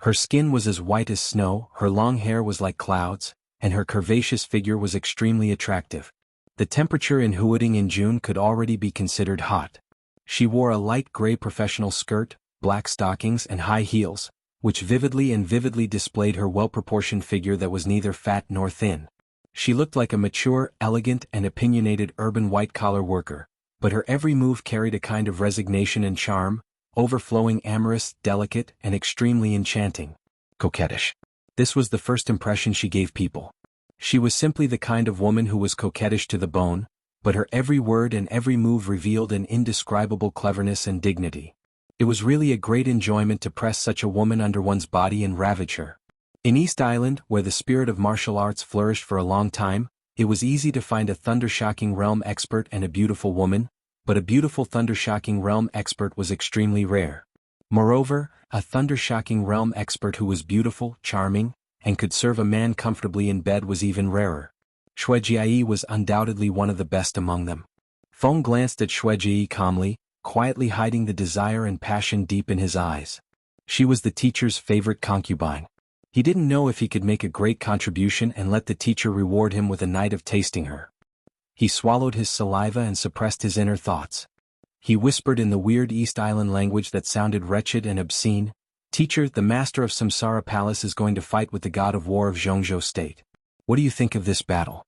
Her skin was as white as snow, her long hair was like clouds, and her curvaceous figure was extremely attractive. The temperature in Huading in June could already be considered hot. She wore a light gray professional skirt, black stockings and high heels, which vividly displayed her well-proportioned figure that was neither fat nor thin. She looked like a mature, elegant and opinionated urban white-collar worker, but her every move carried a kind of resignation and charm, overflowing amorous, delicate, and extremely enchanting. Coquettish. This was the first impression she gave people. She was simply the kind of woman who was coquettish to the bone, but her every word and every move revealed an indescribable cleverness and dignity. It was really a great enjoyment to press such a woman under one's body and ravage her. In East Island, where the spirit of martial arts flourished for a long time, it was easy to find a thunder-shocking realm expert and a beautiful woman, but a beautiful thunder-shocking realm expert was extremely rare. Moreover, a thunder-shocking realm expert who was beautiful, charming, and could serve a man comfortably in bed was even rarer. Shuijie was undoubtedly one of the best among them. Feng glanced at Shuijie calmly, quietly hiding the desire and passion deep in his eyes. She was the teacher's favorite concubine. He didn't know if he could make a great contribution and let the teacher reward him with a night of tasting her. He swallowed his saliva and suppressed his inner thoughts. He whispered in the weird East Island language that sounded wretched and obscene, "Teacher, the master of Samsara Palace is going to fight with the god of war of Zhongzhou State. What do you think of this battle?"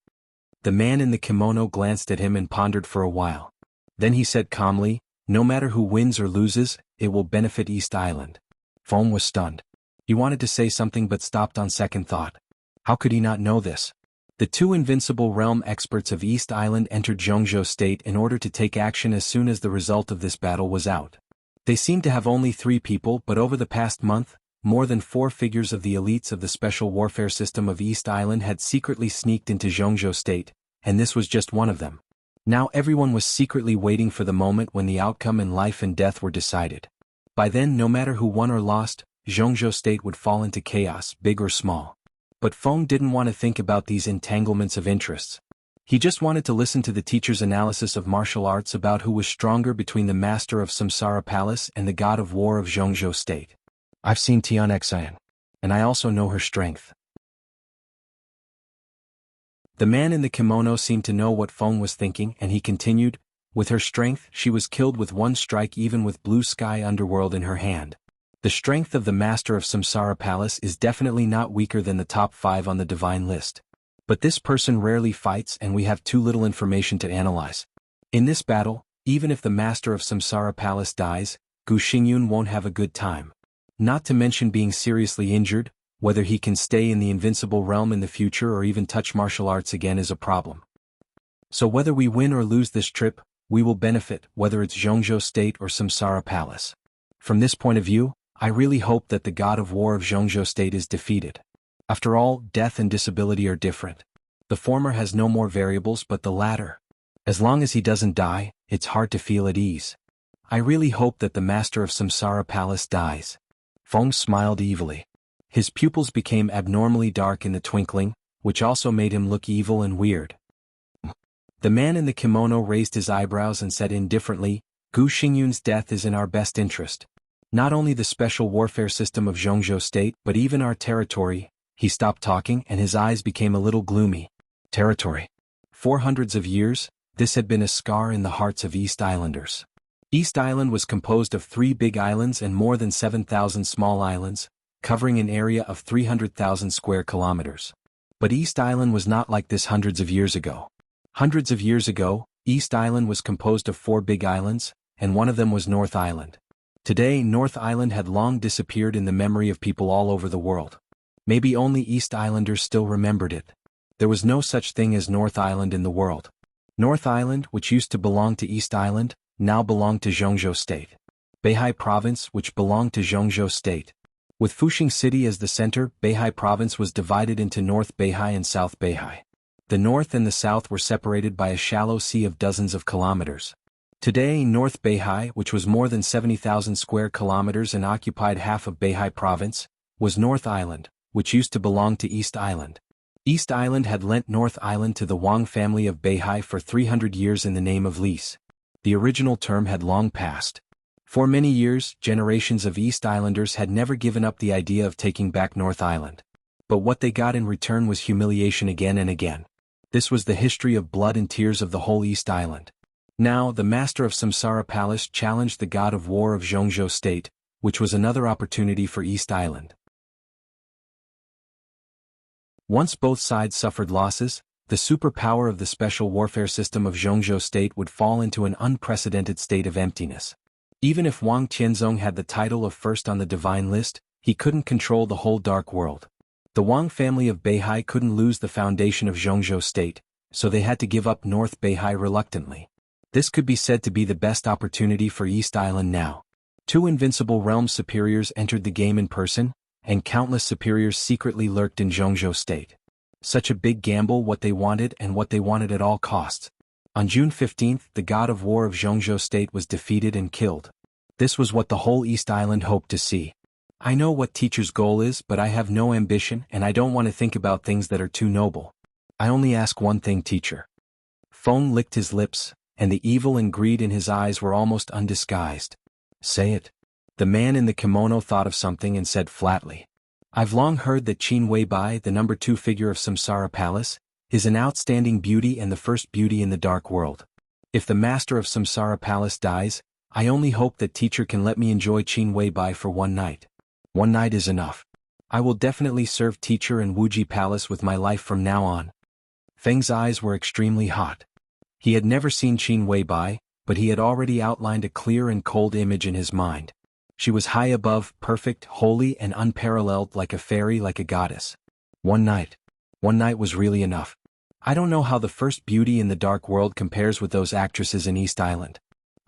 The man in the kimono glanced at him and pondered for a while. Then he said calmly, "No matter who wins or loses, it will benefit East Island." Feng was stunned. He wanted to say something but stopped on second thought. How could he not know this? The two invincible realm experts of East Island entered Zhongzhou State in order to take action as soon as the result of this battle was out. They seemed to have only 3 people, but over the past month, more than 4 figures of the elites of the special warfare system of East Island had secretly sneaked into Zhongzhou State, and this was just one of them. Now everyone was secretly waiting for the moment when the outcome in life and death were decided. By then, no matter who won or lost, Zhongzhou State would fall into chaos, big or small. But Feng didn't want to think about these entanglements of interests. He just wanted to listen to the teacher's analysis of martial arts about who was stronger between the master of Samsara Palace and the god of war of Zhongzhou State. "I've seen Tian Xian, and I also know her strength." The man in the kimono seemed to know what Feng was thinking, and he continued, "With her strength, she was killed with one strike, even with Blue Sky Underworld in her hand. The strength of the master of Samsara Palace is definitely not weaker than the top 5 on the divine list. But this person rarely fights, and we have too little information to analyze. In this battle, even if the master of Samsara Palace dies, Gu Xingyun won't have a good time. Not to mention being seriously injured. Whether he can stay in the invincible realm in the future or even touch martial arts again is a problem. So whether we win or lose this trip, we will benefit, whether it's Zhongzhou State or Samsara Palace. From this point of view, I really hope that the god of war of Zhongzhou State is defeated. After all, death and disability are different. The former has no more variables, but the latter. As long as he doesn't die, it's hard to feel at ease. I really hope that the master of Samsara Palace dies." Feng smiled evilly. His pupils became abnormally dark in the twinkling, which also made him look evil and weird. The man in the kimono raised his eyebrows and said indifferently, "Gu Xingyun's death is in our best interest. Not only the special warfare system of Zhongzhou State, but even our territory." He stopped talking and his eyes became a little gloomy. Territory. For hundreds of years, this had been a scar in the hearts of East Islanders. East Island was composed of 3 big islands and more than 7,000 small islands, covering an area of 300,000 square kilometers. But East Island was not like this hundreds of years ago. Hundreds of years ago, East Island was composed of 4 big islands, and one of them was North Island. Today, North Island had long disappeared in the memory of people all over the world. Maybe only East Islanders still remembered it. There was no such thing as North Island in the world. North Island, which used to belong to East Island, now belonged to Zhongzhou State. Beihai Province, which belonged to Zhongzhou State. With Fuxing City as the center, Beihai Province was divided into North Beihai and South Beihai. The north and the south were separated by a shallow sea of dozens of kilometers. Today, North Beihai, which was more than 70,000 square kilometers and occupied half of Beihai Province, was North Island, which used to belong to East Island. East Island had lent North Island to the Wang family of Beihai for 300 years in the name of lease. The original term had long passed. For many years, generations of East Islanders had never given up the idea of taking back North Island. But what they got in return was humiliation again and again. This was the history of blood and tears of the whole East Island. Now, the master of Samsara Palace challenged the god of war of Zhongzhou State, which was another opportunity for East Island. Once both sides suffered losses, the superpower of the special warfare system of Zhongzhou State would fall into an unprecedented state of emptiness. Even if Wang Tianzong had the title of first on the divine list, he couldn't control the whole dark world. The Wang family of Beihai couldn't lose the foundation of Zhongzhou State, so they had to give up North Beihai reluctantly. This could be said to be the best opportunity for East Island now. 2 invincible realm superiors entered the game in person, and countless superiors secretly lurked in Zhongzhou State. Such a big gamble, what they wanted and what they wanted at all costs. On June 15th, the god of war of Zhongzhou State was defeated and killed. This was what the whole East Island hoped to see. I know what teacher's goal is, but I have no ambition and I don't want to think about things that are too noble. I only ask one thing, teacher. Feng licked his lips, and the evil and greed in his eyes were almost undisguised. Say it. The man in the kimono thought of something and said flatly. I've long heard that Qin Weibai, the number 2 figure of Samsara Palace, is an outstanding beauty and the first beauty in the dark world. If the master of Samsara Palace dies, I only hope that teacher can let me enjoy Qin Weibai for one night. One night is enough. I will definitely serve teacher and Wuxia Palace with my life from now on. Feng's eyes were extremely hot. He had never seen Qin Weibai, but he had already outlined a clear and cold image in his mind. She was high above, perfect, holy and unparalleled, like a fairy, like a goddess. One night was really enough. I don't know how the first beauty in the dark world compares with those actresses in East Island.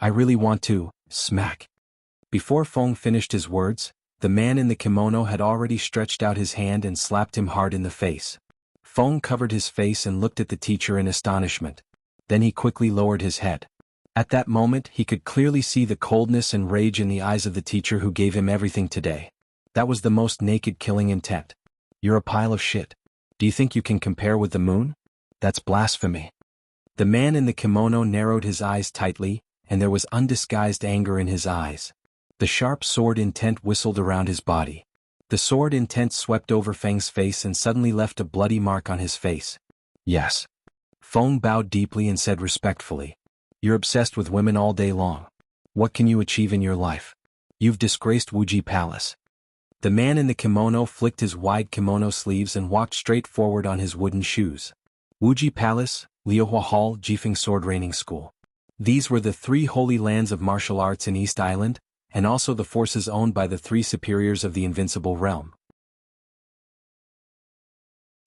I really want to, smack. Before Feng finished his words, the man in the kimono had already stretched out his hand and slapped him hard in the face. Feng covered his face and looked at the teacher in astonishment. Then he quickly lowered his head. At that moment he could clearly see the coldness and rage in the eyes of the teacher who gave him everything today. That was the most naked killing intent. You're a pile of shit. Do you think you can compare with the moon? That's blasphemy. The man in the kimono narrowed his eyes tightly, and there was undisguised anger in his eyes. The sharp sword intent whistled around his body. The sword intent swept over Feng's face and suddenly left a bloody mark on his face. Yes. Feng bowed deeply and said respectfully. You're obsessed with women all day long. What can you achieve in your life? You've disgraced Wuxia Palace. The man in the kimono flicked his wide kimono sleeves and walked straight forward on his wooden shoes. Wuxia Palace, Liuhua Hall, Jifeng Sword Training School. These were the 3 holy lands of martial arts in East Island, and also the forces owned by the 3 superiors of the Invincible Realm.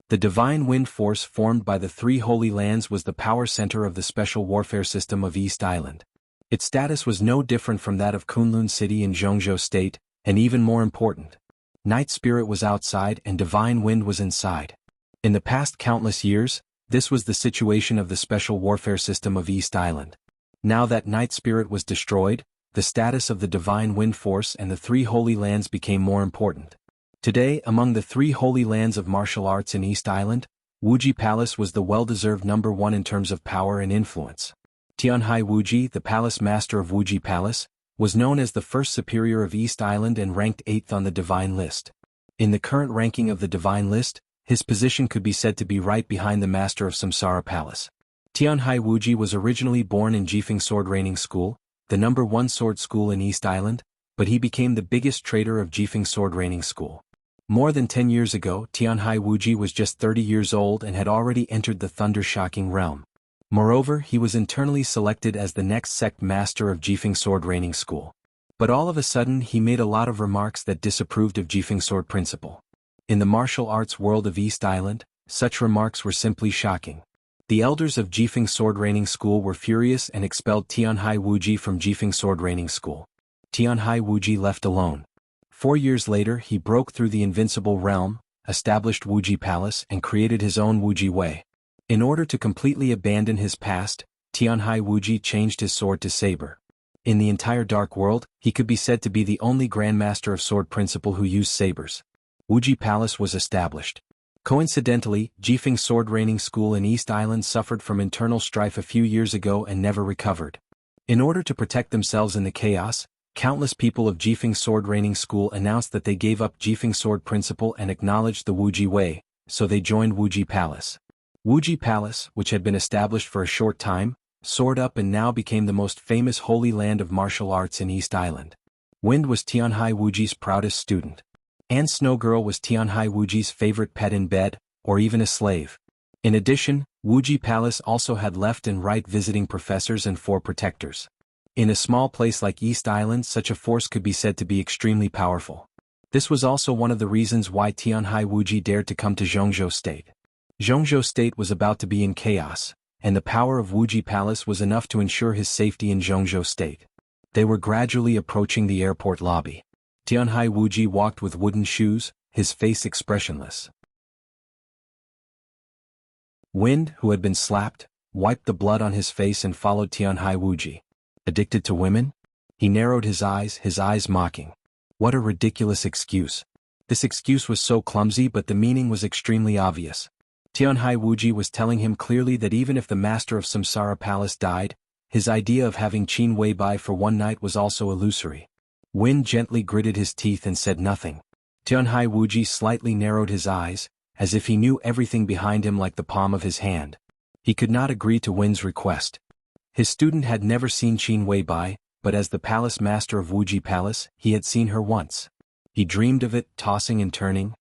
The Divine Wind Force formed by the 3 holy lands was the power center of the special warfare system of East Island. Its status was no different from that of Kunlun City in Zhongzhou State, and even more important. Night Spirit was outside and Divine Wind was inside. In the past countless years, this was the situation of the special warfare system of East Island. Now that Night Spirit was destroyed, the status of the Divine Wind Force and the 3 holy lands became more important. Today, among the 3 holy lands of martial arts in East Island, Wuxia Palace was the well-deserved number 1 in terms of power and influence. Tianhai Wuxia, the palace master of Wuxia Palace, was known as the first superior of East Island and ranked 8th on the Divine List. In the current ranking of the Divine List, his position could be said to be right behind the master of Samsara Palace. Tianhai Wuxia was originally born in Jifeng Sword Training School, the #1 sword school in East Island, but he became the biggest trader of Jifeng sword training school. More than 10 years ago, Tianhai Wuji was just 30 years old and had already entered the thunder-shocking realm. Moreover, he was internally selected as the next sect master of Jifeng sword training school. But all of a sudden he made a lot of remarks that disapproved of Jifeng sword principle. In the martial arts world of East Island, such remarks were simply shocking. The elders of Jifeng sword training school were furious and expelled Tianhai Wuji from Jifeng sword training school. Tianhai Wuji left alone. 4 years later he broke through the invincible realm, established Wuji Palace and created his own Wuji Way. In order to completely abandon his past, Tianhai Wuji changed his sword to saber. In the entire dark world, he could be said to be the only grandmaster of sword principle who used sabers. Wuji Palace was established. Coincidentally, Jifeng sword training school in East Island suffered from internal strife a few years ago and never recovered. In order to protect themselves in the chaos, countless people of Jifeng sword training school announced that they gave up Jifeng sword principle and acknowledged the Wuji Way, so they joined Wuji Palace. Wuji Palace, which had been established for a short time, soared up and now became the most famous holy land of martial arts in East Island. Wind was Tianhai Wuji's proudest student. And Snow Girl was Tianhai Wuji's favorite pet in bed, or even a slave. In addition, Wuji Palace also had left and right visiting professors and 4 protectors. In a small place like East Island, such a force could be said to be extremely powerful. This was also one of the reasons why Tianhai Wuji dared to come to Zhongzhou State. Zhongzhou State was about to be in chaos, and the power of Wuji Palace was enough to ensure his safety in Zhongzhou State. They were gradually approaching the airport lobby. Tianhai Wuji walked with wooden shoes, his face expressionless. Wind, who had been slapped, wiped the blood on his face and followed Tianhai Wuji. Addicted to women? He narrowed his eyes mocking. What a ridiculous excuse. This excuse was so clumsy, but the meaning was extremely obvious. Tianhai Wuji was telling him clearly that even if the master of Samsara Palace died, his idea of having Qin Weibai for one night was also illusory. Wind gently gritted his teeth and said nothing. Tianhai Wuji slightly narrowed his eyes, as if he knew everything behind him like the palm of his hand. He could not agree to Wind's request. His student had never seen Qin Weibai, but as the palace master of Wuji Palace, he had seen her once. He dreamed of it, tossing and turning.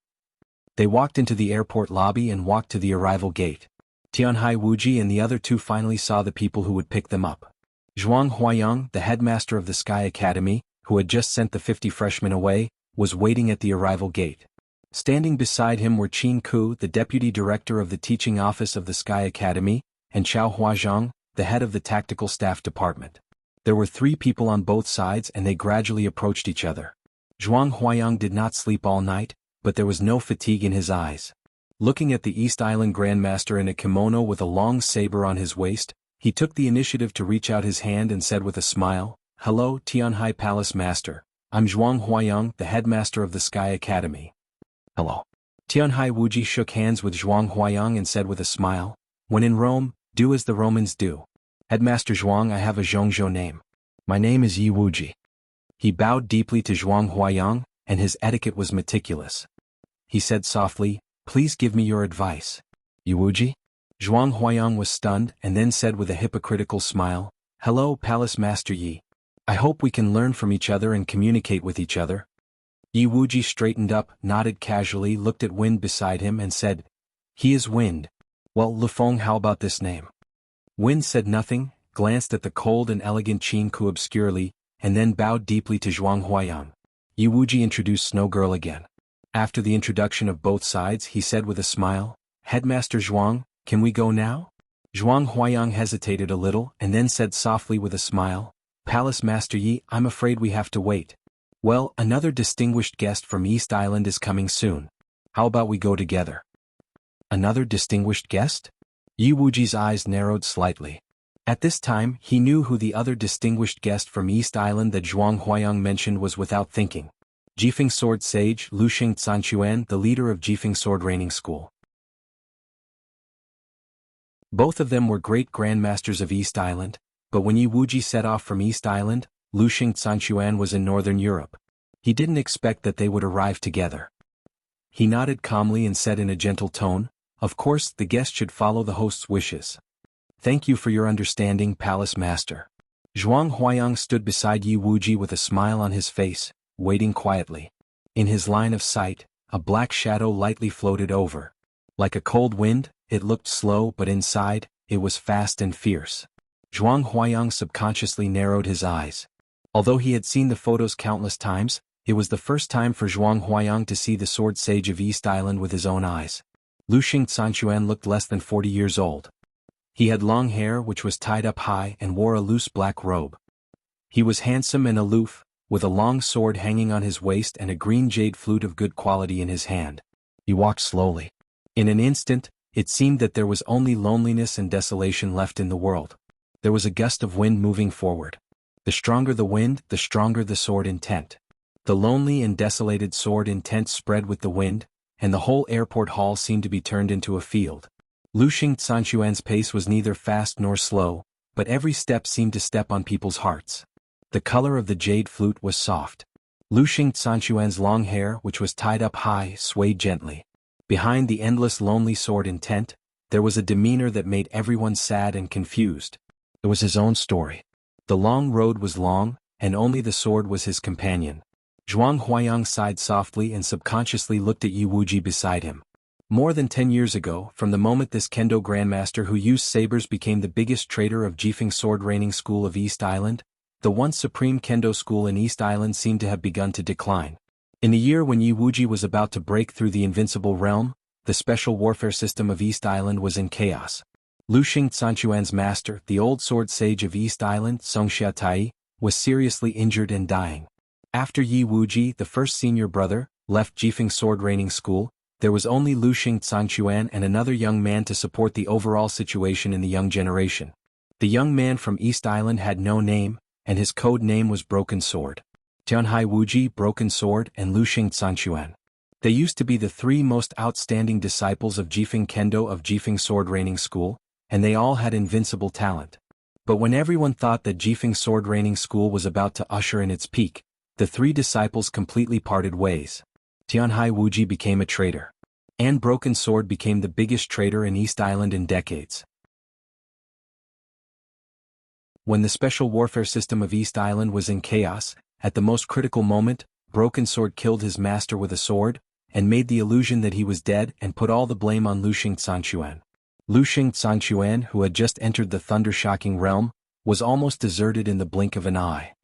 They walked into the airport lobby and walked to the arrival gate. Tianhai Wuji and the other 2 finally saw the people who would pick them up. Zhuang Huayang, the headmaster of the Sky Academy, who had just sent the 50 freshmen away, was waiting at the arrival gate. Standing beside him were Qin Ku, the deputy director of the teaching office of the Sky Academy, and Qiao Huazhang, the head of the tactical staff department. There were 3 people on both sides and they gradually approached each other. Zhuang Huayang did not sleep all night, but there was no fatigue in his eyes. Looking at the East Island Grandmaster in a kimono with a long saber on his waist, he took the initiative to reach out his hand and said with a smile, "Hello, Tianhai Palace Master. I'm Zhuang Huayang, the headmaster of the Sky Academy." "Hello." Tianhai Wuji shook hands with Zhuang Huayang and said with a smile, "When in Rome, do as the Romans do. Headmaster Zhuang, I have a Zhongzhou name. My name is Yi Wuji." He bowed deeply to Zhuang Huayang, and his etiquette was meticulous. He said softly, "Please give me your advice." "Yi Wuji?" Zhuang Huayang was stunned and then said with a hypocritical smile, "Hello, Palace Master Yi. I hope we can learn from each other and communicate with each other." Yi Wuji straightened up, nodded casually, looked at Wind beside him and said, "He is Wind. Well, Lufeng, how about this name?" Wind said nothing, glanced at the cold and elegant Qin Ku obscurely, and then bowed deeply to Zhuang Huayang. Yi Wuji introduced Snow Girl again. After the introduction of both sides, he said with a smile, "Headmaster Zhuang, can we go now?" Zhuang Huayang hesitated a little and then said softly with a smile, "Palace Master Yi, I'm afraid we have to wait. Well, another distinguished guest from East Island is coming soon. How about we go together?" Another distinguished guest? Yi Wuji's eyes narrowed slightly. At this time, he knew who the other distinguished guest from East Island that Zhuang Huayang mentioned was without thinking. Jifeng Sword Sage Luxing Zanquan, the leader of Jifeng Sword Training School. Both of them were great grandmasters of East Island, but when Yi Wuji set off from East Island, Luxing Zanquan was in Northern Europe. He didn't expect that they would arrive together. He nodded calmly and said in a gentle tone, "Of course, the guest should follow the host's wishes." "Thank you for your understanding, Palace Master." Zhuang Huayang stood beside Yi Wuji with a smile on his face, waiting quietly. In his line of sight, a black shadow lightly floated over. Like a cold wind, it looked slow, but inside, it was fast and fierce. Zhuang Huayang subconsciously narrowed his eyes. Although he had seen the photos countless times, it was the first time for Zhuang Huayang to see the sword sage of East Island with his own eyes. Luxing Sanquan looked less than 40 years old. He had long hair which was tied up high and wore a loose black robe. He was handsome and aloof, with a long sword hanging on his waist and a green jade flute of good quality in his hand. He walked slowly. In an instant, it seemed that there was only loneliness and desolation left in the world. There was a gust of wind moving forward. The stronger the wind, the stronger the sword intent. The lonely and desolated sword intent spread with the wind, and the whole airport hall seemed to be turned into a field. Luxing Sanquan's pace was neither fast nor slow, but every step seemed to step on people's hearts. The color of the jade flute was soft. Luxing Sanquan's long hair, which was tied up high, swayed gently. Behind the endless lonely sword intent, there was a demeanor that made everyone sad and confused. It was his own story. The long road was long, and only the sword was his companion. Zhuang Huayang sighed softly and subconsciously looked at Yi Wuji beside him. More than 10 years ago, from the moment this kendo grandmaster who used sabers became the biggest trader of Jifeng sword training school of East Island, the once supreme kendo school in East Island seemed to have begun to decline. In the year when Yi Wuji was about to break through the invincible realm, the special warfare system of East Island was in chaos. Luxing Sanquan's master, the old sword sage of East Island, Songxia Tai, was seriously injured and dying. After Yi Wuji, the first senior brother, left Jifeng sword training school, there was only Luxing Sanquan and another young man to support the overall situation in the young generation. The young man from East Island had no name, and his code name was Broken Sword. Tianhai Wuji, Broken Sword, and Luxing Sanquan. They used to be the three most outstanding disciples of Jifeng Kendo of Jifeng Sword Training School, and they all had invincible talent. But when everyone thought that Jifeng Sword Training School was about to usher in its peak, the three disciples completely parted ways. Tianhai Wuji became a traitor. And Broken Sword became the biggest trader in East Island in decades. When the special warfare system of East Island was in chaos, at the most critical moment, Broken Sword killed his master with a sword, and made the illusion that he was dead and put all the blame on Luxing Sanquan. Luxing Sanquan, who had just entered the thunder-shocking realm, was almost deserted in the blink of an eye.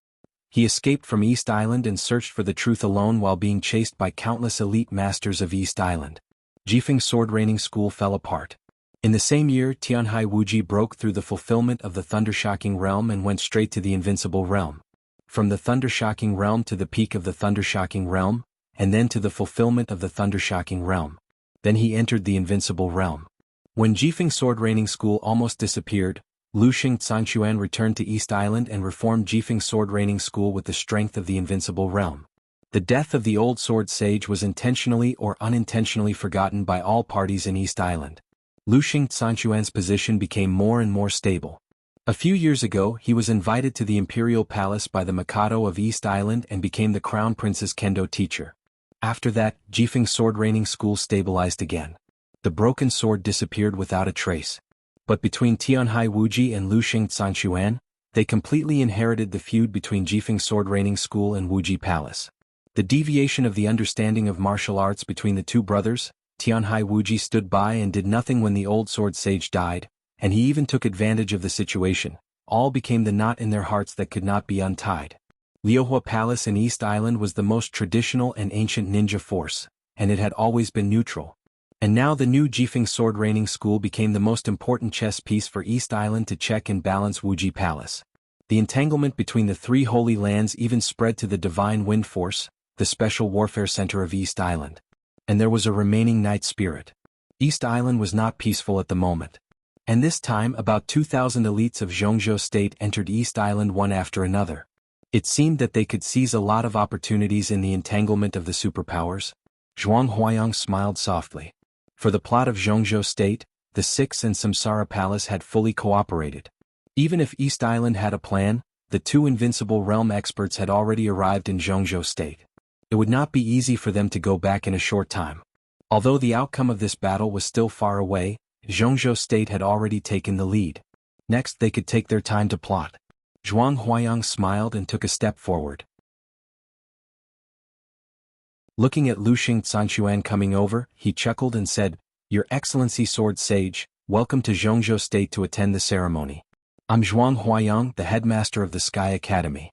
He escaped from East Island and searched for the truth alone while being chased by countless elite masters of East Island. Jifeng Sword Training School fell apart. In the same year, Tianhai Wuji broke through the fulfillment of the thunder-shocking realm and went straight to the invincible realm. From the thunder-shocking realm to the peak of the thunder-shocking realm, and then to the fulfillment of the thunder-shocking realm. Then he entered the invincible realm. When Jifeng Sword Training School almost disappeared, Luxing Sanquan returned to East Island and reformed Jifeng Sword Training School with the strength of the invincible realm. The death of the old sword sage was intentionally or unintentionally forgotten by all parties in East Island. Luxing Sanquan's position became more and more stable. A few years ago, he was invited to the imperial palace by the Mikado of East Island and became the Crown Prince's kendo teacher. After that, Jifeng Sword Training School stabilized again. The broken sword disappeared without a trace. But between Tianhai Wuji and Luxing Sanquan, they completely inherited the feud between Jifeng Sword Training School and Wuji Palace. The deviation of the understanding of martial arts between the two brothers, Tianhai Wuji stood by and did nothing when the old sword sage died, and he even took advantage of the situation. All became the knot in their hearts that could not be untied. Liuhua Palace in East Island was the most traditional and ancient ninja force, and it had always been neutral. And now the new Jifeng Sword Training School became the most important chess piece for East Island to check and balance Wuji Palace. The entanglement between the three holy lands even spread to the Divine Wind Force, the special warfare center of East Island. And there was a remaining night spirit. East Island was not peaceful at the moment. And this time about 2,000 elites of Zhongzhou State entered East Island one after another. It seemed that they could seize a lot of opportunities in the entanglement of the superpowers. Zhuang Huayang smiled softly. For the plot of Zhongzhou State, the Six and Samsara Palace had fully cooperated. Even if East Island had a plan, the two invincible realm experts had already arrived in Zhongzhou State. It would not be easy for them to go back in a short time. Although the outcome of this battle was still far away, Zhongzhou State had already taken the lead. Next they could take their time to plot. Zhuang Huayang smiled and took a step forward. Looking at Luxing Sanchuan coming over, he chuckled and said, "Your Excellency Sword Sage, welcome to Zhongzhou State to attend the ceremony. I'm Zhuang Huayang, the headmaster of the Sky Academy."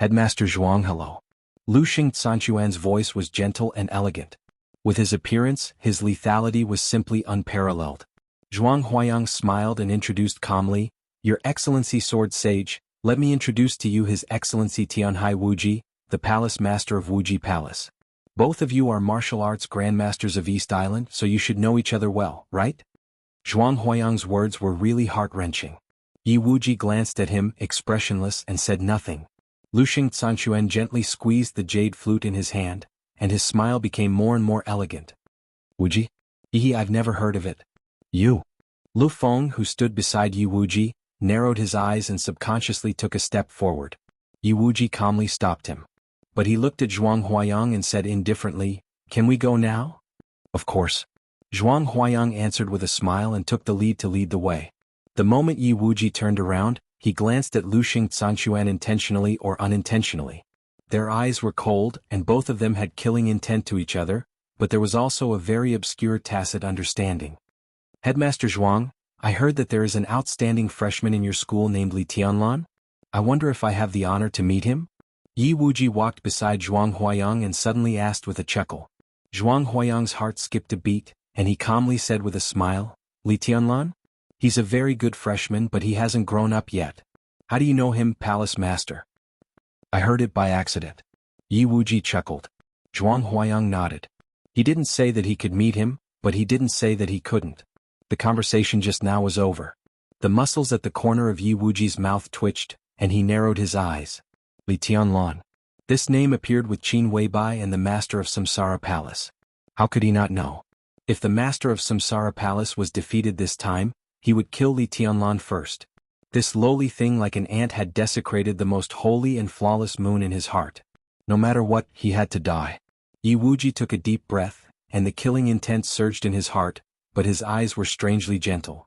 "Headmaster Zhuang, hello." Luxing Sanchuan's voice was gentle and elegant. With his appearance, his lethality was simply unparalleled. Zhuang Huayang smiled and introduced calmly, "Your Excellency Sword Sage, let me introduce to you His Excellency Tianhai Wuji, the Palace Master of Wuji Palace. Both of you are martial arts grandmasters of East Island, so you should know each other well, right?" Zhuang Huayang's words were really heart-wrenching. Yi Wuji glanced at him, expressionless, and said nothing. Luxing Sanchuan gently squeezed the jade flute in his hand, and his smile became more and more elegant. "Wuji? I've never heard of it." "You?" Lu Feng, who stood beside Yi Wuji, narrowed his eyes and subconsciously took a step forward. Yi Wuji calmly stopped him. But he looked at Zhuang Huayang and said indifferently, "Can we go now?" "Of course." Zhuang Huayang answered with a smile and took the lead to lead the way. The moment Yi Wuji turned around, he glanced at Luxing Sanchuan intentionally or unintentionally. Their eyes were cold and both of them had killing intent to each other, but there was also a very obscure tacit understanding. "Headmaster Zhuang, I heard that there is an outstanding freshman in your school named Li Tianlan. I wonder if I have the honor to meet him?" Yi Wuji walked beside Zhuang Huayang and suddenly asked with a chuckle. Zhuang Huayang's heart skipped a beat, and he calmly said with a smile, "Li Tianlan? He's a very good freshman but he hasn't grown up yet. How do you know him, Palace Master?" "I heard it by accident." Yi Wuji chuckled. Zhuang Huayang nodded. He didn't say that he could meet him, but he didn't say that he couldn't. The conversation just now was over. The muscles at the corner of Yi Wuji's mouth twitched, and he narrowed his eyes. Li Tianlan. This name appeared with Qin Weibai and the Master of Samsara Palace. How could he not know? If the Master of Samsara Palace was defeated this time, he would kill Li Tianlan first. This lowly thing like an ant had desecrated the most holy and flawless moon in his heart. No matter what, he had to die. Yi Wuji took a deep breath, and the killing intent surged in his heart, but his eyes were strangely gentle.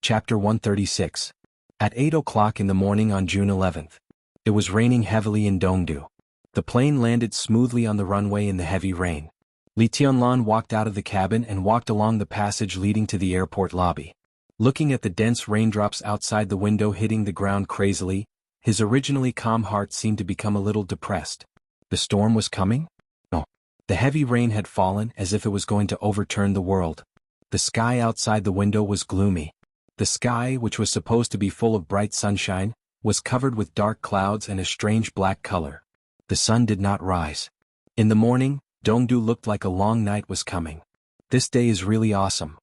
Chapter 136. At 8 o'clock in the morning on June 11th. It was raining heavily in Dongdu. The plane landed smoothly on the runway in the heavy rain. Li Tianlan walked out of the cabin and walked along the passage leading to the airport lobby. Looking at the dense raindrops outside the window hitting the ground crazily, his originally calm heart seemed to become a little depressed. The storm was coming? No. The heavy rain had fallen as if it was going to overturn the world. The sky outside the window was gloomy. The sky, which was supposed to be full of bright sunshine, was covered with dark clouds and a strange black color. The sun did not rise. In the morning, Dongdu looked like a long night was coming. "This day is really awesome."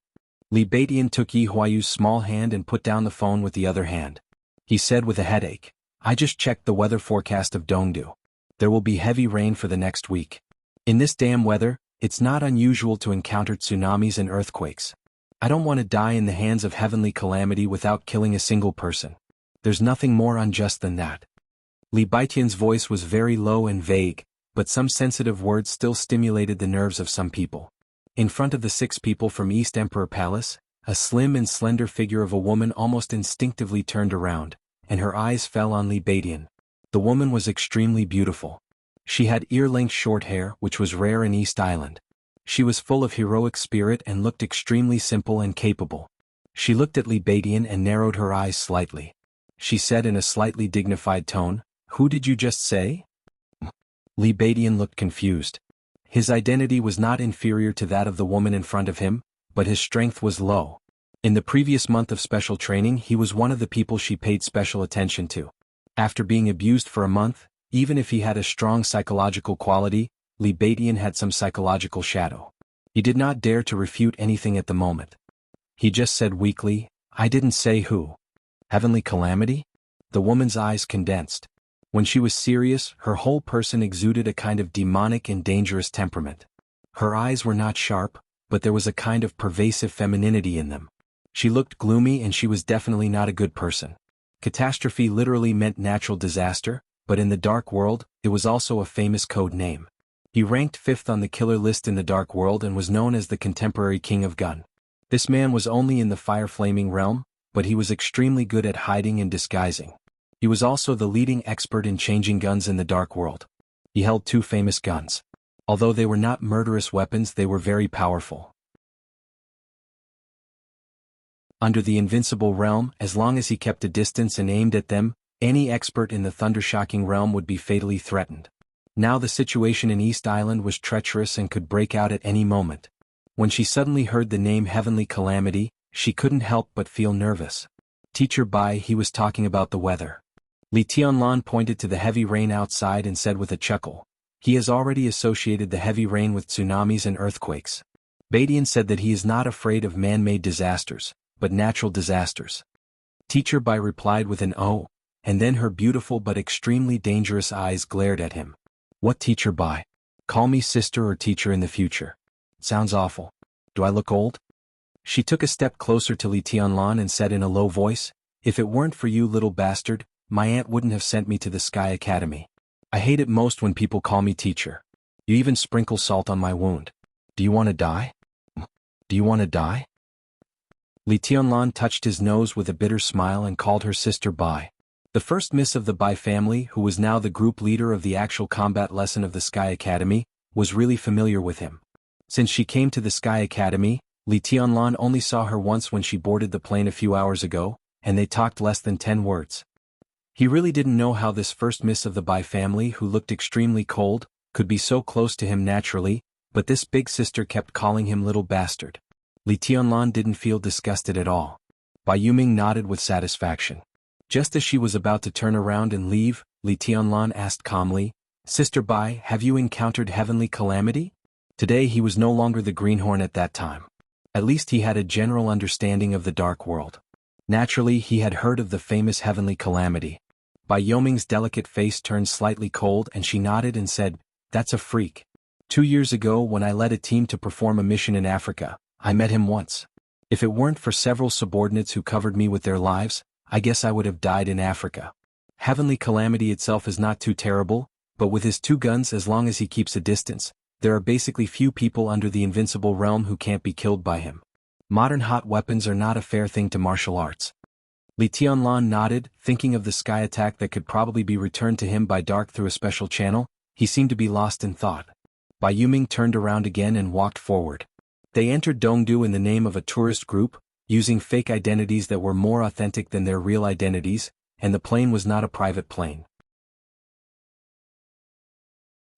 Li Baidian took Yi Huayu's small hand and put down the phone with the other hand. He said with a headache, "I just checked the weather forecast of Dongdu. There will be heavy rain for the next week. In this damn weather, it's not unusual to encounter tsunamis and earthquakes. I don't want to die in the hands of heavenly calamity without killing a single person. There's nothing more unjust than that." Li Baitian's voice was very low and vague, but some sensitive words still stimulated the nerves of some people. In front of the 6 people from East Emperor Palace, a slim and slender figure of a woman almost instinctively turned around, and her eyes fell on Li Baidian. The woman was extremely beautiful. She had ear-length short hair, which was rare in East Island. She was full of heroic spirit and looked extremely simple and capable. She looked at Li Baidian and narrowed her eyes slightly. She said in a slightly dignified tone, "Who did you just say?" Li Baidian looked confused. His identity was not inferior to that of the woman in front of him, but his strength was low. In the previous month of special training he was one of the people she paid special attention to. After being abused for a month, even if he had a strong psychological quality, Li Baidian had some psychological shadow. He did not dare to refute anything at the moment. He just said weakly, "I didn't say who." "Heavenly calamity?" The woman's eyes condensed. When she was serious, her whole person exuded a kind of demonic and dangerous temperament. Her eyes were not sharp, but there was a kind of pervasive femininity in them. She looked gloomy and she was definitely not a good person. Catastrophe literally meant natural disaster, but in the dark world, it was also a famous code name. He ranked 5th on the killer list in the dark world and was known as the contemporary king of gun. This man was only in the fire-flaming realm, but he was extremely good at hiding and disguising. He was also the leading expert in changing guns in the dark world. He held 2 famous guns. Although they were not murderous weapons, they were very powerful. Under the invincible realm, as long as he kept a distance and aimed at them, any expert in the thunder-shocking realm would be fatally threatened. Now the situation in East Island was treacherous and could break out at any moment. When she suddenly heard the name Heavenly Calamity, she couldn't help but feel nervous. Teacher Bai, he was talking about the weather. Li Tianlan pointed to the heavy rain outside and said with a chuckle, he has already associated the heavy rain with tsunamis and earthquakes. Badian said that he is not afraid of man-made disasters, but natural disasters. Teacher Bai replied with an "oh," and then her beautiful but extremely dangerous eyes glared at him. What, Teacher Bai? Call me sister or teacher in the future. Sounds awful. Do I look old? She took a step closer to Li Tianlan and said in a low voice, if it weren't for you, little bastard, my aunt wouldn't have sent me to the Sky Academy. I hate it most when people call me teacher. You even sprinkle salt on my wound. Do you want to die? Do you want to die? Li Tianlan touched his nose with a bitter smile and called her sister Bai. The first miss of the Bai family, who was now the group leader of the actual combat lesson of the Sky Academy, was really familiar with him. Since she came to the Sky Academy, Li Tianlan only saw her once when she boarded the plane a few hours ago, and they talked less than 10 words. He really didn't know how this first miss of the Bai family, who looked extremely cold, could be so close to him naturally, but this big sister kept calling him little bastard. Li Tianlan didn't feel disgusted at all. Bai Yuming nodded with satisfaction. Just as she was about to turn around and leave, Li Tianlan asked calmly, Sister Bai, have you encountered Heavenly Calamity? Today he was no longer the greenhorn at that time. At least he had a general understanding of the dark world. Naturally, he had heard of the famous Heavenly Calamity. Bai Yoming's delicate face turned slightly cold and she nodded and said, that's a freak. 2 years ago when I led a team to perform a mission in Africa, I met him once. If it weren't for several subordinates who covered me with their lives, I guess I would have died in Africa. Heavenly Calamity itself is not too terrible, but with his 2 guns, as long as he keeps a distance, there are basically few people under the invincible realm who can't be killed by him. Modern hot weapons are not a fair thing to martial arts. Li Tianlan nodded, thinking of the sky attack that could probably be returned to him by dark through a special channel. He seemed to be lost in thought. Bai Yuming turned around again and walked forward. They entered Dongdu in the name of a tourist group, using fake identities that were more authentic than their real identities, and the plane was not a private plane.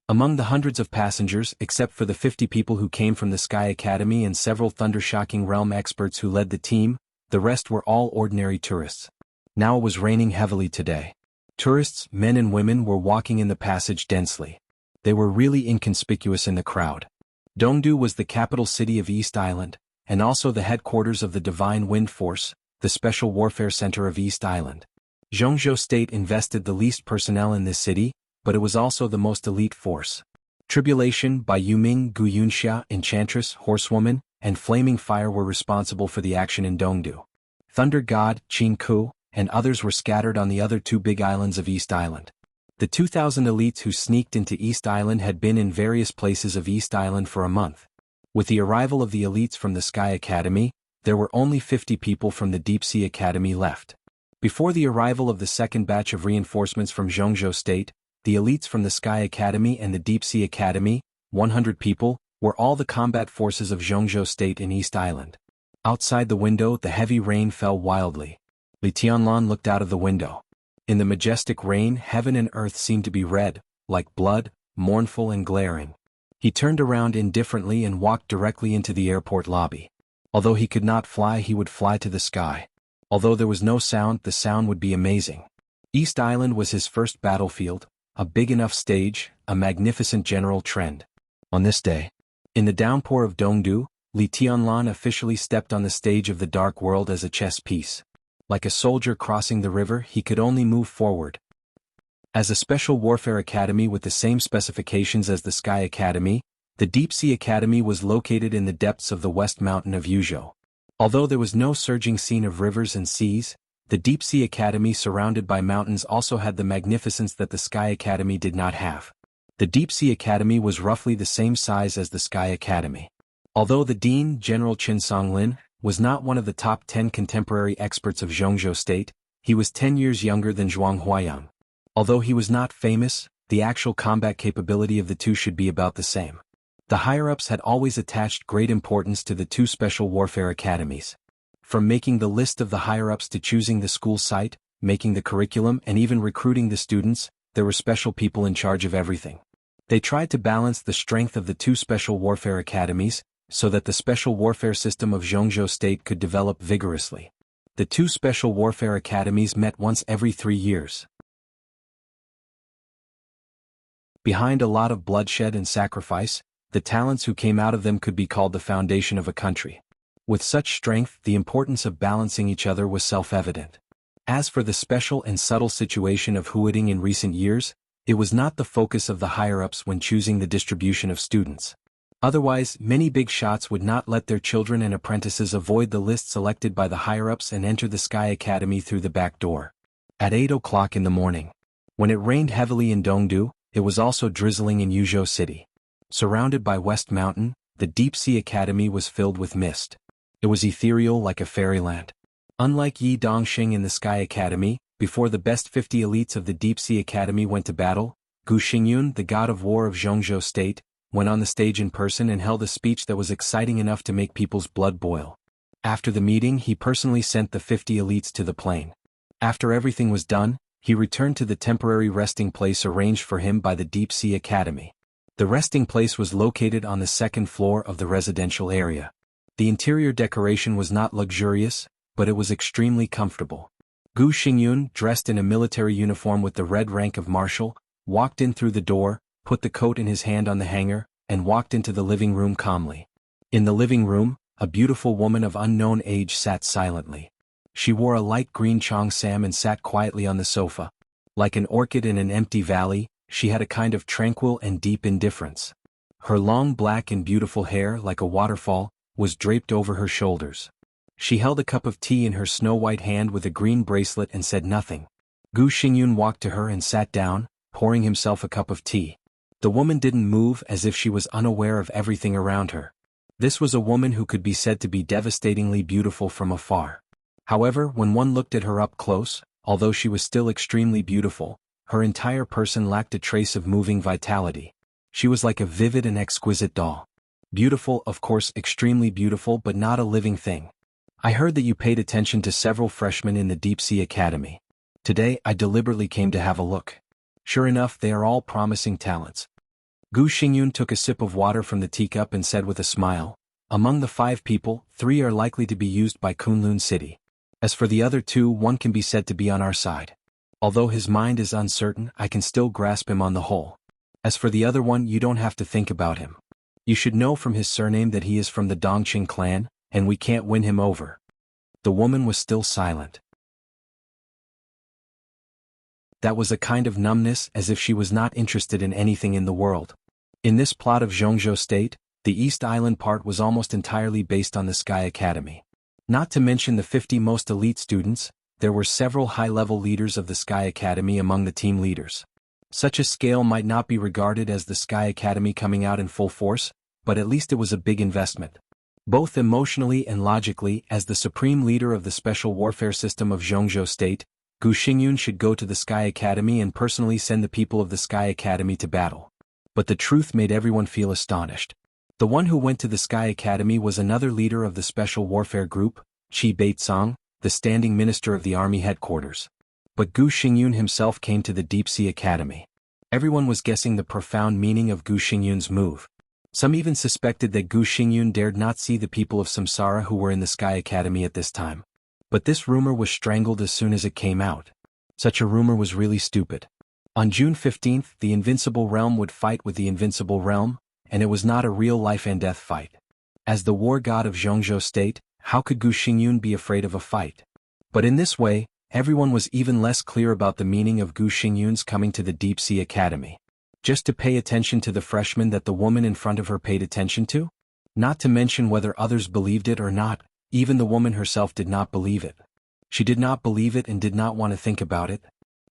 Among the hundreds of passengers, except for the 50 people who came from the Sky Academy and several thunder-shocking realm experts who led the team, the rest were all ordinary tourists. Now it was raining heavily today. Tourists, men and women, were walking in the passage densely. They were really inconspicuous in the crowd. Dongdu was the capital city of East Island, and also the headquarters of the Divine Wind Force, the special warfare center of East Island. Zhongzhou State invested the least personnel in this city, but it was also the most elite force. Tribulation, Bai Yuming, Gu Yunxia, Enchantress, Horsewoman, and Flaming Fire were responsible for the action in Dongdu. Thunder God, Qin Ku, and others were scattered on the other 2 big islands of East Island. The 2,000 elites who sneaked into East Island had been in various places of East Island for a month. With the arrival of the elites from the Sky Academy, there were only 50 people from the Deep Sea Academy left. Before the arrival of the second batch of reinforcements from Zhongzhou State, the elites from the Sky Academy and the Deep Sea Academy, 100 people, were all the combat forces of Zhongzhou State in East Island. Outside the window, the heavy rain fell wildly. Li Tianlan looked out of the window. In the majestic rain, heaven and earth seemed to be red, like blood, mournful and glaring. He turned around indifferently and walked directly into the airport lobby. Although he could not fly, he would fly to the sky. Although there was no sound, the sound would be amazing. East Island was his first battlefield, a big enough stage, a magnificent general trend. On this day, in the downpour of Dongdu, Li Tianlan officially stepped on the stage of the dark world as a chess piece. Like a soldier crossing the river, he could only move forward. As a special warfare academy with the same specifications as the Sky Academy, the Deep Sea Academy was located in the depths of the West Mountain of Yuzhou. Although there was no surging scene of rivers and seas, the Deep Sea Academy surrounded by mountains also had the magnificence that the Sky Academy did not have. The Deep Sea Academy was roughly the same size as the Sky Academy. Although the Dean, General Qin Songlin, was not one of the top 10 contemporary experts of Zhongzhou State. He was 10 years younger than Zhuang Huayang. Although he was not famous, the actual combat capability of the two should be about the same. The higher-ups had always attached great importance to the two special warfare academies. From making the list of the higher-ups to choosing the school site, making the curriculum and even recruiting the students, there were special people in charge of everything. They tried to balance the strength of the two special warfare academies, so that the special warfare system of Zhongzhou State could develop vigorously. The two special warfare academies met once every 3 years. Behind a lot of bloodshed and sacrifice, the talents who came out of them could be called the foundation of a country. With such strength, the importance of balancing each other was self-evident. As for the special and subtle situation of Huading in recent years, it was not the focus of the higher-ups when choosing the distribution of students. Otherwise, many big shots would not let their children and apprentices avoid the list selected by the higher-ups and enter the Sky Academy through the back door. At 8 o'clock in the morning, when it rained heavily in Dongdu, it was also drizzling in Yuzhou City. Surrounded by West Mountain, the Deep Sea Academy was filled with mist. It was ethereal like a fairyland. Unlike Yi Dongxing in the Sky Academy, before the best 50 elites of the Deep Sea Academy went to battle, Gu Xingyun, the god of war of Zhongzhou State, went on the stage in person and held a speech that was exciting enough to make people's blood boil. After the meeting, he personally sent the 50 elites to the plain. After everything was done, he returned to the temporary resting place arranged for him by the Deep Sea Academy. The resting place was located on the second floor of the residential area. The interior decoration was not luxurious, but it was extremely comfortable. Gu Xingyun, dressed in a military uniform with the red rank of marshal, walked in through the door, put the coat in his hand on the hanger, and walked into the living room calmly. In the living room, a beautiful woman of unknown age sat silently. She wore a light green cheongsam and sat quietly on the sofa. Like an orchid in an empty valley, she had a kind of tranquil and deep indifference. Her long black and beautiful hair, like a waterfall, was draped over her shoulders. She held a cup of tea in her snow-white hand with a green bracelet and said nothing. Gu Xingyun walked to her and sat down, pouring himself a cup of tea. The woman didn't move, as if she was unaware of everything around her. This was a woman who could be said to be devastatingly beautiful from afar. However, when one looked at her up close, although she was still extremely beautiful, her entire person lacked a trace of moving vitality. She was like a vivid and exquisite doll. Beautiful, of course, extremely beautiful, but not a living thing. I heard that you paid attention to several freshmen in the Deep Sea Academy. Today, I deliberately came to have a look. Sure enough, they are all promising talents. Gu Xingyun took a sip of water from the teacup and said with a smile, "Among the 5 people, 3 are likely to be used by Kunlun City. As for the other 2, one can be said to be on our side. Although his mind is uncertain, I can still grasp him on the whole. As for the other one, you don't have to think about him. You should know from his surname that he is from the Dongqing clan, and we can't win him over." The woman was still silent. That was a kind of numbness, as if she was not interested in anything in the world. In this plot of Zhongzhou State, the East Island part was almost entirely based on the Sky Academy. Not to mention the 50 most elite students, there were several high-level leaders of the Sky Academy among the team leaders. Such a scale might not be regarded as the Sky Academy coming out in full force, but at least it was a big investment. Both emotionally and logically, as the supreme leader of the special warfare system of Zhongzhou State, Gu Xingyun should go to the Sky Academy and personally send the people of the Sky Academy to battle. But the truth made everyone feel astonished. The one who went to the Sky Academy was another leader of the special warfare group, Qi Beitsong, the standing minister of the army headquarters. But Gu Xingyun himself came to the Deep Sea Academy. Everyone was guessing the profound meaning of Gu Xingyun's move. Some even suspected that Gu Xingyun dared not see the people of Samsara who were in the Sky Academy at this time. But this rumor was strangled as soon as it came out. Such a rumor was really stupid. On June 15th, the Invincible Realm would fight with the Invincible Realm, and it was not a real life-and-death fight. As the war god of Zhongzhou State, how could Gu Xingyun be afraid of a fight? But in this way, everyone was even less clear about the meaning of Gu Xingyun's coming to the Deep Sea Academy. Just to pay attention to the freshman that the woman in front of her paid attention to? Not to mention whether others believed it or not, even the woman herself did not believe it. She did not believe it and did not want to think about it.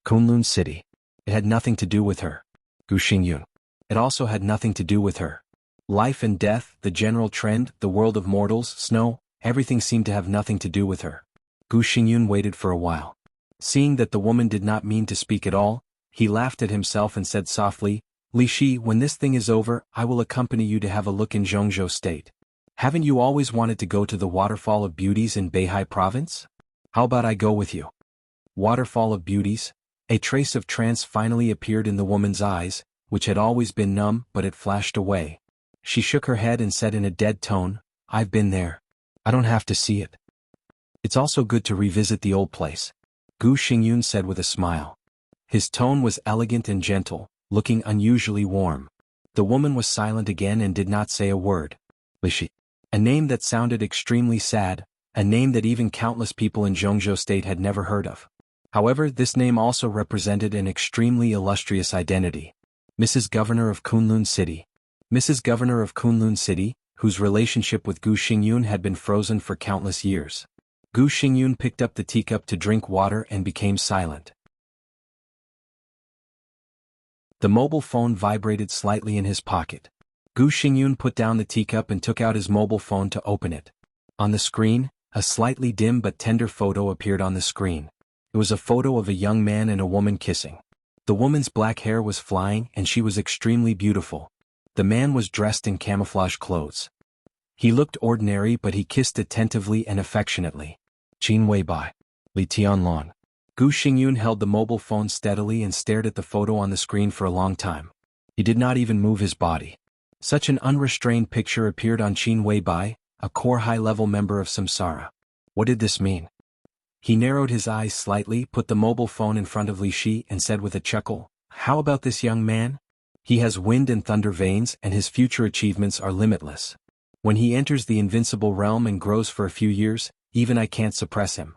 Kunlun City. It had nothing to do with her. Gu Xingyun. It also had nothing to do with her. Life and death, the general trend, the world of mortals, snow, everything seemed to have nothing to do with her. Gu Xingyun waited for a while. Seeing that the woman did not mean to speak at all, he laughed at himself and said softly, Li Shi, when this thing is over, I will accompany you to have a look in Zhongzhou State. Haven't you always wanted to go to the Waterfall of Beauties in Beihai Province? How about I go with you? Waterfall of Beauties? A trace of trance finally appeared in the woman's eyes, which had always been numb, but it flashed away. She shook her head and said in a dead tone, I've been there. I don't have to see it. It's also good to revisit the old place. Gu Xingyun said with a smile. His tone was elegant and gentle, looking unusually warm. The woman was silent again and did not say a word. Li Shi. A name that sounded extremely sad, a name that even countless people in Zhongzhou State had never heard of. However, this name also represented an extremely illustrious identity. Mrs. Governor of Kunlun City. Mrs. Governor of Kunlun City, whose relationship with Gu Xingyun had been frozen for countless years. Gu Xingyun picked up the teacup to drink water and became silent. The mobile phone vibrated slightly in his pocket. Gu Xingyun put down the teacup and took out his mobile phone to open it. On the screen, a slightly dim but tender photo appeared on the screen. It was a photo of a young man and a woman kissing. The woman's black hair was flying and she was extremely beautiful. The man was dressed in camouflage clothes. He looked ordinary but he kissed attentively and affectionately. Qin Weibai. Li Tianlan. Gu Xingyun held the mobile phone steadily and stared at the photo on the screen for a long time. He did not even move his body. Such an unrestrained picture appeared on Qin Weibai, a core high-level member of Samsara. What did this mean? He narrowed his eyes slightly, put the mobile phone in front of Li Shi and said with a chuckle, How about this young man? He has wind and thunder veins and his future achievements are limitless. When he enters the invincible realm and grows for a few years, even I can't suppress him.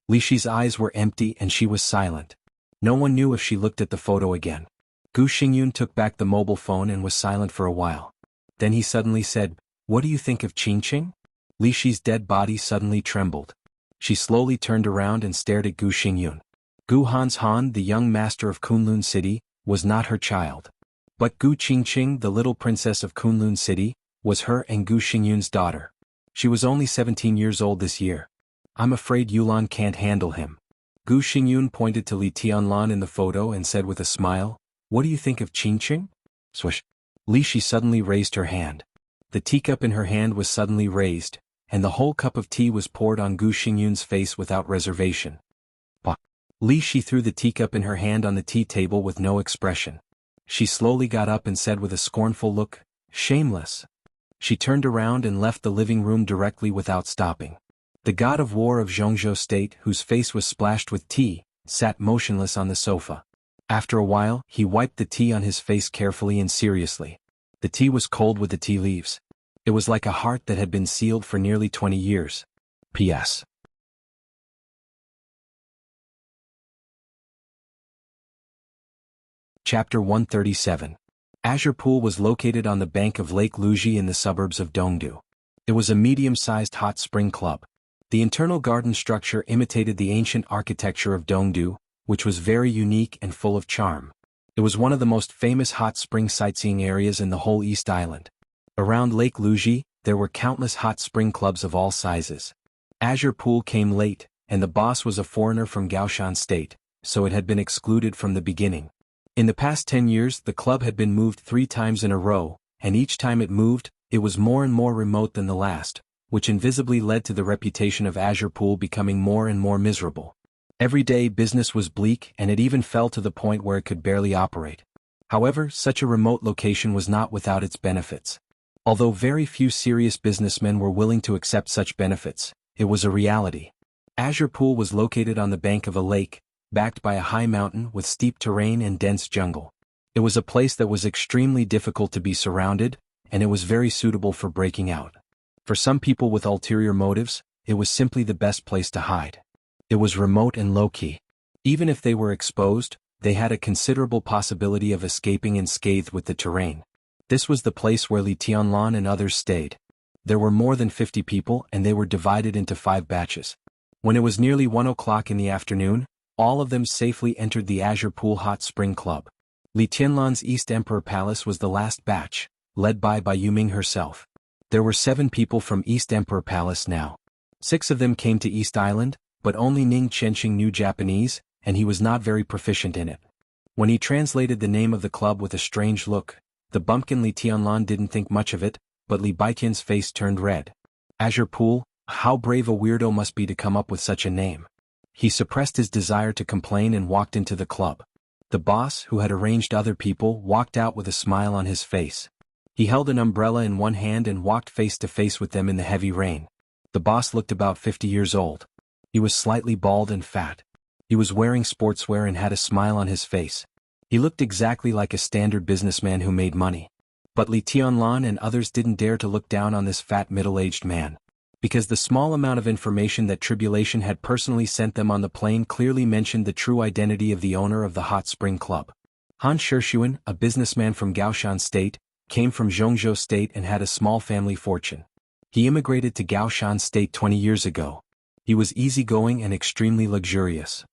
Li Shi's eyes were empty and she was silent. No one knew if she looked at the photo again. Gu Xingyun took back the mobile phone and was silent for a while. Then he suddenly said, What do you think of Qingqing? Li Shi's dead body suddenly trembled. She slowly turned around and stared at Gu Xingyun. Gu Han, the young master of Kunlun City, was not her child. But Gu Qingqing, the little princess of Kunlun City, was her and Gu Xingyun's daughter. She was only 17 years old this year. I'm afraid Yulan can't handle him. Gu Xingyun pointed to Li Tianlan in the photo and said with a smile, What do you think of Qingqing? Swish. Li Shi suddenly raised her hand. The teacup in her hand was suddenly raised, and the whole cup of tea was poured on Gu Xingyun's face without reservation. Bah. Li Shi threw the teacup in her hand on the tea table with no expression. She slowly got up and said with a scornful look, Shameless. She turned around and left the living room directly without stopping. The god of war of Zhongzhou State, whose face was splashed with tea, sat motionless on the sofa. After a while, he wiped the tea on his face carefully and seriously. The tea was cold with the tea leaves. It was like a heart that had been sealed for nearly 20 years. P.S. Chapter 137. Azure Pool was located on the bank of Lake Luji in the suburbs of Dongdu. It was a medium-sized hot spring club. The internal garden structure imitated the ancient architecture of Dongdu, which was very unique and full of charm. It was one of the most famous hot spring sightseeing areas in the whole East Island. Around Lake Luji, there were countless hot spring clubs of all sizes. Azure Pool came late, and the boss was a foreigner from Gaoshan State, so it had been excluded from the beginning. In the past 10 years, the club had been moved 3 times in a row, and each time it moved, it was more and more remote than the last, which invisibly led to the reputation of Azure Pool becoming more and more miserable. Every day business was bleak and it even fell to the point where it could barely operate. However, such a remote location was not without its benefits. Although very few serious businessmen were willing to accept such benefits, it was a reality. Azure Pool was located on the bank of a lake, backed by a high mountain with steep terrain and dense jungle. It was a place that was extremely difficult to be surrounded, and it was very suitable for breaking out. For some people with ulterior motives, it was simply the best place to hide. It was remote and low-key. Even if they were exposed, they had a considerable possibility of escaping unscathed with the terrain. This was the place where Li Tianlan and others stayed. There were more than 50 people and they were divided into 5 batches. When it was nearly 1 o'clock in the afternoon, all of them safely entered the Azure Pool Hot Spring Club. Li Tianlan's East Emperor Palace was the last batch, led by Yuming herself. There were 7 people from East Emperor Palace now. 6 of them came to East Island, but only Ning Chenxing knew Japanese, and he was not very proficient in it. When he translated the name of the club with a strange look, the bumpkin Li Tianlan didn't think much of it, but Li Baiqian's face turned red. Azure Pool, how brave a weirdo must be to come up with such a name. He suppressed his desire to complain and walked into the club. The boss, who had arranged other people, walked out with a smile on his face. He held an umbrella in one hand and walked face to face with them in the heavy rain. The boss looked about 50 years old. He was slightly bald and fat. He was wearing sportswear and had a smile on his face. He looked exactly like a standard businessman who made money. But Li Tianlan and others didn't dare to look down on this fat middle-aged man. Because the small amount of information that Tribulation had personally sent them on the plane clearly mentioned the true identity of the owner of the Hot Spring Club. Han Shixuan, a businessman from Gaoshan State, came from Zhongzhou State and had a small family fortune. He immigrated to Gaoshan State 20 years ago. He was easygoing and extremely luxurious.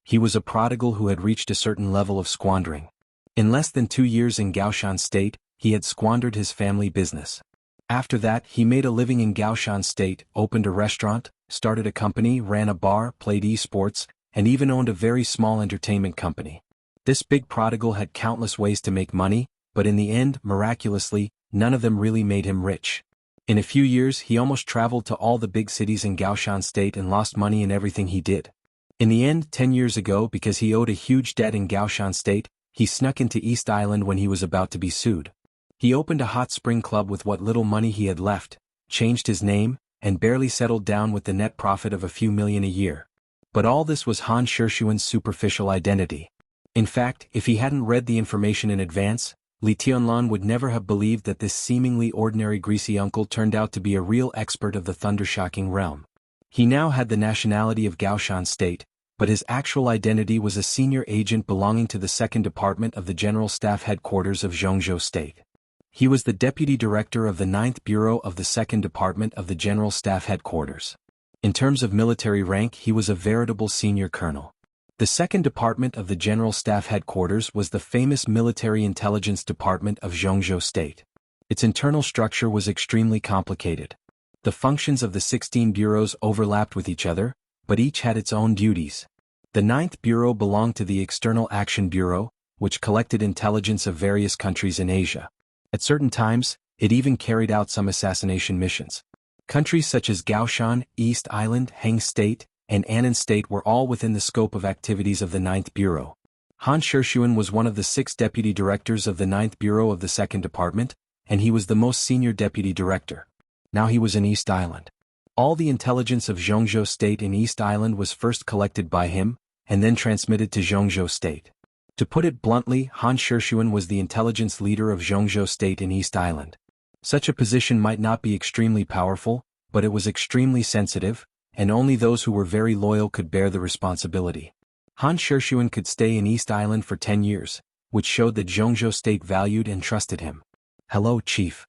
He was a prodigal who had reached a certain level of squandering. In less than 2 years in Gaoshan State, he had squandered his family business. After that, he made a living in Gaoshan State, opened a restaurant, started a company, ran a bar, played esports, and even owned a very small entertainment company. This big prodigal had countless ways to make money, but in the end, miraculously, none of them really made him rich. In a few years, he almost traveled to all the big cities in Gaoshan State and lost money in everything he did. In the end, 10 years ago, because he owed a huge debt in Gaoshan State, he snuck into East Island when he was about to be sued. He opened a hot spring club with what little money he had left, changed his name, and barely settled down with the net profit of a few million a year. But all this was Han Shixuan's superficial identity. In fact, if he hadn't read the information in advance, Li Tianlan would never have believed that this seemingly ordinary greasy uncle turned out to be a real expert of the thundershocking realm. He now had the nationality of Gaoshan State, but his actual identity was a senior agent belonging to the 2nd Department of the General Staff Headquarters of Zhongzhou State. He was the deputy director of the 9th Bureau of the 2nd Department of the General Staff Headquarters. In terms of military rank, he was a veritable senior colonel. The 2nd Department of the General Staff Headquarters was the famous Military Intelligence Department of Zhongzhou State. Its internal structure was extremely complicated. The functions of the 16 bureaus overlapped with each other, but each had its own duties. The 9th Bureau belonged to the External Action Bureau, which collected intelligence of various countries in Asia. At certain times, it even carried out some assassination missions. Countries such as Gaoshan, East Island, Heng State, and Annan State were all within the scope of activities of the 9th Bureau. Han Shixuan was one of the 6 deputy directors of the 9th Bureau of the 2nd Department, and he was the most senior deputy director. Now he was in East Island. All the intelligence of Zhongzhou State in East Island was first collected by him, and then transmitted to Zhongzhou State. To put it bluntly, Han Shixuan was the intelligence leader of Zhongzhou State in East Island. Such a position might not be extremely powerful, but it was extremely sensitive, and only those who were very loyal could bear the responsibility. Han Shixuan could stay in East Island for 10 years, which showed that Zhongzhou State valued and trusted him. "Hello, Chief."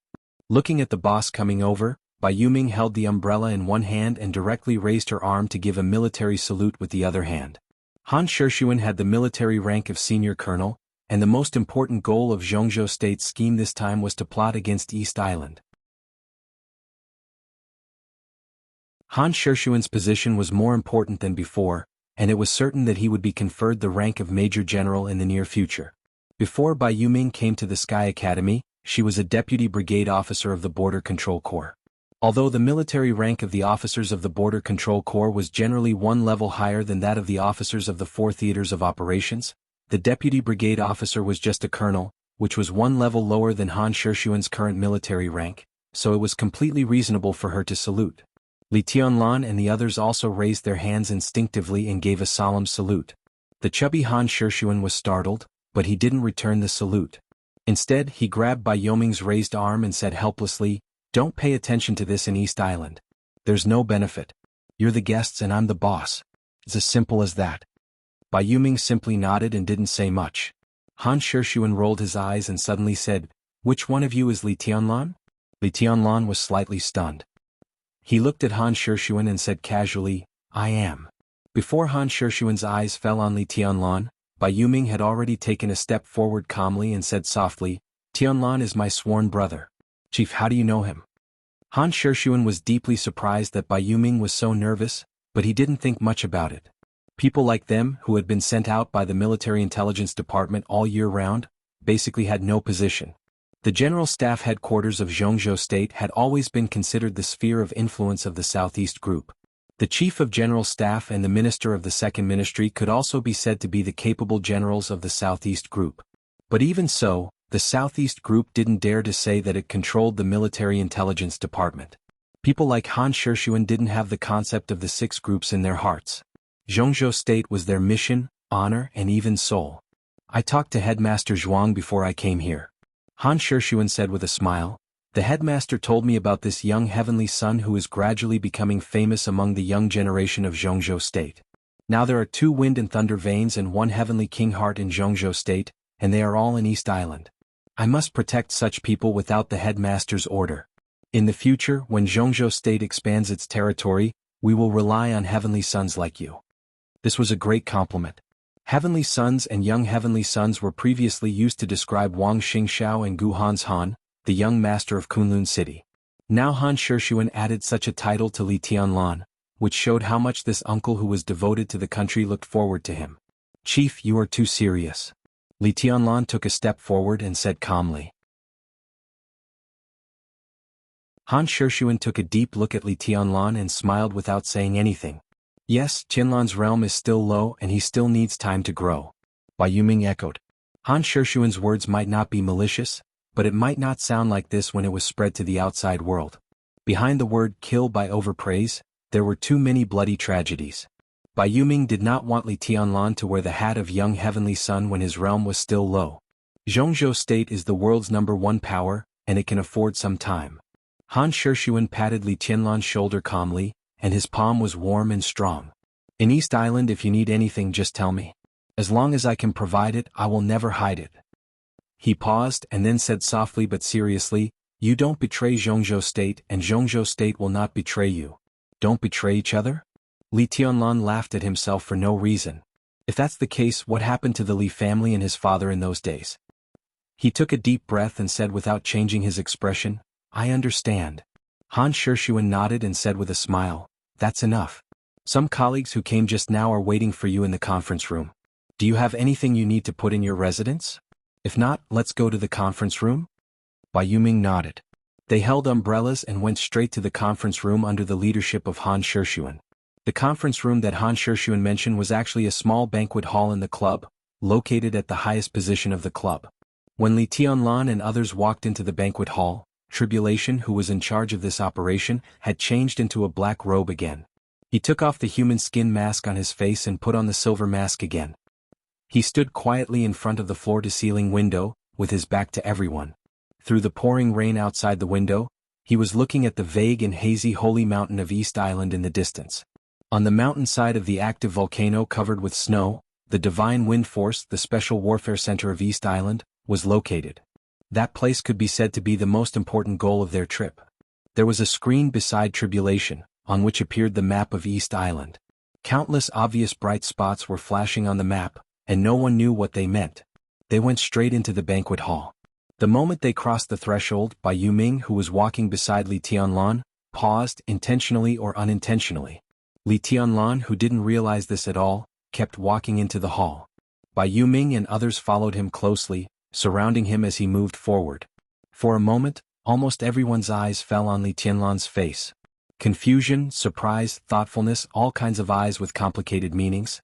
Looking at the boss coming over, Bai Yuming held the umbrella in one hand and directly raised her arm to give a military salute with the other hand. Han Shixuan had the military rank of senior colonel, and the most important goal of Zhongzhou State's scheme this time was to plot against East Island. Han Shixuan's position was more important than before, and it was certain that he would be conferred the rank of Major General in the near future. Before Bai Yuming came to the Sky Academy, she was a deputy brigade officer of the Border Control Corps. Although the military rank of the officers of the Border Control Corps was generally one level higher than that of the officers of the 4 theaters of operations, the deputy brigade officer was just a colonel, which was one level lower than Han Shixuan's current military rank, so it was completely reasonable for her to salute. Li Tianlan and the others also raised their hands instinctively and gave a solemn salute. The chubby Han Shixuan was startled, but he didn't return the salute. Instead, he grabbed Bai Yoming's raised arm and said helplessly, "Don't pay attention to this in East Island. There's no benefit. You're the guests and I'm the boss. It's as simple as that." Bai Yuming simply nodded and didn't say much. Han Shixuan rolled his eyes and suddenly said, "Which one of you is Li Tianlan?" Li Tianlan was slightly stunned. He looked at Han Shixuan and said casually, "I am." Before Han Shixuan's eyes fell on Li Tianlan, Bai Yuming had already taken a step forward calmly and said softly, Tianlan is my sworn brother. Chief, how do you know him? Han Shishuan was deeply surprised that Bai Yuming was so nervous, but he didn't think much about it. People like them, who had been sent out by the military intelligence department all year round, basically had no position. The General Staff headquarters of Zhongzhou State had always been considered the sphere of influence of the Southeast Group. The Chief of General Staff and the Minister of the Second Ministry could also be said to be the capable generals of the Southeast Group. But even so, the Southeast Group didn't dare to say that it controlled the military intelligence department. People like Han Shishuan didn't have the concept of the six groups in their hearts. Zhongzhou State was their mission, honor, and even soul. I talked to Headmaster Zhuang before I came here. Han Shishuan said with a smile. The headmaster told me about this young heavenly son who is gradually becoming famous among the young generation of Zhongzhou State. Now there are 2 wind and thunder veins and 1 heavenly king heart in Zhongzhou State, and they are all in East Island. I must protect such people without the headmaster's order. In the future, when Zhongzhou State expands its territory, we will rely on heavenly sons like you. This was a great compliment. Heavenly sons and young heavenly sons were previously used to describe Wang Xingxiao and Gu Hanshan, the young master of Kunlun City. Now Han Shishuan added such a title to Li Tianlan, which showed how much this uncle who was devoted to the country looked forward to him. Chief, you are too serious. Li Tianlan took a step forward and said calmly. Han Shishuan took a deep look at Li Tianlan and smiled without saying anything. Yes, Tianlan's realm is still low and he still needs time to grow. Bai Yuming echoed. Han Shishuan's words might not be malicious, but it might not sound like this when it was spread to the outside world. Behind the word kill by overpraise, there were too many bloody tragedies. Bai Yuming did not want Li Tianlan to wear the hat of young heavenly son when his realm was still low. Zhongzhou State is the world's #1 power, and it can afford some time. Han Shishuan patted Li Tianlan's shoulder calmly, and his palm was warm and strong. In East Island, if you need anything, just tell me. As long as I can provide it, I will never hide it. He paused and then said softly but seriously, you don't betray Zhongzhou State and Zhongzhou State will not betray you. Don't betray each other? Li Tianlan laughed at himself for no reason. If that's the case, what happened to the Li family and his father in those days? He took a deep breath and said without changing his expression, I understand. Han Shishuan nodded and said with a smile, that's enough. Some colleagues who came just now are waiting for you in the conference room. Do you have anything you need to put in your residence? If not, let's go to the conference room? Bai Yuming nodded. They held umbrellas and went straight to the conference room under the leadership of Han Shishuan. The conference room that Han Shishuan mentioned was actually a small banquet hall in the club, located at the highest position of the club. When Li Tianlan and others walked into the banquet hall, Tribulation, who was in charge of this operation, had changed into a black robe again. He took off the human skin mask on his face and put on the silver mask again. He stood quietly in front of the floor-to-ceiling window, with his back to everyone. Through the pouring rain outside the window, he was looking at the vague and hazy holy mountain of East Island in the distance. On the mountainside of the active volcano covered with snow, the Divine Wind Force, the Special Warfare Center of East Island, was located. That place could be said to be the most important goal of their trip. There was a screen beside Tribulation, on which appeared the map of East Island. Countless obvious bright spots were flashing on the map, and no one knew what they meant. They went straight into the banquet hall. The moment they crossed the threshold, Bai Yuming, who was walking beside Li Tianlan, paused, intentionally or unintentionally. Li Tianlan, who didn't realize this at all, kept walking into the hall. Bai Yuming and others followed him closely, surrounding him as he moved forward. For a moment, almost everyone's eyes fell on Li Tianlan's face. Confusion, surprise, thoughtfulness, all kinds of eyes with complicated meanings.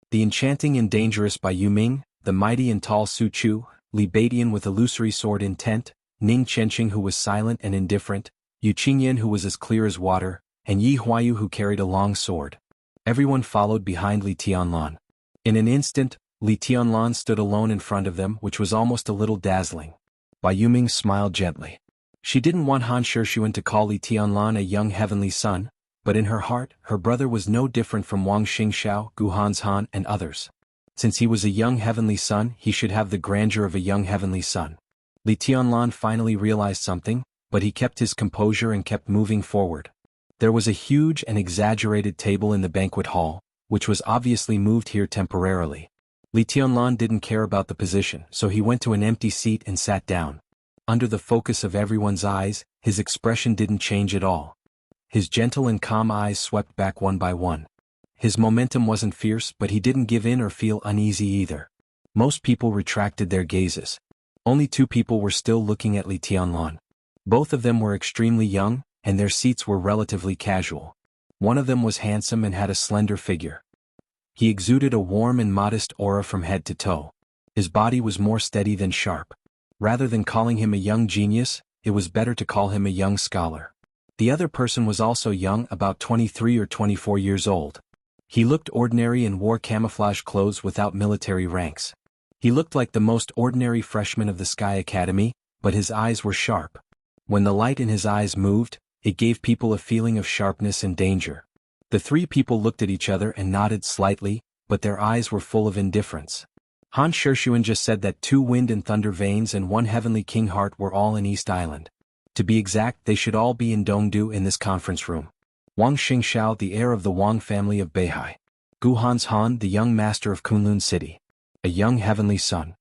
The enchanting and dangerous Bai Yuming, the mighty and tall Su Chu, Li Baidian with illusory sword intent, Ning Chenqing who was silent and indifferent, Yu Qingyan who was as clear as water, and Yi Huayu who carried a long sword. Everyone followed behind Li Tianlan. In an instant, Li Tianlan stood alone in front of them, which was almost a little dazzling. Bai Yuming smiled gently. She didn't want Han Shishuan to call Li Tianlan a young heavenly son, but in her heart, her brother was no different from Wang Xingxiao, Gu Hanshan, and others. Since he was a young heavenly son, he should have the grandeur of a young heavenly son. Li Tianlan finally realized something, but he kept his composure and kept moving forward. There was a huge and exaggerated table in the banquet hall, which was obviously moved here temporarily. Li Tianlan didn't care about the position, so he went to an empty seat and sat down. Under the focus of everyone's eyes, his expression didn't change at all. His gentle and calm eyes swept back one by one. His momentum wasn't fierce, but he didn't give in or feel uneasy either. Most people retracted their gazes. Only 2 people were still looking at Li Tianlan. Both of them were extremely young, and their seats were relatively casual. One of them was handsome and had a slender figure. He exuded a warm and modest aura from head to toe. His body was more steady than sharp. Rather than calling him a young genius, it was better to call him a young scholar. The other person was also young, about 23 or 24 years old. He looked ordinary and wore camouflage clothes without military ranks. He looked like the most ordinary freshman of the Sky Academy, but his eyes were sharp. When the light in his eyes moved, it gave people a feeling of sharpness and danger. The 3 people looked at each other and nodded slightly, but their eyes were full of indifference. Han Shishun just said that 2 wind and thunder veins and 1 heavenly king heart were all in East Island. To be exact, they should all be in Dongdu in this conference room. Wang Xingxiao, the heir of the Wang family of Beihai. Gu Han's Han, the young master of Kunlun City. A young heavenly son.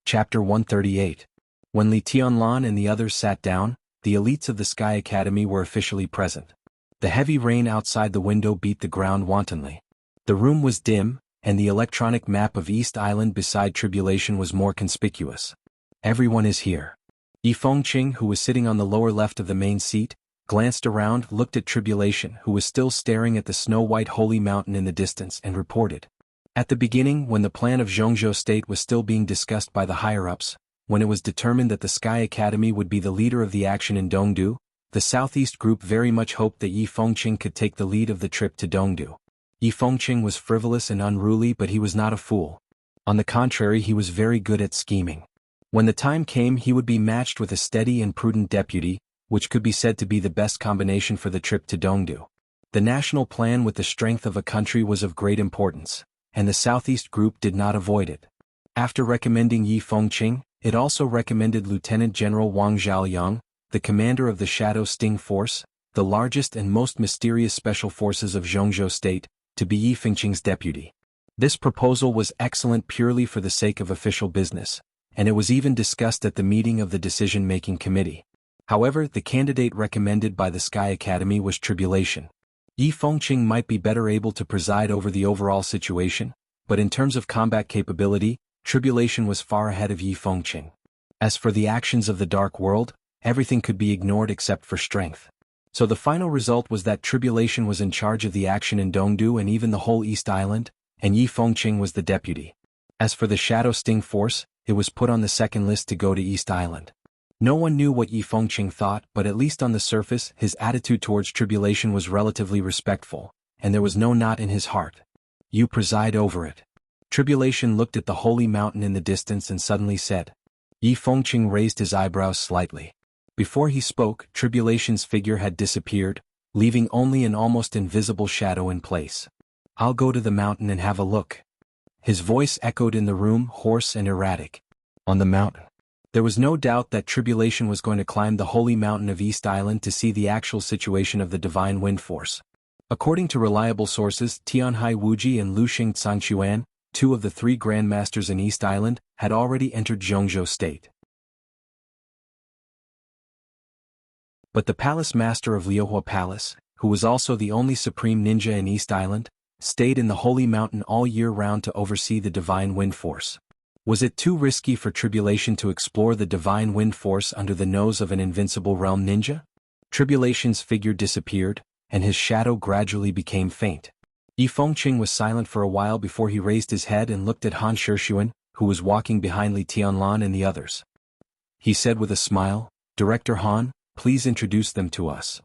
Chapter 138. When Li Tianlan and the others sat down, the elites of the Sky Academy were officially present. The heavy rain outside the window beat the ground wantonly. The room was dim, and the electronic map of East Island beside Tribulation was more conspicuous. Everyone is here. Yi Fengqing, who was sitting on the lower left of the main seat, glanced around, looked at Tribulation, who was still staring at the snow-white holy mountain in the distance, and reported. At the beginning, when the plan of Zhongzhou State was still being discussed by the higher-ups, when it was determined that the Sky Academy would be the leader of the action in Dongdu, the Southeast Group very much hoped that Yi Fengqing could take the lead of the trip to Dongdu. Yi Fengqing was frivolous and unruly, but he was not a fool. On the contrary, he was very good at scheming. When the time came, he would be matched with a steady and prudent deputy, which could be said to be the best combination for the trip to Dongdu. The national plan with the strength of a country was of great importance, and the Southeast Group did not avoid it. After recommending Yi Fengqing, it also recommended Lieutenant General Wang Zhaoyang, the commander of the Shadow Sting Force, the largest and most mysterious special forces of Zhongzhou State, to be Yi Fengqing's deputy. This proposal was excellent purely for the sake of official business, and it was even discussed at the meeting of the decision-making committee. However, the candidate recommended by the Sky Academy was Tribulation. Yi Fengqing might be better able to preside over the overall situation, but in terms of combat capability, Tribulation was far ahead of Yi Fengqing. As for the actions of the Dark World, everything could be ignored except for strength. So the final result was that Tribulation was in charge of the action in Dongdu and even the whole East Island, and Yi Fengqing was the deputy. As for the Shadow Sting Force, it was put on the second list to go to East Island. No one knew what Yi Fengqing thought, but at least on the surface, his attitude towards Tribulation was relatively respectful, and there was no knot in his heart. You preside over it. Tribulation looked at the holy mountain in the distance and suddenly said. Yi Fengqing raised his eyebrows slightly. Before he spoke, Tribulation's figure had disappeared, leaving only an almost invisible shadow in place. I'll go to the mountain and have a look. His voice echoed in the room, hoarse and erratic. On the mountain. There was no doubt that Tribulation was going to climb the holy mountain of East Island to see the actual situation of the divine wind force. According to reliable sources, Tianhai Wuji and Luxing Zhangquan, 2 of the 3 grandmasters in East Island, had already entered Zhongzhou State. But the palace master of Liuhua Palace, who was also the only supreme ninja in East Island, stayed in the holy mountain all year round to oversee the divine wind force. Was it too risky for Tribulation to explore the divine wind force under the nose of an invincible realm ninja? Tribulation's figure disappeared, and his shadow gradually became faint. Yi Fengqing was silent for a while before he raised his head and looked at Han Shishun, who was walking behind Li Tianlan and the others. He said with a smile, Director Han, please introduce them to us.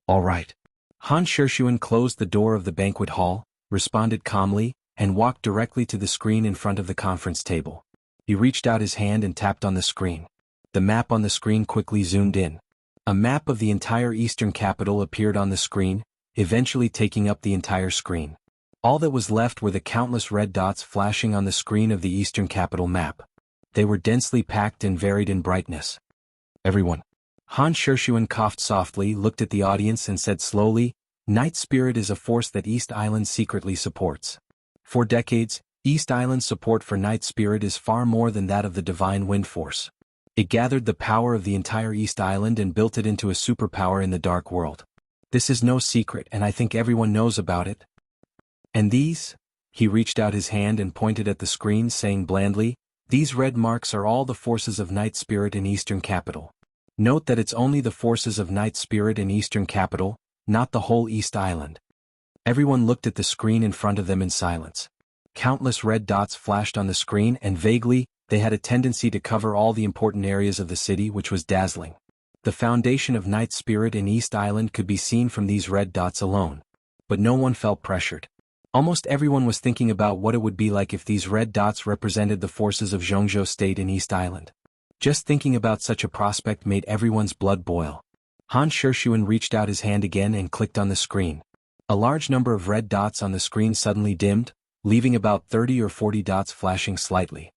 All right. Han Shishun closed the door of the banquet hall, responded calmly, and walked directly to the screen in front of the conference table. He reached out his hand and tapped on the screen. The map on the screen quickly zoomed in. A map of the entire eastern capital appeared on the screen, eventually taking up the entire screen. All that was left were the countless red dots flashing on the screen of the eastern capital map. They were densely packed and varied in brightness. Everyone. Han Shishun coughed softly, looked at the audience and said slowly, Night Spirit is a force that East Island secretly supports. For decades, East Island's support for Night Spirit is far more than that of the Divine Wind Force. It gathered the power of the entire East Island and built it into a superpower in the dark world. This is no secret, and I think everyone knows about it. And these? He reached out his hand and pointed at the screen, saying blandly, "These red marks are all the forces of Night Spirit in Eastern Capital. Note that it's only the forces of Night Spirit in Eastern Capital, not the whole East Island." Everyone looked at the screen in front of them in silence. Countless red dots flashed on the screen, and vaguely, they had a tendency to cover all the important areas of the city, which was dazzling. The foundation of Night Spirit in East Island could be seen from these red dots alone. But no one felt pressured. Almost everyone was thinking about what it would be like if these red dots represented the forces of Zhongzhou State in East Island. Just thinking about such a prospect made everyone's blood boil. Han Shishuan reached out his hand again and clicked on the screen. A large number of red dots on the screen suddenly dimmed, leaving about 30 or 40 dots flashing slightly.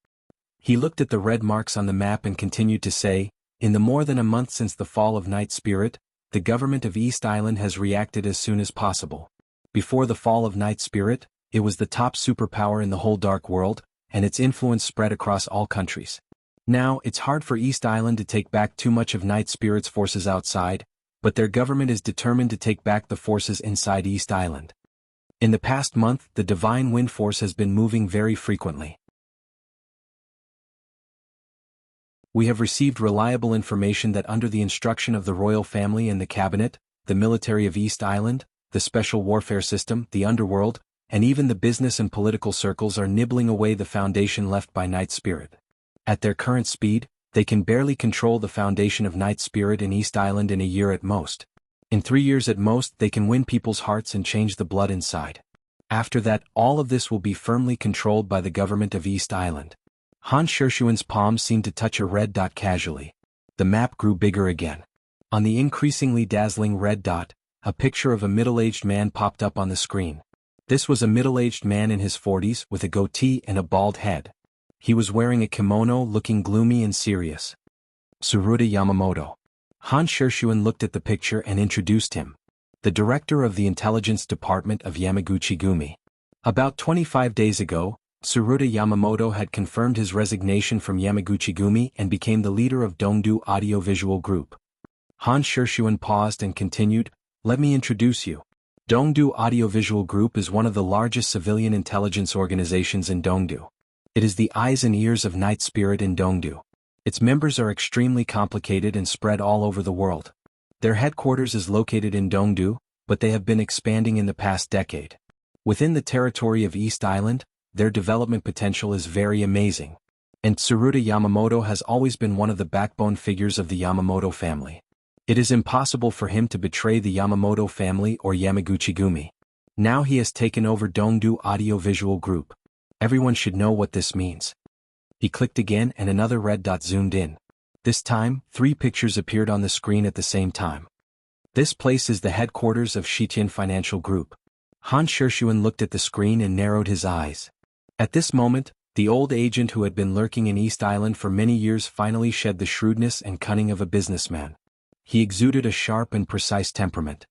He looked at the red marks on the map and continued to say, "In the more than a month since the fall of Night Spirit, the government of East Island has reacted as soon as possible. Before the fall of Night Spirit, it was the top superpower in the whole dark world, and its influence spread across all countries. Now, it's hard for East Island to take back too much of Night Spirit's forces outside, but their government is determined to take back the forces inside East Island. In the past month, the Divine Wind Force has been moving very frequently. We have received reliable information that under the instruction of the royal family and the cabinet, the military of East Island, the special warfare system, the underworld, and even the business and political circles are nibbling away the foundation left by Night Spirit. At their current speed, they can barely control the foundation of Night Spirit in East Island in a year at most. In 3 years at most, they can win people's hearts and change the blood inside. After that, all of this will be firmly controlled by the government of East Island." Han Shishuan's palm seemed to touch a red dot casually. The map grew bigger again. On the increasingly dazzling red dot, a picture of a middle-aged man popped up on the screen. This was a middle-aged man in his 40s with a goatee and a bald head. He was wearing a kimono, looking gloomy and serious. Tsuruta Yamamoto. Han Shishuan looked at the picture and introduced him. The director of the intelligence department of Yamaguchi-gumi. About 25 days ago, Tsuruta Yamamoto had confirmed his resignation from Yamaguchi-gumi and became the leader of Dongdu Audiovisual Group. Han Shishuan paused and continued, "Let me introduce you. Dongdu Audiovisual Group is one of the largest civilian intelligence organizations in Dongdu. It is the eyes and ears of Night Spirit in Dongdu. Its members are extremely complicated and spread all over the world. Their headquarters is located in Dongdu, but they have been expanding in the past decade. Within the territory of East Island, their development potential is very amazing. And Tsuruta Yamamoto has always been one of the backbone figures of the Yamamoto family. It is impossible for him to betray the Yamamoto family or Yamaguchi-gumi. Now he has taken over Dongdu Audiovisual Group. Everyone should know what this means." He clicked again and another red dot zoomed in. This time, 3 pictures appeared on the screen at the same time. "This place is the headquarters of Shitian Financial Group." Han Shishuan looked at the screen and narrowed his eyes. At this moment, the old agent who had been lurking in East Island for many years finally shed the shrewdness and cunning of a businessman. He exuded a sharp and precise temperament.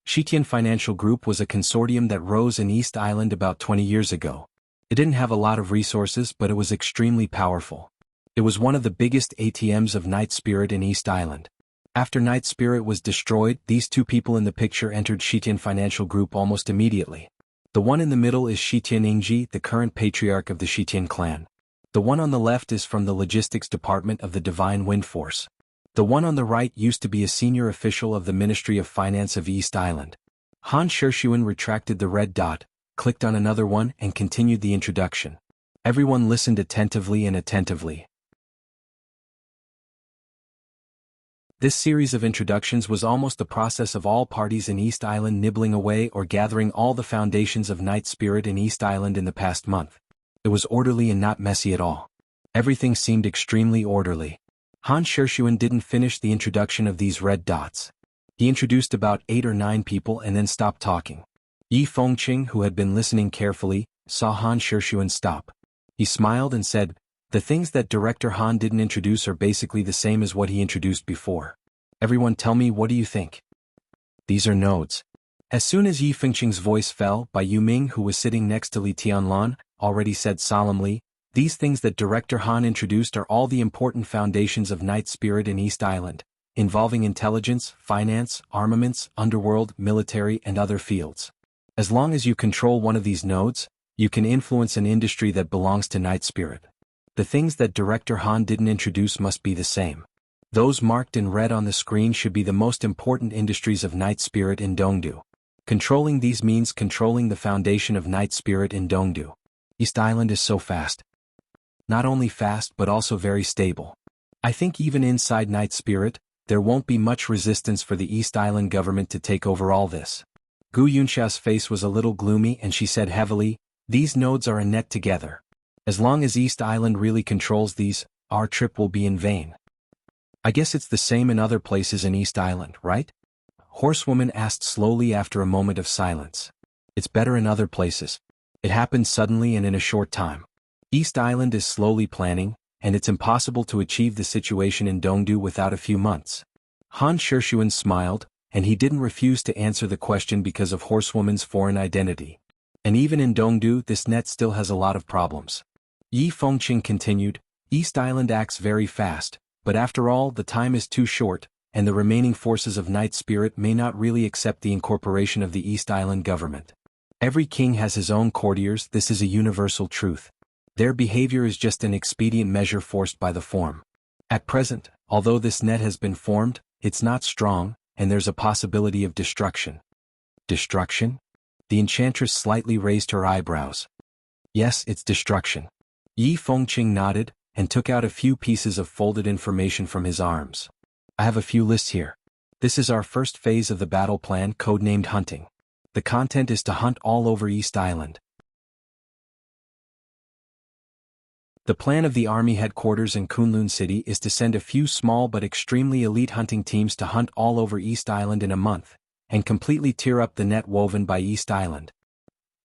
Shitian Financial Group was a consortium that rose in East Island about 20 years ago. It didn't have a lot of resources, but it was extremely powerful. It was one of the biggest ATMs of Night Spirit in East Island. After Night Spirit was destroyed, these 2 people in the picture entered Shitian Financial Group almost immediately. The one in the middle is Shitian Ingji, the current patriarch of the Shitian clan. The one on the left is from the logistics department of the Divine Wind Force. The one on the right used to be a senior official of the Ministry of Finance of East Island. Han Shishuan retracted the red dot, clicked on another one and continued the introduction. Everyone listened attentively and attentively. This series of introductions was almost the process of all parties in East Island nibbling away or gathering all the foundations of Night Spirit in East Island in the past month. It was orderly and not messy at all. Everything seemed extremely orderly. Han Shishuan didn't finish the introduction of these red dots. He introduced about 8 or 9 people and then stopped talking. Yi Fengqing, who had been listening carefully, saw Han Shishuan stop. He smiled and said, "The things that Director Han didn't introduce are basically the same as what he introduced before. Everyone tell me, what do you think?" "These are nodes. As soon as Yi Fengqing's voice fell, Bai Yuming, who was sitting next to Li Tianlan, already said solemnly, "These things that Director Han introduced are all the important foundations of Night Spirit in East Island, involving intelligence, finance, armaments, underworld, military, and other fields. As long as you control one of these nodes, you can influence an industry that belongs to Night Spirit. The things that Director Han didn't introduce must be the same. Those marked in red on the screen should be the most important industries of Night Spirit in Dongdu. Controlling these means controlling the foundation of Night Spirit in Dongdu. East Island is so fast. Not only fast but also very stable. I think even inside Night Spirit, there won't be much resistance for the East Island government to take over all this." Gu Yunxia's face was a little gloomy and she said heavily, "These nodes are a net together. As long as East Island really controls these, our trip will be in vain." "I guess it's the same in other places in East Island, right?" Horsewoman asked slowly after a moment of silence. "It's better in other places. It happened suddenly and in a short time. East Island is slowly planning, and it's impossible to achieve the situation in Dongdu without a few months." Han Shishuan smiled, and he didn't refuse to answer the question because of Horsewoman's foreign identity. "And even in Dongdu, this net still has a lot of problems." Yi Fengqing continued, "East Island acts very fast, but after all the time is too short, and the remaining forces of Night Spirit may not really accept the incorporation of the East Island government. Every king has his own courtiers, this is a universal truth. Their behavior is just an expedient measure forced by the form. At present, although this net has been formed, it's not strong, and there's a possibility of destruction." "Destruction?" The enchantress slightly raised her eyebrows. "Yes, it's destruction." Yi Fengqing nodded, and took out a few pieces of folded information from his arms. "I have a few lists here. This is our first phase of the battle plan, codenamed Hunting. The content is to hunt all over East Island. The plan of the army headquarters in Kunlun City is to send a few small but extremely elite hunting teams to hunt all over East Island in a month, and completely tear up the net woven by East Island."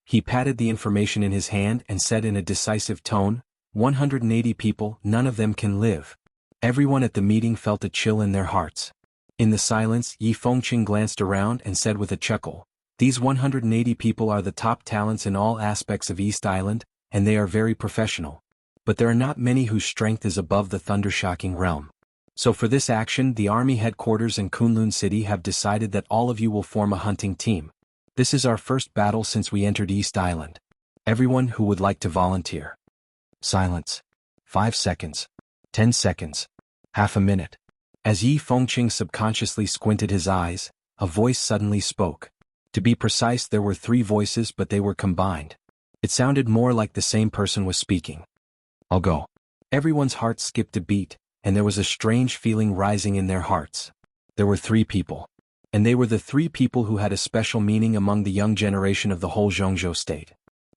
He patted the information in his hand and said in a decisive tone, 180 people, none of them can live." Everyone at the meeting felt a chill in their hearts. In the silence, Yi Fengqing glanced around and said with a chuckle, "These 180 people are the top talents in all aspects of East Island, and they are very professional. But there are not many whose strength is above the thunder-shocking realm. So for this action the army headquarters in Kunlun City have decided that all of you will form a hunting team. This is our first battle since we entered East Island. Everyone who would like to volunteer." Silence. 5 seconds. 10 seconds. Half a minute. As Yi Fengqing subconsciously squinted his eyes, a voice suddenly spoke. To be precise, there were 3 voices, but they were combined. It sounded more like the same person was speaking. "I'll go." Everyone's heart skipped a beat, and there was a strange feeling rising in their hearts. There were 3 people. And they were the 3 people who had a special meaning among the young generation of the whole Zhongzhou state.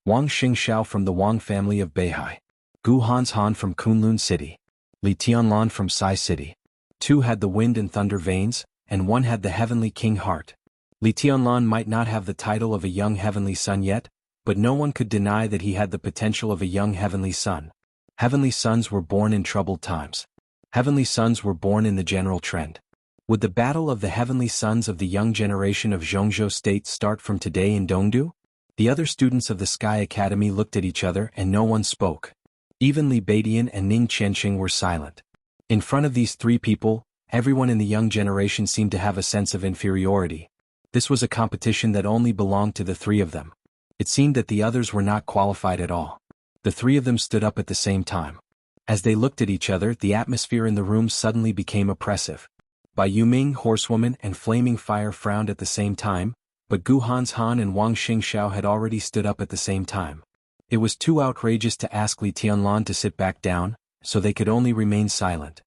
Wang Xingxiao from the Wang family of Beihai. Gu Hanshan from Kunlun City. Li Tianlan from Sai City. 2 had the wind and thunder veins, and 1 had the heavenly king heart. Li Tianlan might not have the title of a young heavenly son yet, but no one could deny that he had the potential of a young heavenly son. Heavenly sons were born in troubled times. Heavenly sons were born in the general trend. Would the battle of the heavenly sons of the young generation of Zhongzhou State start from today in Dongdu? The other students of the Sky Academy looked at each other and no one spoke. Even Li Beidian and Ning Qianqing were silent. In front of these 3 people, everyone in the young generation seemed to have a sense of inferiority. This was a competition that only belonged to the 3 of them. It seemed that the others were not qualified at all. The 3 of them stood up at the same time. As they looked at each other, the atmosphere in the room suddenly became oppressive. Bai Yuming, Horsewoman, and Flaming Fire frowned at the same time, but Gu Hanshan and Wang Xingxiao had already stood up at the same time. It was too outrageous to ask Li Tianlan to sit back down, so they could only remain silent.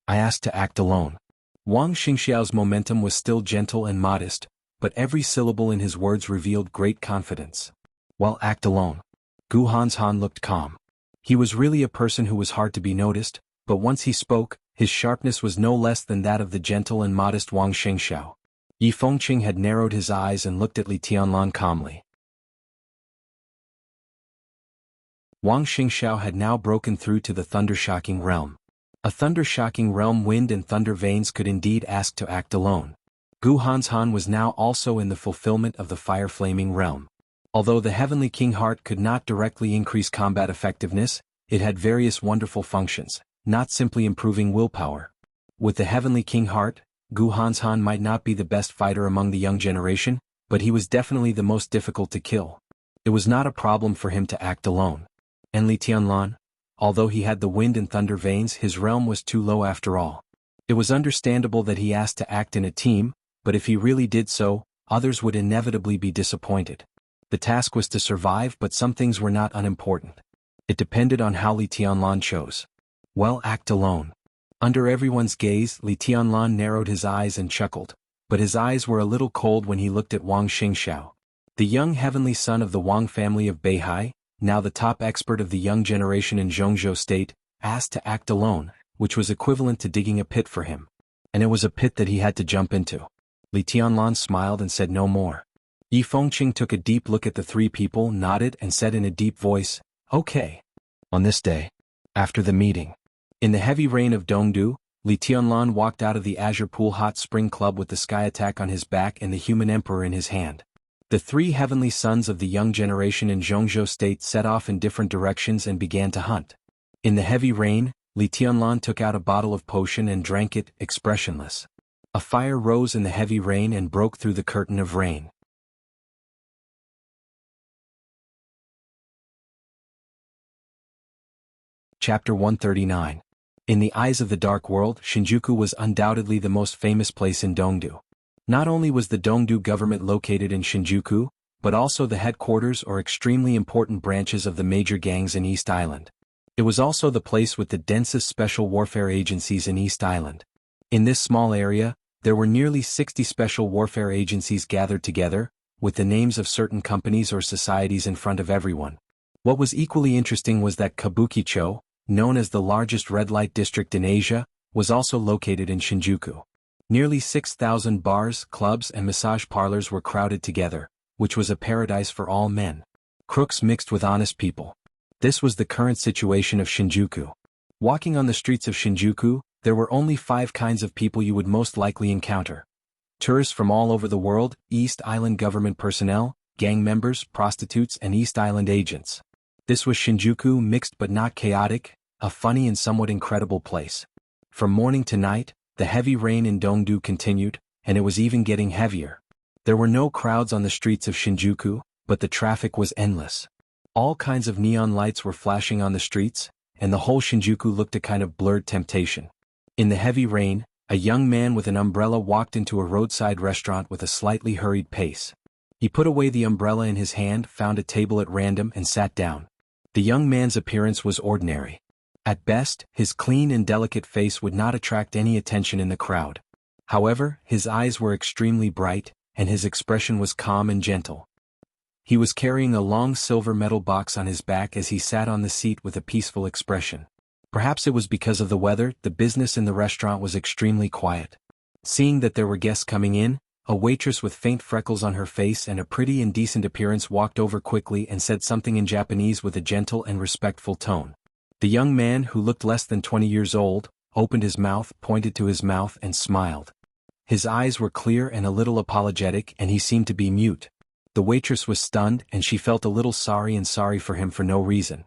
"I asked to act alone." Wang Xingxiao's momentum was still gentle and modest, but every syllable in his words revealed great confidence. "Well, act alone." Gu Hanshan looked calm. He was really a person who was hard to be noticed, but once he spoke, his sharpness was no less than that of the gentle and modest Wang Xingxiao. Yi Fengqing had narrowed his eyes and looked at Li Tianlan calmly. Wang Xingxiao had now broken through to the thunder-shocking realm. A thunder-shocking realm, wind and thunder veins could indeed ask to act alone. Gu Hanshan was now also in the fulfillment of the fire-flaming realm. Although the Heavenly King Heart could not directly increase combat effectiveness, it had various wonderful functions, not simply improving willpower. With the Heavenly King Heart, Gu Hanshan might not be the best fighter among the young generation, but he was definitely the most difficult to kill. It was not a problem for him to act alone. And Li Tianlan, although he had the wind and thunder veins, his realm was too low after all. It was understandable that he asked to act in a team, but if he really did so, others would inevitably be disappointed. The task was to survive, but some things were not unimportant. It depended on how Li Tianlan chose. Well, act alone. Under everyone's gaze, Li Tianlan narrowed his eyes and chuckled, but his eyes were a little cold when he looked at Wang Xingxiao. The young heavenly son of the Wang family of Beihai, now the top expert of the young generation in Zhongzhou State, asked to act alone, which was equivalent to digging a pit for him. And it was a pit that he had to jump into. Li Tianlan smiled and said no more. Yi Fengqing took a deep look at the three people, nodded and said in a deep voice, "Okay." On this day, after the meeting, in the heavy rain of Dongdu, Li Tianlan walked out of the Azure Pool Hot Spring Club with the Sky Attack on his back and the Human Emperor in his hand. The three heavenly sons of the young generation in Zhongzhou State set off in different directions and began to hunt. In the heavy rain, Li Tianlan took out a bottle of potion and drank it, expressionless. A fire rose in the heavy rain and broke through the curtain of rain. Chapter 139. In the eyes of the Dark World, Shinjuku was undoubtedly the most famous place in Dongdu. Not only was the Dongdu government located in Shinjuku, but also the headquarters or extremely important branches of the major gangs in East Island. It was also the place with the densest special warfare agencies in East Island. In this small area, there were nearly 60 special warfare agencies gathered together, with the names of certain companies or societies in front of everyone. What was equally interesting was that Kabukicho, known as the largest red light district in Asia, was also located in Shinjuku. Nearly 6,000 bars, clubs and massage parlors were crowded together, which was a paradise for all men. Crooks mixed with honest people. This was the current situation of Shinjuku. Walking on the streets of Shinjuku, there were only 5 kinds of people you would most likely encounter. Tourists from all over the world, East Island government personnel, gang members, prostitutes and East Island agents. This was Shinjuku, mixed but not chaotic, a funny and somewhat incredible place. From morning to night, the heavy rain in Dongdu continued, and it was even getting heavier. There were no crowds on the streets of Shinjuku, but the traffic was endless. All kinds of neon lights were flashing on the streets, and the whole Shinjuku looked a kind of blurred temptation. In the heavy rain, a young man with an umbrella walked into a roadside restaurant with a slightly hurried pace. He put away the umbrella in his hand, found a table at random and sat down. The young man's appearance was ordinary. At best, his clean and delicate face would not attract any attention in the crowd. However, his eyes were extremely bright, and his expression was calm and gentle. He was carrying a long silver metal box on his back as he sat on the seat with a peaceful expression. Perhaps it was because of the weather, the business in the restaurant was extremely quiet. Seeing that there were guests coming in, a waitress with faint freckles on her face and a pretty and decent appearance walked over quickly and said something in Japanese with a gentle and respectful tone. The young man, who looked less than 20 years old, opened his mouth, pointed to his mouth and smiled. His eyes were clear and a little apologetic, and he seemed to be mute. The waitress was stunned, and she felt a little sorry for him for no reason.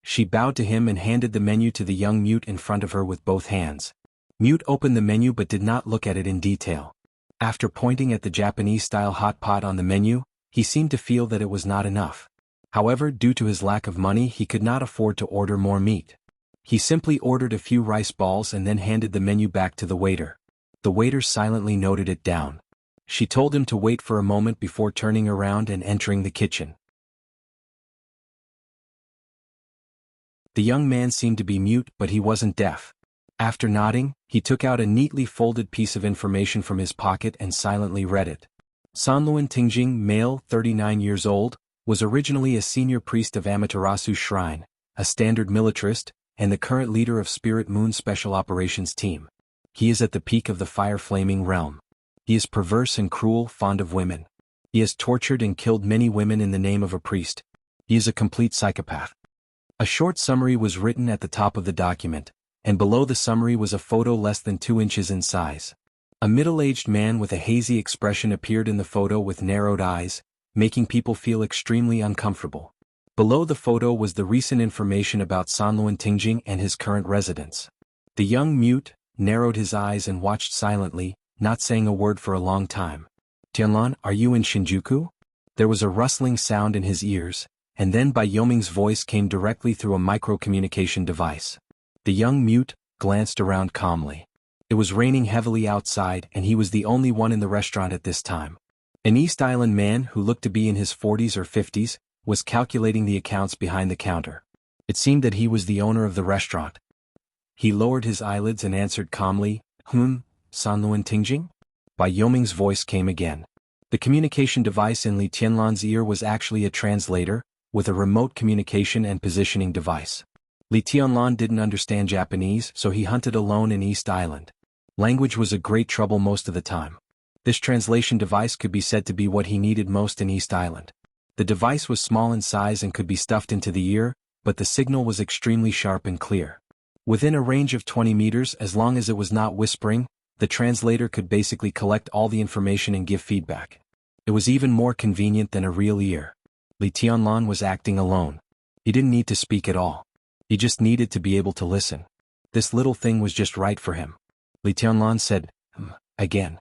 She bowed to him and handed the menu to the young mute in front of her with both hands. Mute opened the menu but did not look at it in detail. After pointing at the Japanese-style hot pot on the menu, he seemed to feel that it was not enough. However, due to his lack of money, he could not afford to order more meat. He simply ordered a few rice balls and then handed the menu back to the waiter. The waiter silently noted it down. She told him to wait for a moment before turning around and entering the kitchen. The young man seemed to be mute, but he wasn't deaf. After nodding, he took out a neatly folded piece of information from his pocket and silently read it. Sanluan Tingjing, male, 39 years old, was originally a senior priest of Amaterasu Shrine, a standard militarist, and the current leader of Spirit Moon Special Operations Team. He is at the peak of the fire-flaming realm. He is perverse and cruel, fond of women. He has tortured and killed many women in the name of a priest. He is a complete psychopath. A short summary was written at the top of the document, and below the summary was a photo less than 2 inches in size. A middle-aged man with a hazy expression appeared in the photo with narrowed eyes, making people feel extremely uncomfortable. Below the photo was the recent information about Sanluan Tingjing and his current residence. The young mute narrowed his eyes and watched silently, not saying a word for a long time. Tianlan, are you in Shinjuku? There was a rustling sound in his ears, and then Bai Yoming's voice came directly through a micro-communication device. The young mute glanced around calmly. It was raining heavily outside and he was the only one in the restaurant at this time. An East Island man who looked to be in his 40s or 50s was calculating the accounts behind the counter. It seemed that he was the owner of the restaurant. He lowered his eyelids and answered calmly, Sanluan Tingjing? Bai Yoming's voice came again. The communication device in Li Tianlan's ear was actually a translator, with a remote communication and positioning device. Li Tianlan didn't understand Japanese, so he hunted alone in East Island. Language was a great trouble most of the time. This translation device could be said to be what he needed most in East Island. The device was small in size and could be stuffed into the ear, but the signal was extremely sharp and clear. Within a range of 20 meters, as long as it was not whispering, the translator could basically collect all the information and give feedback. It was even more convenient than a real ear. Li Tianlan was acting alone. He didn't need to speak at all. He just needed to be able to listen. This little thing was just right for him. Li Tianlan said, again.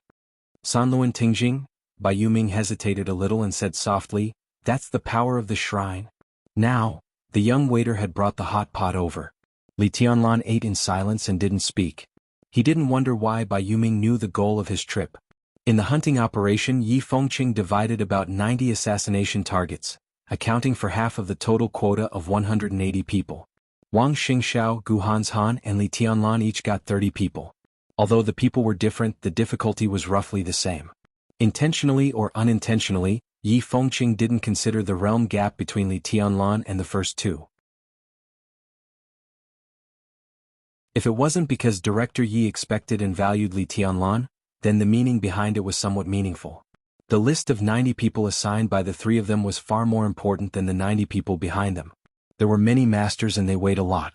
Sanluan Tingjing? Bai Yoming hesitated a little and said softly, that's the power of the shrine. Now, the young waiter had brought the hot pot over. Li Tianlan ate in silence and didn't speak. He didn't wonder why Bai Yoming knew the goal of his trip. In the hunting operation, Yi Fengqing divided about 90 assassination targets, accounting for half of the total quota of 180 people. Wang Xingxiao, Gu Hanshan, and Li Tianlan each got 30 people. Although the people were different, the difficulty was roughly the same. Intentionally or unintentionally, Yi Fengqing didn't consider the realm gap between Li Tianlan and the first two. If it wasn't because Director Yi expected and valued Li Tianlan, then the meaning behind it was somewhat meaningful. The list of 90 people assigned by the three of them was far more important than the 90 people behind them. There were many masters and they weighed a lot.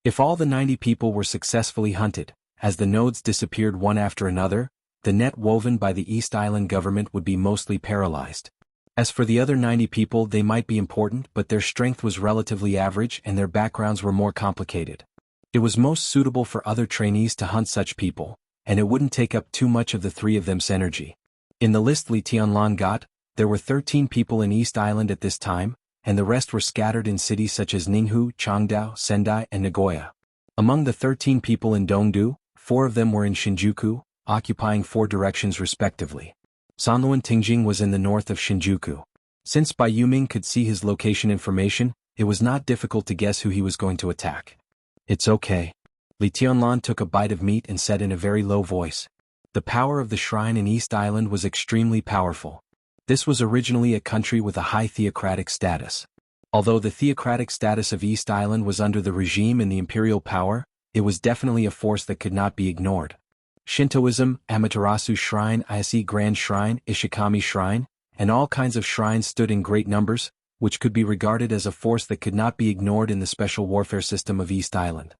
If all the 90 people were successfully hunted, as the nodes disappeared one after another, the net woven by the East Island government would be mostly paralyzed. As for the other 90 people, they might be important, but their strength was relatively average and their backgrounds were more complicated. It was most suitable for other trainees to hunt such people, and it wouldn't take up too much of the three of them's energy. In the list Li Tianlan got, there were 13 people in East Island at this time, and the rest were scattered in cities such as Ninghu, Changdao, Sendai, and Nagoya. Among the 13 people in Dongdu, 4 of them were in Shinjuku, occupying 4 directions respectively. Sanluan Tingjing was in the north of Shinjuku. Since Bai Yoming could see his location information, it was not difficult to guess who he was going to attack. It's okay. Li Tianlan took a bite of meat and said in a very low voice. The power of the shrine in East Island was extremely powerful. This was originally a country with a high theocratic status. Although the theocratic status of East Island was under the regime and the imperial power, it was definitely a force that could not be ignored. Shintoism, Amaterasu Shrine, Ise Grand Shrine, Ishikami Shrine, and all kinds of shrines stood in great numbers, which could be regarded as a force that could not be ignored in the special warfare system of East Island.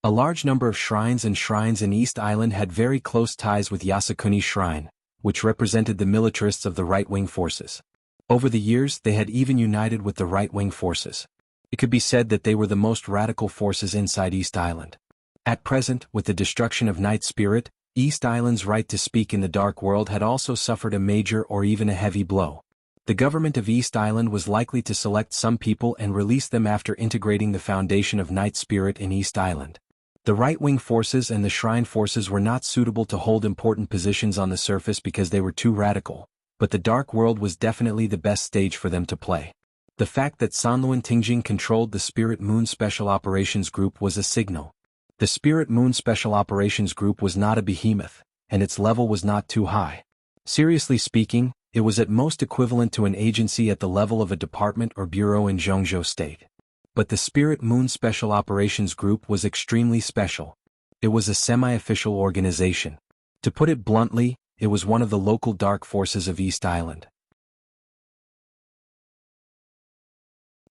A large number of shrines in East Island had very close ties with Yasukuni Shrine, which represented the militarists of the right-wing forces. Over the years, they had even united with the right-wing forces. It could be said that they were the most radical forces inside East Island. At present, with the destruction of Night Spirit, East Island's right to speak in the Dark World had also suffered a major or even a heavy blow. The government of East Island was likely to select some people and release them after integrating the foundation of Night Spirit in East Island. The right-wing forces and the Shrine forces were not suitable to hold important positions on the surface because they were too radical, but the Dark World was definitely the best stage for them to play. The fact that Sanluan Tingjing controlled the Spirit Moon Special Operations Group was a signal. The Spirit Moon Special Operations Group was not a behemoth, and its level was not too high. Seriously speaking, it was at most equivalent to an agency at the level of a department or bureau in Zhengzhou State. But the Spirit Moon Special Operations Group was extremely special. It was a semi-official organization. To put it bluntly, it was one of the local dark forces of East Island.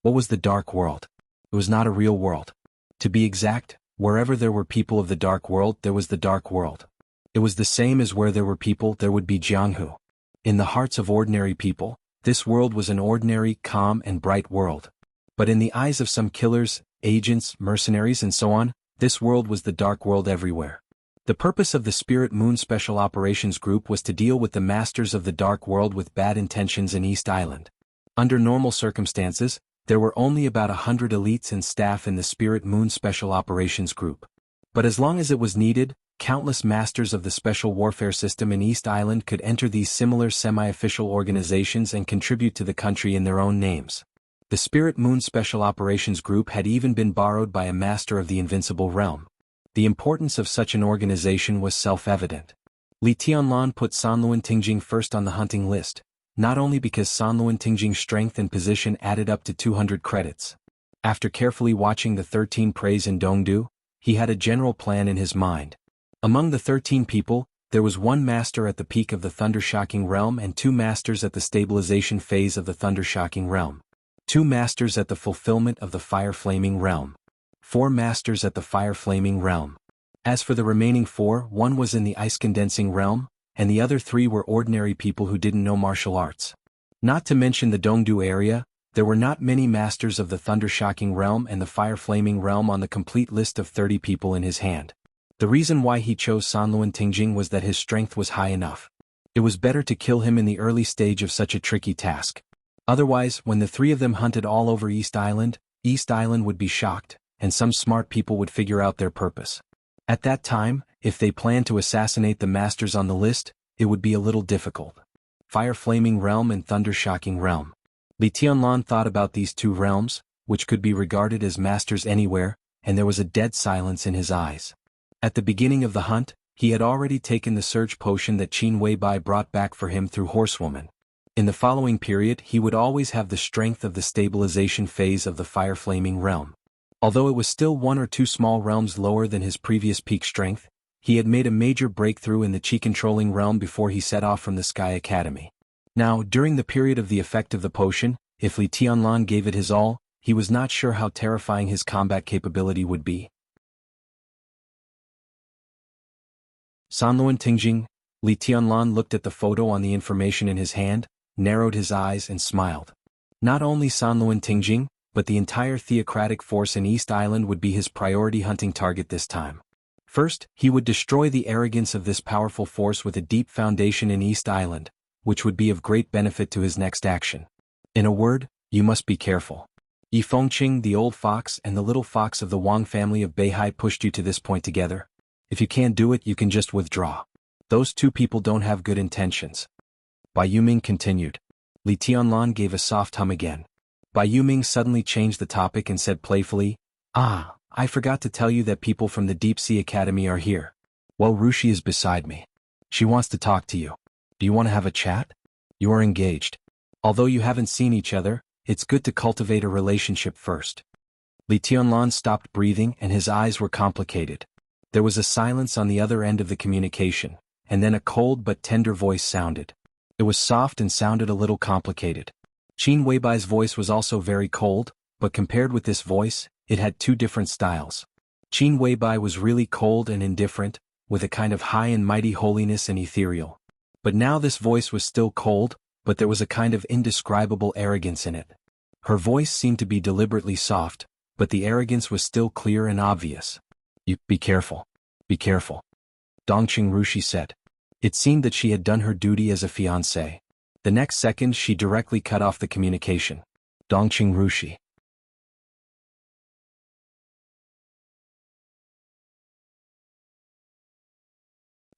What was the Dark World? It was not a real world. To be exact, wherever there were people of the Dark World, there was the Dark World. It was the same as where there were people there would be Jianghu. In the hearts of ordinary people, this world was an ordinary, calm and bright world. But in the eyes of some killers, agents, mercenaries and so on, this world was the dark world everywhere. The purpose of the Spirit Moon Special Operations Group was to deal with the masters of the dark world with bad intentions in East Island. Under normal circumstances, there were only about 100 elites and staff in the Spirit Moon Special Operations Group. But as long as it was needed, countless masters of the special warfare system in East Island could enter these similar semi-official organizations and contribute to the country in their own names. The Spirit Moon Special Operations Group had even been borrowed by a master of the Invincible Realm. The importance of such an organization was self-evident. Li Tianlan put Sanluan Tingjing first on the hunting list, not only because Sanluan Tingjing's strength and position added up to 200 credits. After carefully watching the 13 preys in Dongdu, he had a general plan in his mind. Among the 13 people, there was one master at the peak of the Thundershocking Realm and 2 masters at the stabilization phase of the Thundershocking Realm. 2 masters at the fulfillment of the Fire Flaming Realm. 4 masters at the Fire Flaming Realm. As for the remaining 4, one was in the Ice Condensing Realm, and the other 3 were ordinary people who didn't know martial arts. Not to mention the Dongdu area, there were not many masters of the Thundershocking Realm and the Fire Flaming Realm on the complete list of 30 people in his hand. The reason why he chose Sanluan Tingjing was that his strength was high enough. It was better to kill him in the early stage of such a tricky task. Otherwise, when the 3 of them hunted all over East Island would be shocked, and some smart people would figure out their purpose. At that time, if they planned to assassinate the masters on the list, it would be a little difficult. Fire Flaming Realm and Thundershocking Realm. Li Tianlan thought about these 2 realms, which could be regarded as masters anywhere, and there was a dead silence in his eyes. At the beginning of the hunt, he had already taken the surge potion that Qin Weibai brought back for him through Horsewoman. In the following period he would always have the strength of the stabilization phase of the Fire Flaming Realm. Although it was still 1 or 2 small realms lower than his previous peak strength, he had made a major breakthrough in the Qi-controlling realm before he set off from the Sky Academy. Now, during the period of the effect of the potion, if Li Tianlan gave it his all, he was not sure how terrifying his combat capability would be. Sanluan Tingjing. Li Tianlan looked at the photo on the information in his hand, narrowed his eyes and smiled. Not only Sanluan Tingjing, but the entire theocratic force in East Island would be his priority hunting target this time. First, he would destroy the arrogance of this powerful force with a deep foundation in East Island, which would be of great benefit to his next action. In a word, you must be careful. Yi Fengqing, the old fox, and the little fox of the Wang family of Beihai pushed you to this point together. If you can't do it, you can just withdraw. Those 2 people don't have good intentions. Bai Yuming continued. Li Tianlan gave a soft hum again. Bai Yuming suddenly changed the topic and said playfully, I forgot to tell you that people from the Deep Sea Academy are here. Well, Rushi is beside me. She wants to talk to you. Do you want to have a chat? You are engaged. Although you haven't seen each other, it's good to cultivate a relationship first. Li Tianlan stopped breathing and his eyes were complicated. There was a silence on the other end of the communication, and then a cold but tender voice sounded. It was soft and sounded a little complicated. Qin Weibai's voice was also very cold, but compared with this voice, it had 2 different styles. Qin Weibai was really cold and indifferent, with a kind of high and mighty holiness and ethereal. But now this voice was still cold, but there was a kind of indescribable arrogance in it. Her voice seemed to be deliberately soft, but the arrogance was still clear and obvious. You, be careful. Be careful. Dongqing Rushi said. It seemed that she had done her duty as a fiancée. The next second she directly cut off the communication. Dongqing Rushi.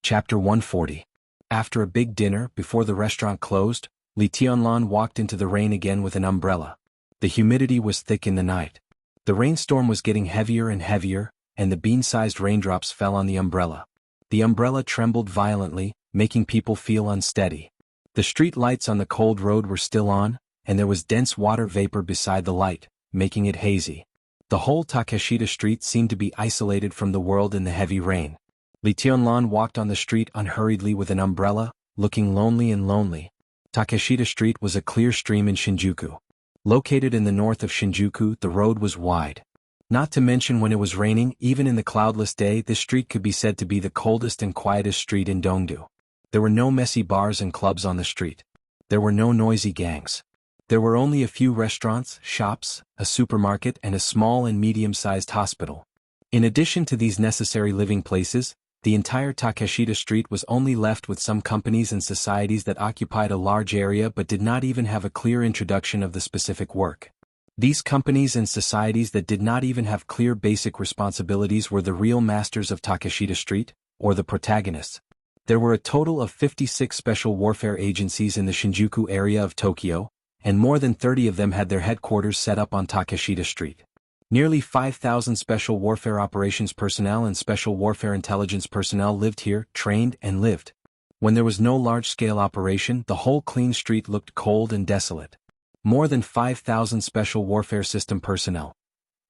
Chapter 140. After a big dinner, before the restaurant closed, Li Tianlan walked into the rain again with an umbrella. The humidity was thick in the night. The rainstorm was getting heavier and heavier, and the bean-sized raindrops fell on the umbrella. The umbrella trembled violently, making people feel unsteady. The street lights on the cold road were still on, and there was dense water vapor beside the light, making it hazy. The whole Takeshita street seemed to be isolated from the world in the heavy rain. Li Tianlan walked on the street unhurriedly with an umbrella, looking lonely and lonely. Takeshita Street was a clear stream in Shinjuku. Located in the north of Shinjuku, the road was wide. Not to mention when it was raining, even in the cloudless day, this street could be said to be the coldest and quietest street in Dongdu. There were no messy bars and clubs on the street. There were no noisy gangs. There were only a few restaurants, shops, a supermarket, and a small and medium-sized hospital. In addition to these necessary living places, the entire Takeshita Street was only left with some companies and societies that occupied a large area but did not even have a clear introduction of the specific work. These companies and societies that did not even have clear basic responsibilities were the real masters of Takeshita Street, or the protagonists. There were a total of 56 special warfare agencies in the Shinjuku area of Tokyo, and more than 30 of them had their headquarters set up on Takeshita Street. Nearly 5,000 special warfare operations personnel and special warfare intelligence personnel lived here, trained and lived. When there was no large-scale operation, the whole clean street looked cold and desolate. More than 5,000 special warfare system personnel.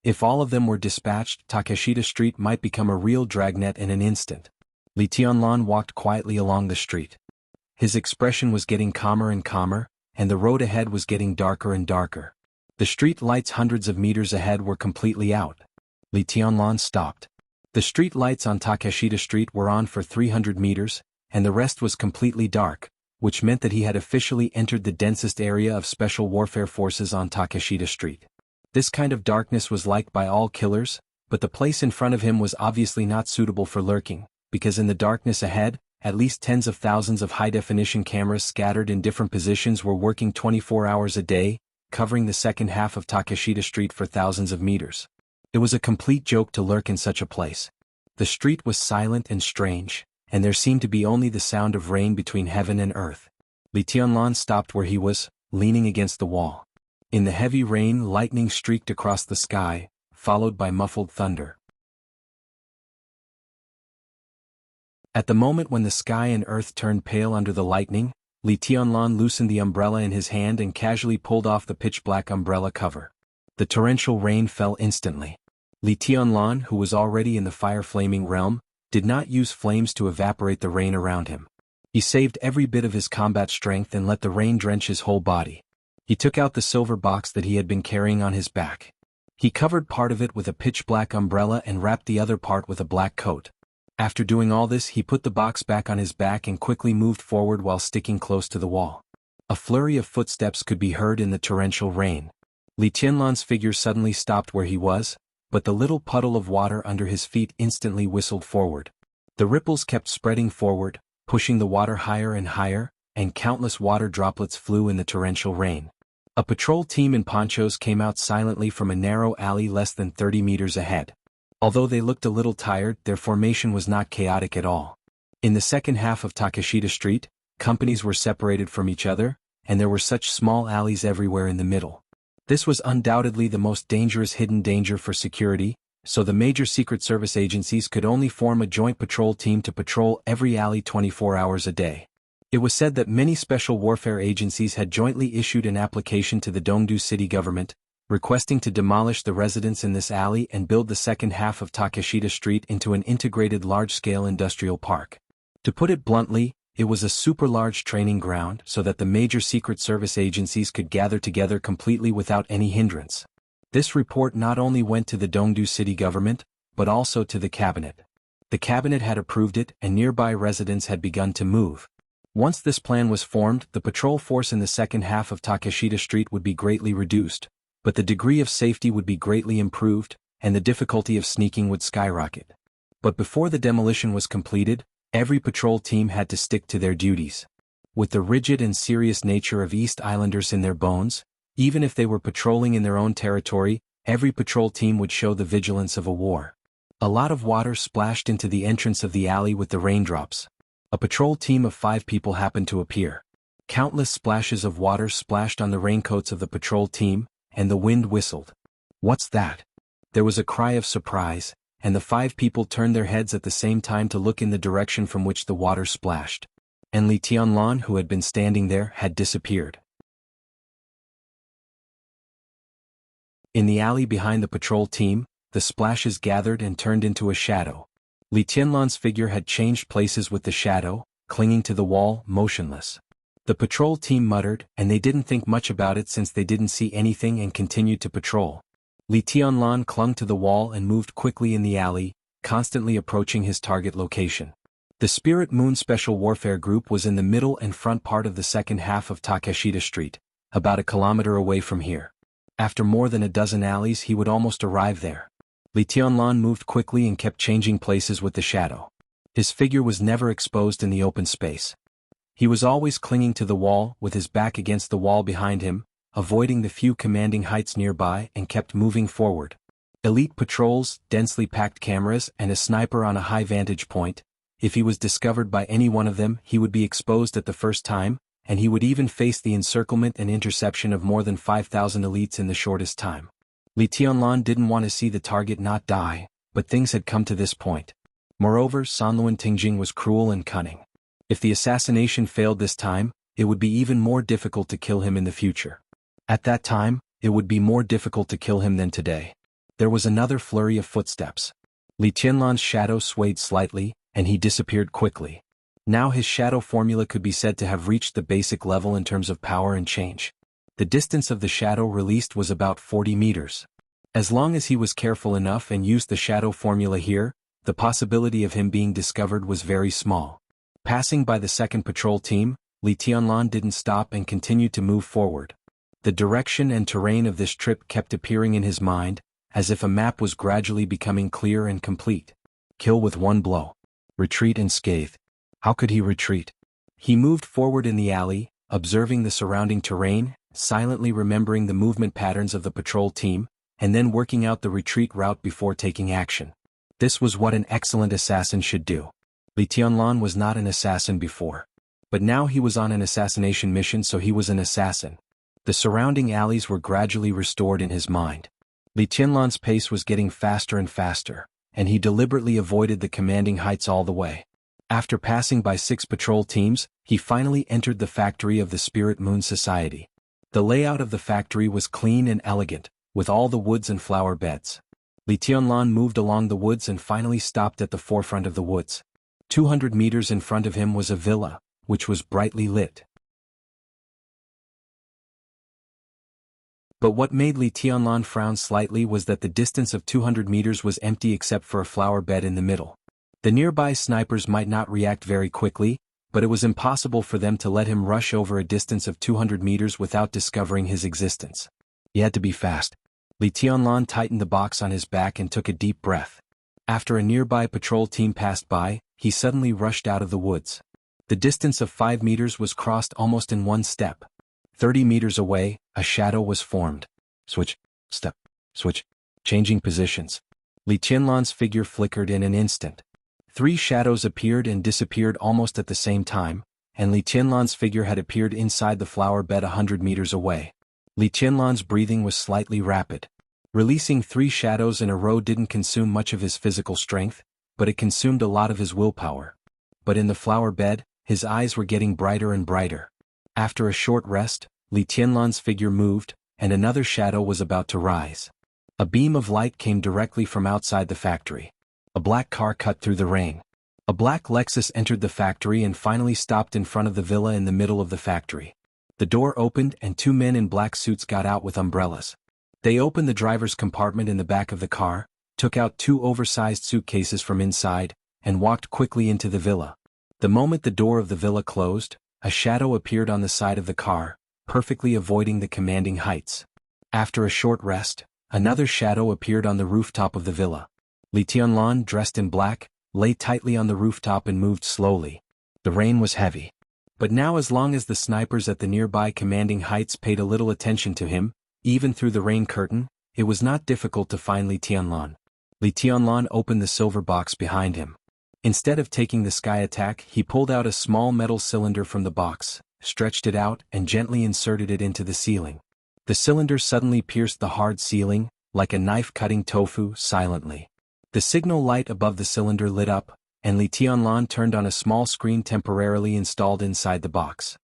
If all of them were dispatched, Takeshita Street might become a real dragnet in an instant. Li Tianlan walked quietly along the street. His expression was getting calmer and calmer, and the road ahead was getting darker and darker. The street lights hundreds of meters ahead were completely out. Li Tianlan stopped. The street lights on Takeshita Street were on for 300 meters, and the rest was completely dark, which meant that he had officially entered the densest area of special warfare forces on Takeshita Street. This kind of darkness was liked by all killers, but the place in front of him was obviously not suitable for lurking, because in the darkness ahead, at least tens of thousands of high-definition cameras scattered in different positions were working 24 hours a day, covering the second half of Takeshita Street for thousands of meters. It was a complete joke to lurk in such a place. The street was silent and strange, and there seemed to be only the sound of rain between heaven and earth. Li Tianlan stopped where he was, leaning against the wall. In the heavy rain, lightning streaked across the sky, followed by muffled thunder. At the moment when the sky and earth turned pale under the lightning, Li Tianlan loosened the umbrella in his hand and casually pulled off the pitch-black umbrella cover. The torrential rain fell instantly. Li Tianlan, who was already in the fire-flaming realm, did not use flames to evaporate the rain around him. He saved every bit of his combat strength and let the rain drench his whole body. He took out the silver box that he had been carrying on his back. He covered part of it with a pitch-black umbrella and wrapped the other part with a black coat. After doing all this, he put the box back on his back and quickly moved forward while sticking close to the wall. A flurry of footsteps could be heard in the torrential rain. Li Tianlan's figure suddenly stopped where he was, but the little puddle of water under his feet instantly whistled forward. The ripples kept spreading forward, pushing the water higher and higher, and countless water droplets flew in the torrential rain. A patrol team in ponchos came out silently from a narrow alley less than 30 meters ahead. Although they looked a little tired, their formation was not chaotic at all. In the second half of Takeshita Street, companies were separated from each other, and there were such small alleys everywhere in the middle. This was undoubtedly the most dangerous hidden danger for security, so the major Secret Service agencies could only form a joint patrol team to patrol every alley 24 hours a day. It was said that many special warfare agencies had jointly issued an application to the Dongdu city government, requesting to demolish the residents in this alley and build the second half of Takeshita Street into an integrated large-scale industrial park. To put it bluntly, it was a super-large training ground so that the major Secret Service agencies could gather together completely without any hindrance. This report not only went to the Dongdu city government, but also to the cabinet. The cabinet had approved it and nearby residents had begun to move. Once this plan was formed, the patrol force in the second half of Takeshita Street would be greatly reduced, but the degree of safety would be greatly improved, and the difficulty of sneaking would skyrocket. But before the demolition was completed, every patrol team had to stick to their duties. With the rigid and serious nature of East Islanders in their bones, even if they were patrolling in their own territory, every patrol team would show the vigilance of a war. A lot of water splashed into the entrance of the alley with the raindrops. A patrol team of 5 people happened to appear. Countless splashes of water splashed on the raincoats of the patrol team, and the wind whistled. "What's that?" There was a cry of surprise, and the 5 people turned their heads at the same time to look in the direction from which the water splashed. And Li Tianlan, who had been standing there, had disappeared. In the alley behind the patrol team, the splashes gathered and turned into a shadow. Li Tianlan's figure had changed places with the shadow, clinging to the wall, motionless. The patrol team muttered, and they didn't think much about it since they didn't see anything and continued to patrol. Li Tianlan clung to the wall and moved quickly in the alley, constantly approaching his target location. The Spirit Moon Special Warfare Group was in the middle and front part of the second half of Takeshita Street, about a kilometer away from here. After more than a dozen alleys he would almost arrive there. Li Tianlan moved quickly and kept changing places with the shadow. His figure was never exposed in the open space. He was always clinging to the wall, with his back against the wall behind him, avoiding the few commanding heights nearby, and kept moving forward. Elite patrols, densely packed cameras, and a sniper on a high vantage point. If he was discovered by any one of them, he would be exposed at the first time, and he would even face the encirclement and interception of more than 5,000 elites in the shortest time. Li Tianlan didn't want to see the target not die, but things had come to this point. Moreover, Sanluan Tingjing was cruel and cunning. If the assassination failed this time, it would be even more difficult to kill him in the future. At that time, it would be more difficult to kill him than today. There was another flurry of footsteps. Li Tianlan's shadow swayed slightly, and he disappeared quickly. Now his shadow formula could be said to have reached the basic level in terms of power and change. The distance of the shadow released was about 40 meters. As long as he was careful enough and used the shadow formula here, the possibility of him being discovered was very small. Passing by the second patrol team, Li Tianlan didn't stop and continued to move forward. The direction and terrain of this trip kept appearing in his mind, as if a map was gradually becoming clear and complete. Kill with one blow. Retreat unscathed. How could he retreat? He moved forward in the alley, observing the surrounding terrain, silently remembering the movement patterns of the patrol team, and then working out the retreat route before taking action. This was what an excellent assassin should do. Li Tianlan was not an assassin before. But now he was on an assassination mission, so he was an assassin. The surrounding alleys were gradually restored in his mind. Li Tianlan's pace was getting faster and faster, and he deliberately avoided the commanding heights all the way. After passing by 6 patrol teams, he finally entered the factory of the Spirit Moon Society. The layout of the factory was clean and elegant, with all the woods and flower beds. Li Tianlan moved along the woods and finally stopped at the forefront of the woods. 200 meters in front of him was a villa, which was brightly lit. But what made Li Tianlan frown slightly was that the distance of 200 meters was empty except for a flower bed in the middle. The nearby snipers might not react very quickly, but it was impossible for them to let him rush over a distance of 200 meters without discovering his existence. He had to be fast. Li Tianlan tightened the box on his back and took a deep breath. After a nearby patrol team passed by, he suddenly rushed out of the woods. The distance of 5 meters was crossed almost in one step. 30 meters away, a shadow was formed. Switch, step, switch, changing positions. Li Tianlan's figure flickered in an instant. 3 shadows appeared and disappeared almost at the same time, and Li Tianlan's figure had appeared inside the flower bed 100 meters away. Li Tianlan's breathing was slightly rapid. Releasing 3 shadows in a row didn't consume much of his physical strength, but it consumed a lot of his willpower. But in the flower bed, his eyes were getting brighter and brighter. After a short rest, Li Tianlan's figure moved, and another shadow was about to rise. A beam of light came directly from outside the factory. A black car cut through the rain. A black Lexus entered the factory and finally stopped in front of the villa in the middle of the factory. The door opened and 2 men in black suits got out with umbrellas. They opened the driver's compartment in the back of the car, took out 2 oversized suitcases from inside, and walked quickly into the villa. The moment the door of the villa closed, a shadow appeared on the side of the car, perfectly avoiding the commanding heights. After a short rest, another shadow appeared on the rooftop of the villa. Li Tianlan, dressed in black, lay tightly on the rooftop and moved slowly. The rain was heavy. But now, as long as the snipers at the nearby commanding heights paid a little attention to him, even through the rain curtain, it was not difficult to find Li Tianlan. Li Tianlan opened the silver box behind him. Instead of taking the sky attack, he pulled out a small metal cylinder from the box, stretched it out, and gently inserted it into the ceiling. The cylinder suddenly pierced the hard ceiling, like a knife cutting tofu, silently. The signal light above the cylinder lit up, and Li Tianlan turned on a small screen temporarily installed inside the box.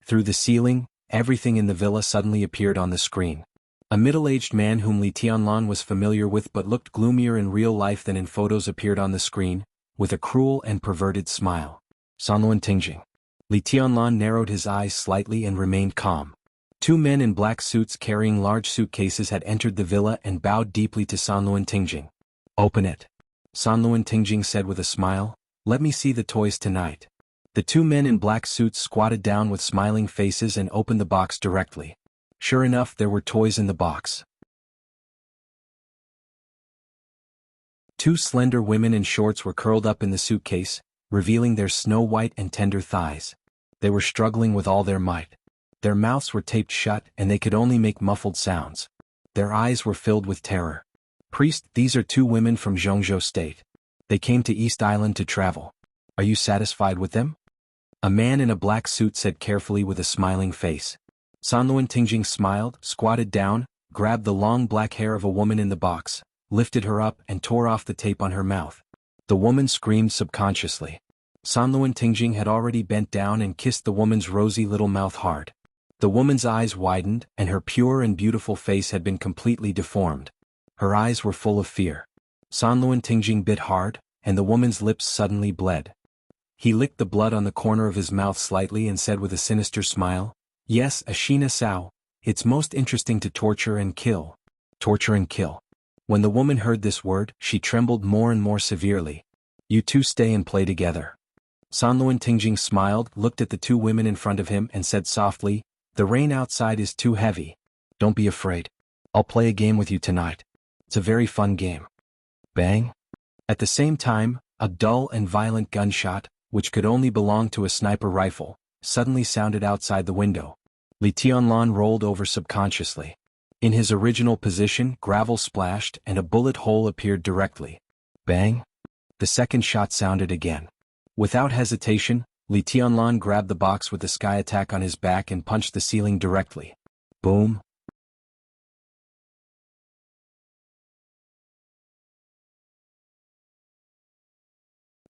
Through the ceiling, everything in the villa suddenly appeared on the screen. A middle-aged man whom Li Tianlan was familiar with but looked gloomier in real life than in photos appeared on the screen, with a cruel and perverted smile. Sanluan Tingjing. Li Tianlan narrowed his eyes slightly and remained calm. Two men in black suits carrying large suitcases had entered the villa and bowed deeply to Sanluan Tingjing. "Open it," Sanluan Tingjing said with a smile. "Let me see the toys tonight." The two men in black suits squatted down with smiling faces and opened the box directly. Sure enough, there were toys in the box. Two slender women in shorts were curled up in the suitcase, revealing their snow-white and tender thighs. They were struggling with all their might. Their mouths were taped shut and they could only make muffled sounds. Their eyes were filled with terror. "Priest, these are two women from Zhongzhou State. They came to East Island to travel. Are you satisfied with them?" A man in a black suit said carefully with a smiling face. Sanluan Tingjing smiled, squatted down, grabbed the long black hair of a woman in the box, lifted her up and tore off the tape on her mouth. The woman screamed subconsciously. Sanluan Tingjing had already bent down and kissed the woman's rosy little mouth hard. The woman's eyes widened, and her pure and beautiful face had been completely deformed. Her eyes were full of fear. Sanluan Tingjing bit hard, and the woman's lips suddenly bled. He licked the blood on the corner of his mouth slightly and said with a sinister smile, "Yes, Ashina Sao, it's most interesting to torture and kill." Torture and kill. When the woman heard this word, she trembled more and more severely. "You two stay and play together." Sanluan Tingjing smiled, looked at the two women in front of him and said softly, "The rain outside is too heavy. Don't be afraid. I'll play a game with you tonight. It's a very fun game." Bang! At the same time, a dull and violent gunshot, which could only belong to a sniper rifle, suddenly sounded outside the window. Li Tianlan rolled over subconsciously. In his original position, gravel splashed and a bullet hole appeared directly. Bang! The second shot sounded again. Without hesitation, Li Tianlan grabbed the box with the sky attack on his back and punched the ceiling directly. Boom!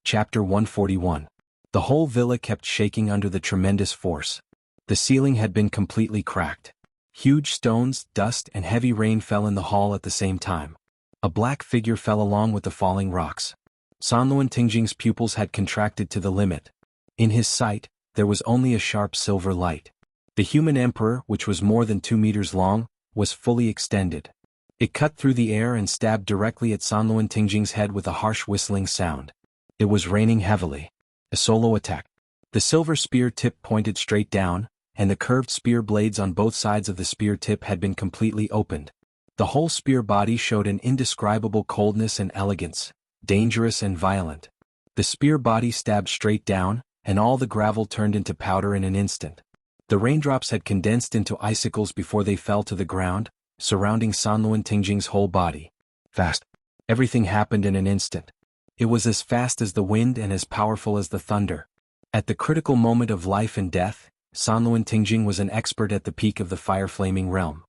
Chapter 141. The whole villa kept shaking under the tremendous force. The ceiling had been completely cracked. Huge stones, dust and heavy rain fell in the hall at the same time. A black figure fell along with the falling rocks. Sanluan Tingjing's pupils had contracted to the limit. In his sight, there was only a sharp silver light. The human emperor, which was more than 2 meters long, was fully extended. It cut through the air and stabbed directly at Sanluan Tingjing's head with a harsh whistling sound. It was raining heavily. A solo attack. The silver spear tip pointed straight down, and the curved spear blades on both sides of the spear tip had been completely opened. The whole spear body showed an indescribable coldness and elegance, dangerous and violent. The spear body stabbed straight down, and all the gravel turned into powder in an instant. The raindrops had condensed into icicles before they fell to the ground, surrounding Sanluan Tingjing's whole body. Fast. Everything happened in an instant. It was as fast as the wind and as powerful as the thunder. At the critical moment of life and death, Sanluan Tingjing was an expert at the peak of the fire-flaming realm.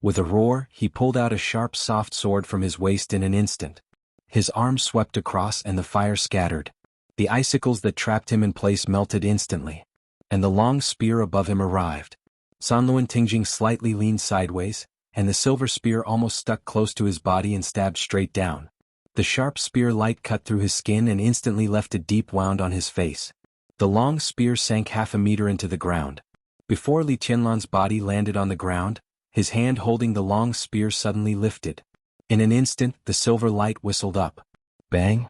With a roar, he pulled out a sharp soft sword from his waist in an instant. His arm swept across and the fire scattered. The icicles that trapped him in place melted instantly. And the long spear above him arrived. Sanluan Tingjing slightly leaned sideways, and the silver spear almost stuck close to his body and stabbed straight down. The sharp spear light cut through his skin and instantly left a deep wound on his face. The long spear sank half a meter into the ground. Before Li Tianlan's body landed on the ground, his hand holding the long spear suddenly lifted. In an instant, the silver light whistled up. Bang!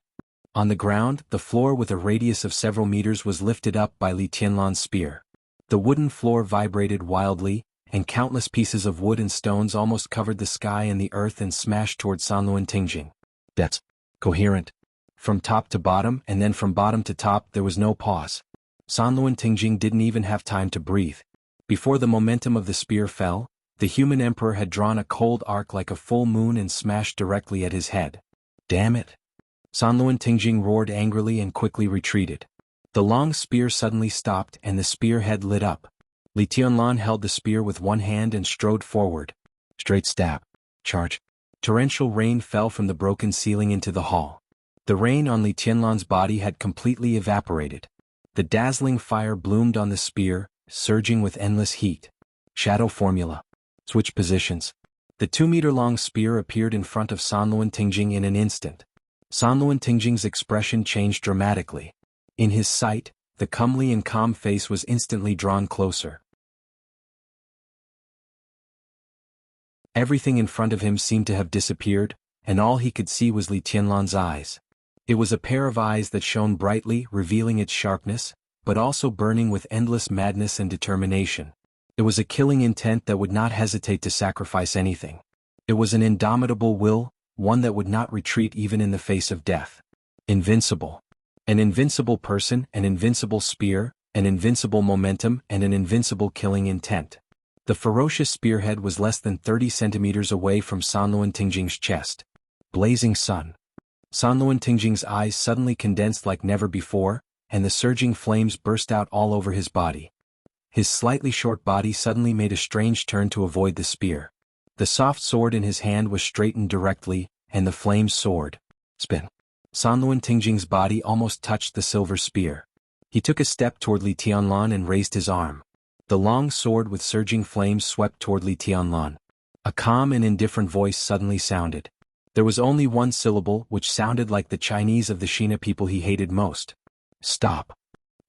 On the ground, the floor with a radius of several meters was lifted up by Li Tianlan's spear. The wooden floor vibrated wildly, and countless pieces of wood and stones almost covered the sky and the earth and smashed toward Sanluan Tingjing. That's coherent. From top to bottom and then from bottom to top there was no pause. Sanluan Tingjing didn't even have time to breathe. Before the momentum of the spear fell, the human emperor had drawn a cold arc like a full moon and smashed directly at his head. Damn it! Sanluan Tingjing roared angrily and quickly retreated. The long spear suddenly stopped and the spear head lit up. Li Tianlan held the spear with one hand and strode forward. Straight stab. Charge. Torrential rain fell from the broken ceiling into the hall. The rain on Li Tianlan's body had completely evaporated. The dazzling fire bloomed on the spear, surging with endless heat. Shadow formula. Switch positions. The 2-meter-long spear appeared in front of Sanluan Tingjing in an instant. Sanluan Tingjing's expression changed dramatically. In his sight, the comely and calm face was instantly drawn closer. Everything in front of him seemed to have disappeared, and all he could see was Li Tianlan's eyes. It was a pair of eyes that shone brightly, revealing its sharpness, but also burning with endless madness and determination. It was a killing intent that would not hesitate to sacrifice anything. It was an indomitable will, one that would not retreat even in the face of death. Invincible. An invincible person, an invincible spear, an invincible momentum, and an invincible killing intent. The ferocious spearhead was less than 30 centimeters away from Sanluan Tingjing's chest. Blazing sun. Sanluan Tingjing's eyes suddenly condensed like never before, and the surging flames burst out all over his body. His slightly short body suddenly made a strange turn to avoid the spear. The soft sword in his hand was straightened directly, and the flames soared. Spin. Sanluan Tingjing's body almost touched the silver spear. He took a step toward Li Tianlan and raised his arm. The long sword with surging flames swept toward Li Tianlan. A calm and indifferent voice suddenly sounded. There was only one syllable which sounded like the Chinese of the Shina people he hated most. Stop.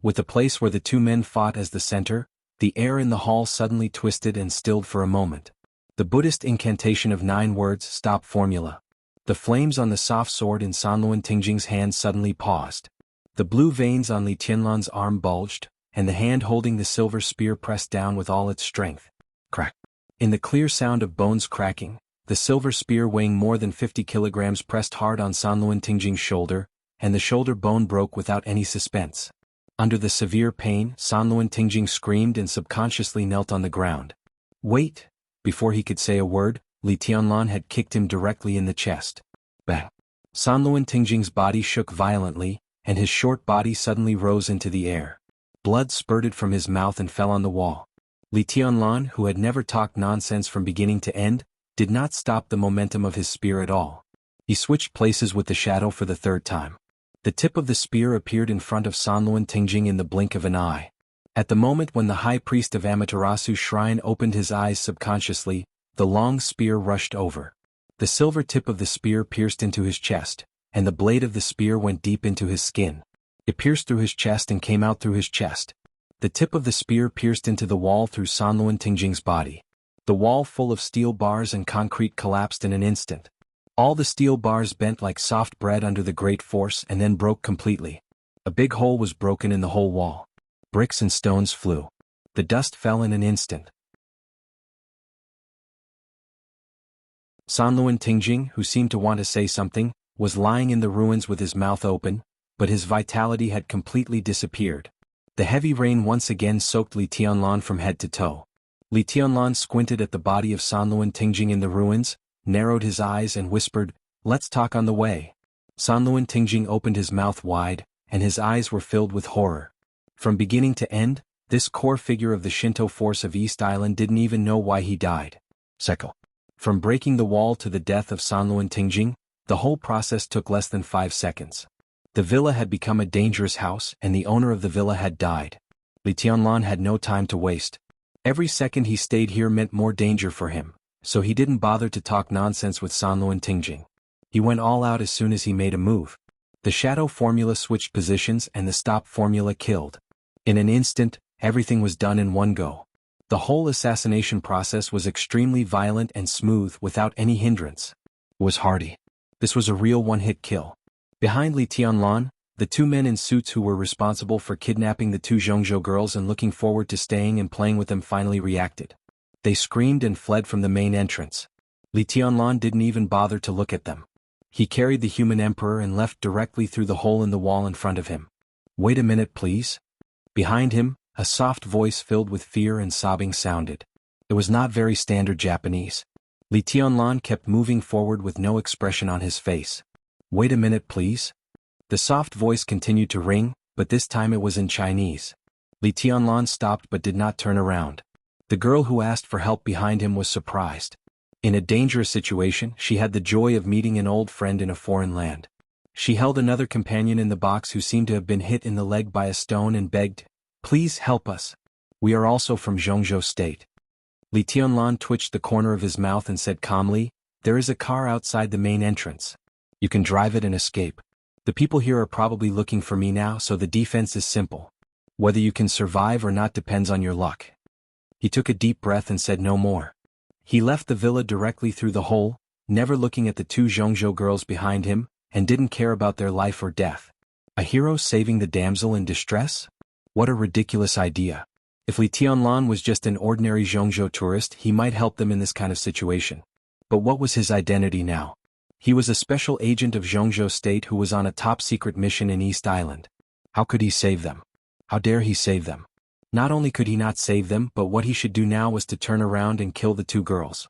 With the place where the two men fought as the center, the air in the hall suddenly twisted and stilled for a moment. The Buddhist incantation of 9 words, stop formula. The flames on the soft sword in Sanluan Tingjing's hand suddenly paused. The blue veins on Li Tianlan's arm bulged, and the hand holding the silver spear pressed down with all its strength. Crack. In the clear sound of bones cracking, the silver spear weighing more than 50 kilograms pressed hard on Sanluan Tingjing's shoulder, and the shoulder bone broke without any suspense. Under the severe pain, Sanluan Tingjing screamed and subconsciously knelt on the ground. Wait! Before he could say a word, Li Tianlan had kicked him directly in the chest. Bang! Sanluan Tingjing's body shook violently, and his short body suddenly rose into the air. Blood spurted from his mouth and fell on the wall. Li Tianlan, who had never talked nonsense from beginning to end, did not stop the momentum of his spear at all. He switched places with the shadow for the 3rd time. The tip of the spear appeared in front of Sanluan Tingjing in the blink of an eye. At the moment when the high priest of Amaterasu's shrine opened his eyes subconsciously, the long spear rushed over. The silver tip of the spear pierced into his chest, and the blade of the spear went deep into his skin. It pierced through his chest and came out through his chest. The tip of the spear pierced into the wall through Sanluan Tingjing's body. The wall full of steel bars and concrete collapsed in an instant. All the steel bars bent like soft bread under the great force and then broke completely. A big hole was broken in the whole wall. Bricks and stones flew. The dust fell in an instant. Sanluan Tingjing, who seemed to want to say something, was lying in the ruins with his mouth open, but his vitality had completely disappeared. The heavy rain once again soaked Li Tianlan from head to toe. Li Tianlan squinted at the body of Sanluan Tingjing in the ruins, narrowed his eyes and whispered, "Let's talk on the way." Sanluan Tingjing opened his mouth wide, and his eyes were filled with horror. From beginning to end, this core figure of the Shinto force of East Island didn't even know why he died. Second. From breaking the wall to the death of Sanluan Tingjing, the whole process took less than 5 seconds. The villa had become a dangerous house and the owner of the villa had died. Li Tianlan had no time to waste. Every second he stayed here meant more danger for him, so he didn't bother to talk nonsense with Sanluan Tingjing. He went all out as soon as he made a move. The shadow formula switched positions and the stop formula killed. In an instant, everything was done in one go. The whole assassination process was extremely violent and smooth without any hindrance. It was hearty. This was a real one-hit kill. Behind Li Tianlan, the 2 men in suits who were responsible for kidnapping the 2 Zhongzhou girls and looking forward to staying and playing with them finally reacted. They screamed and fled from the main entrance. Li Tianlan didn't even bother to look at them. He carried the human emperor and left directly through the hole in the wall in front of him. "Wait a minute, please." Behind him, a soft voice filled with fear and sobbing sounded. It was not very standard Japanese. Li Tianlan kept moving forward with no expression on his face. "Wait a minute, please." The soft voice continued to ring, but this time it was in Chinese. Li Tianlan stopped but did not turn around. The girl who asked for help behind him was surprised. In a dangerous situation, she had the joy of meeting an old friend in a foreign land. She held another companion in the box who seemed to have been hit in the leg by a stone and begged, "Please help us. We are also from Zhongzhou State." Li Tianlan twitched the corner of his mouth and said calmly, "There is a car outside the main entrance. You can drive it and escape. The people here are probably looking for me now, so the defense is simple. Whether you can survive or not depends on your luck." He took a deep breath and said no more. He left the villa directly through the hole, never looking at the two Zhongzhou girls behind him, and didn't care about their life or death. A hero saving the damsel in distress? What a ridiculous idea. If Li Tianlan was just an ordinary Zhongzhou tourist, he might help them in this kind of situation. But what was his identity now? He was a special agent of Zhongzhou State who was on a top-secret mission in East Island. How could he save them? How dare he save them? Not only could he not save them, but what he should do now was to turn around and kill the two girls.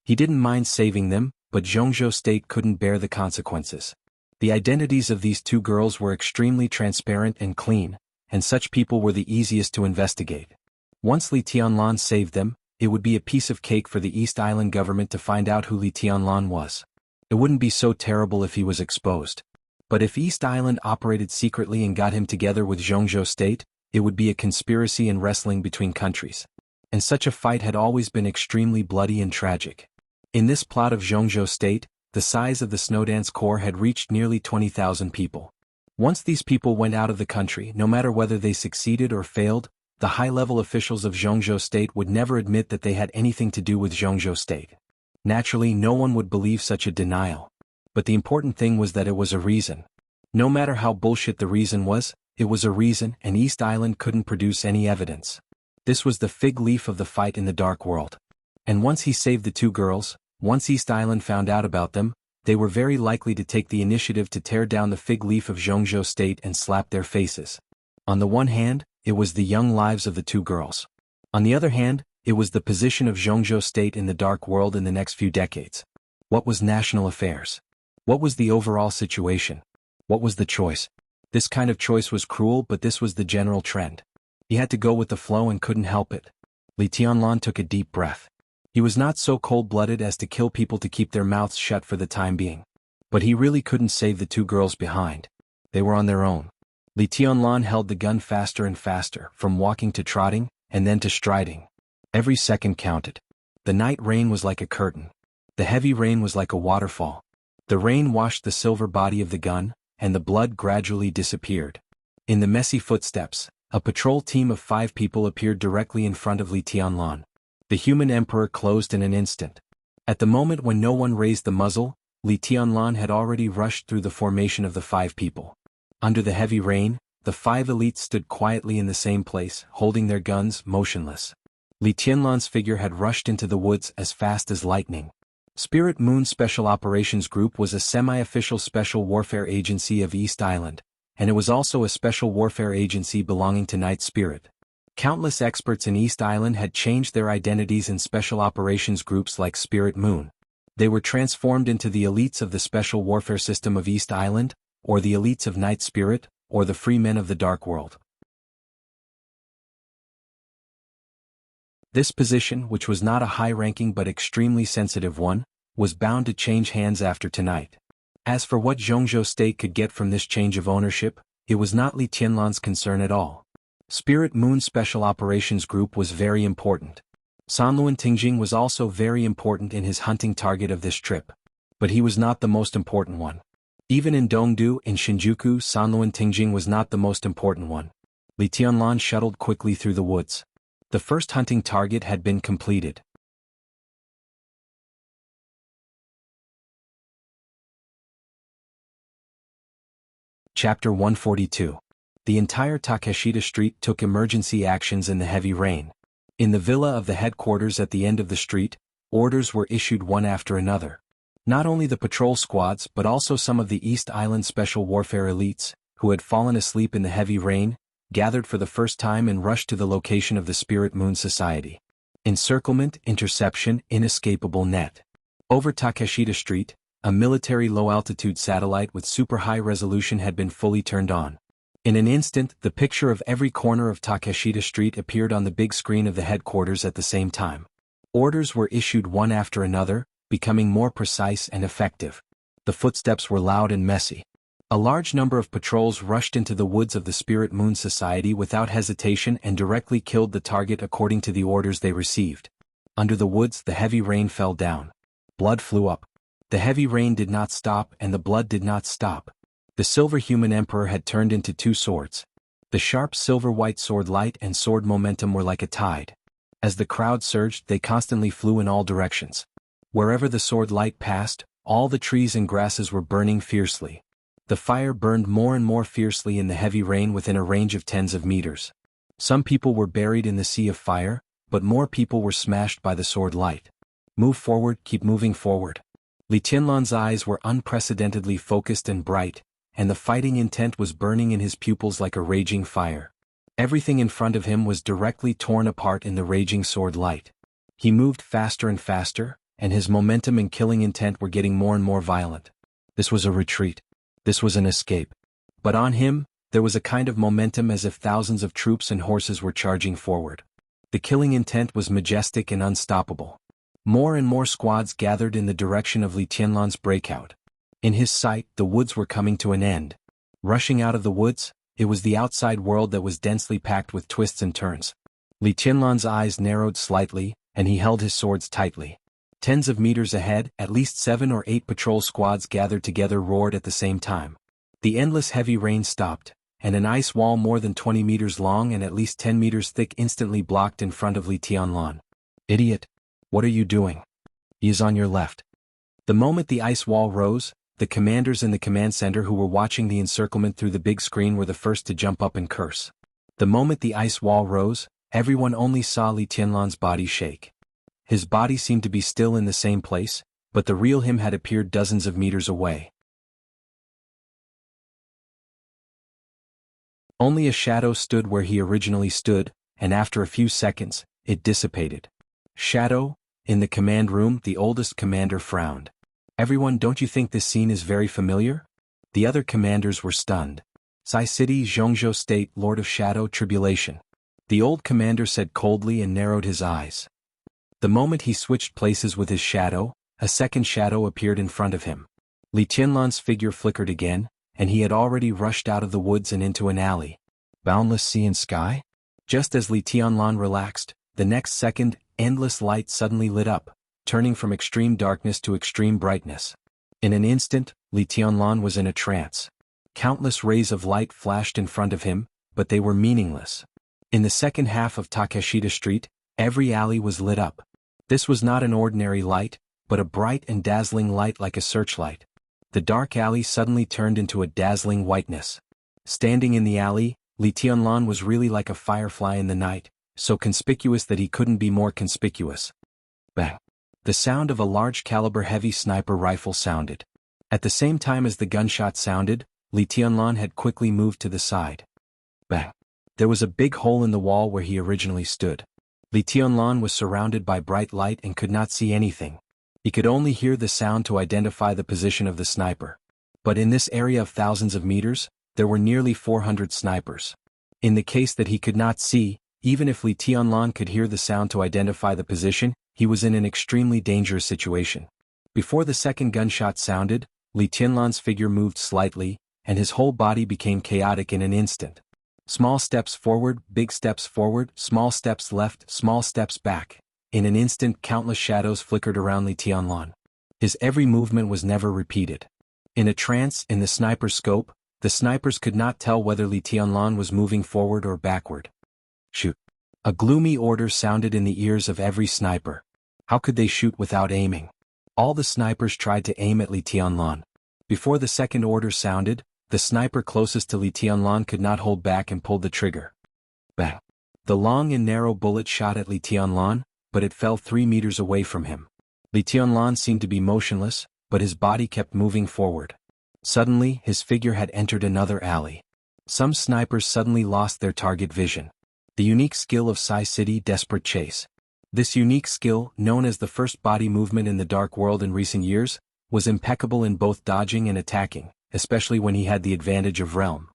He didn't mind saving them, but Zhongzhou State couldn't bear the consequences. The identities of these two girls were extremely transparent and clean, and such people were the easiest to investigate. Once Li Tianlan saved them, it would be a piece of cake for the East Island government to find out who Li Tianlan was. It wouldn't be so terrible if he was exposed. But if East Island operated secretly and got him together with Zhongzhou State, it would be a conspiracy and wrestling between countries. And such a fight had always been extremely bloody and tragic. In this plot of Zhongzhou State, the size of the Snowdance Corps had reached nearly 20,000 people. Once these people went out of the country, no matter whether they succeeded or failed, the high-level officials of Zhongzhou State would never admit that they had anything to do with Zhongzhou State. Naturally, no one would believe such a denial. But the important thing was that it was a reason. No matter how bullshit the reason was, it was a reason, and East Island couldn't produce any evidence. This was the fig leaf of the fight in the dark world. And once he saved the two girls, once East Island found out about them, they were very likely to take the initiative to tear down the fig leaf of Zhongzhou State and slap their faces. On the one hand, it was the young lives of the two girls. On the other hand, it was the position of Zhongzhou State in the dark world in the next few decades. What was national affairs? What was the overall situation? What was the choice? This kind of choice was cruel, but this was the general trend. He had to go with the flow and couldn't help it. Li Tianlan took a deep breath. He was not so cold-blooded as to kill people to keep their mouths shut for the time being. But he really couldn't save the two girls behind. They were on their own. Li Tianlan held the gun faster and faster, from walking to trotting, and then to striding. Every second counted. The night rain was like a curtain. The heavy rain was like a waterfall. The rain washed the silver body of the gun, and the blood gradually disappeared. In the messy footsteps, a patrol team of 5 people appeared directly in front of Li Tianlan. The human emperor closed in an instant. At the moment when no one raised the muzzle, Li Tianlan had already rushed through the formation of the 5 people. Under the heavy rain, the 5 elites stood quietly in the same place, holding their guns, motionless. Li Tianlan's figure had rushed into the woods as fast as lightning. Spirit Moon Special Operations Group was a semi-official special warfare agency of East Island, and it was also a special warfare agency belonging to Night Spirit. Countless experts in East Island had changed their identities in special operations groups like Spirit Moon. They were transformed into the elites of the special warfare system of East Island, or the elites of Night Spirit, or the free men of the Dark World. This position, which was not a high-ranking but extremely sensitive one, was bound to change hands after tonight. As for what Zhongzhou State could get from this change of ownership, it was not Li Tianlan's concern at all. Spirit Moon Special Operations Group was very important. Sanluan Tingjing was also very important in his hunting target of this trip. But he was not the most important one. Even in Dongdu and Shinjuku, Sanluan Tingjing was not the most important one. Li Tianlan shuttled quickly through the woods. The first hunting target had been completed. Chapter 142. The entire Takeshita Street took emergency actions in the heavy rain. In the villa of the headquarters at the end of the street, orders were issued one after another. Not only the patrol squads but also some of the East Island Special Warfare elites, who had fallen asleep in the heavy rain, gathered for the first time and rushed to the location of the Spirit Moon Society. Encirclement, interception, inescapable net. Over Takeshita Street, a military low-altitude satellite with super-high resolution had been fully turned on. In an instant, the picture of every corner of Takeshita Street appeared on the big screen of the headquarters at the same time. Orders were issued one after another, becoming more precise and effective. The footsteps were loud and messy. A large number of patrols rushed into the woods of the Spirit Moon Society without hesitation and directly killed the target according to the orders they received. Under the woods, the heavy rain fell down. Blood flew up. The heavy rain did not stop and the blood did not stop. The silver human emperor had turned into 2 swords. The sharp silver-white sword light and sword momentum were like a tide. As the crowd surged, they constantly flew in all directions. Wherever the sword light passed, all the trees and grasses were burning fiercely. The fire burned more and more fiercely in the heavy rain within a range of tens of meters. Some people were buried in the sea of fire, but more people were smashed by the sword light. Move forward, keep moving forward. Li Tianlan's eyes were unprecedentedly focused and bright, and the fighting intent was burning in his pupils like a raging fire. Everything in front of him was directly torn apart in the raging sword light. He moved faster and faster, and his momentum and killing intent were getting more and more violent. This was a retreat. This was an escape. But on him, there was a kind of momentum as if thousands of troops and horses were charging forward. The killing intent was majestic and unstoppable. More and more squads gathered in the direction of Li Tianlan's breakout. In his sight, the woods were coming to an end. Rushing out of the woods, it was the outside world that was densely packed with twists and turns. Li Tianlan's eyes narrowed slightly, and he held his swords tightly. Tens of meters ahead, at least 7 or 8 patrol squads gathered together roared at the same time. The endless heavy rain stopped, and an ice wall more than 20 meters long and at least 10 meters thick instantly blocked in front of Li Tianlan. "Idiot! What are you doing? He is on your left." The moment the ice wall rose, the commanders in the command center who were watching the encirclement through the big screen were the first to jump up and curse. The moment the ice wall rose, everyone only saw Li Tianlan's body shake. His body seemed to be still in the same place, but the real him had appeared dozens of meters away. Only a shadow stood where he originally stood, and after a few seconds, it dissipated. "Shadow?" In the command room, the oldest commander frowned. "Everyone, don't you think this scene is very familiar?" The other commanders were stunned. "Sai City, Zhongzhou State, Lord of Shadow, Tribulation," the old commander said coldly and narrowed his eyes. The moment he switched places with his shadow, a second shadow appeared in front of him. Li Tianlan's figure flickered again, and he had already rushed out of the woods and into an alley. Boundless sea and sky? Just as Li Tianlan relaxed, the next second, endless light suddenly lit up, turning from extreme darkness to extreme brightness. In an instant, Li Tianlan was in a trance. Countless rays of light flashed in front of him, but they were meaningless. In the second half of Takeshita Street, every alley was lit up. This was not an ordinary light, but a bright and dazzling light like a searchlight. The dark alley suddenly turned into a dazzling whiteness. Standing in the alley, Li Tianlan was really like a firefly in the night, so conspicuous that he couldn't be more conspicuous. Bang! The sound of a large-caliber heavy sniper rifle sounded. At the same time as the gunshot sounded, Li Tianlan had quickly moved to the side. Bang! There was a big hole in the wall where he originally stood. Li Tianlan was surrounded by bright light and could not see anything. He could only hear the sound to identify the position of the sniper. But in this area of thousands of meters, there were nearly 400 snipers. In the case that he could not see, even if Li Tianlan could hear the sound to identify the position, he was in an extremely dangerous situation. Before the second gunshot sounded, Li Tianlan's figure moved slightly, and his whole body became chaotic in an instant. Small steps forward, big steps forward, small steps left, small steps back. In an instant, countless shadows flickered around Li Tianlan. His every movement was never repeated. In a trance, in the sniper's scope, the snipers could not tell whether Li Tianlan was moving forward or backward. Shoot! A gloomy order sounded in the ears of every sniper. How could they shoot without aiming? All the snipers tried to aim at Li Tianlan. Before the second order sounded, the sniper closest to Li Tianlan could not hold back and pulled the trigger. Bang! The long and narrow bullet shot at Li Tianlan, but it fell 3 meters away from him. Li Tianlan seemed to be motionless, but his body kept moving forward. Suddenly, his figure had entered another alley. Some snipers suddenly lost their target vision. The unique skill of Sai City Desperate Chase. This unique skill, known as the first body movement in the Dark World in recent years, was impeccable in both dodging and attacking, especially when he had the advantage of realm.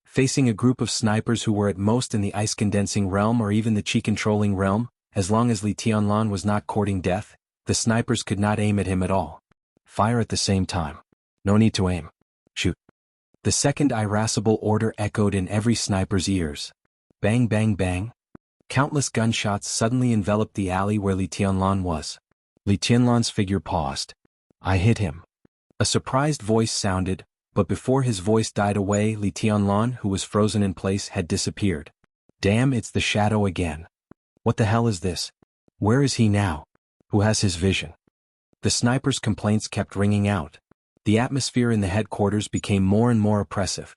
Facing a group of snipers who were at most in the ice-condensing realm or even the chi-controlling realm, as long as Li Tianlan was not courting death, the snipers could not aim at him at all. Fire at the same time. No need to aim. Shoot. The second irascible order echoed in every sniper's ears. Bang bang bang. Countless gunshots suddenly enveloped the alley where Li Tianlan was. Li Tianlan's figure paused. "I hit him." A surprised voice sounded, But before his voice died away, Li Tianlan, who was frozen in place, had disappeared. Damn, it's the shadow again. What the hell is this? Where is he now? Who has his vision? The sniper's complaints kept ringing out. The atmosphere in the headquarters became more and more oppressive.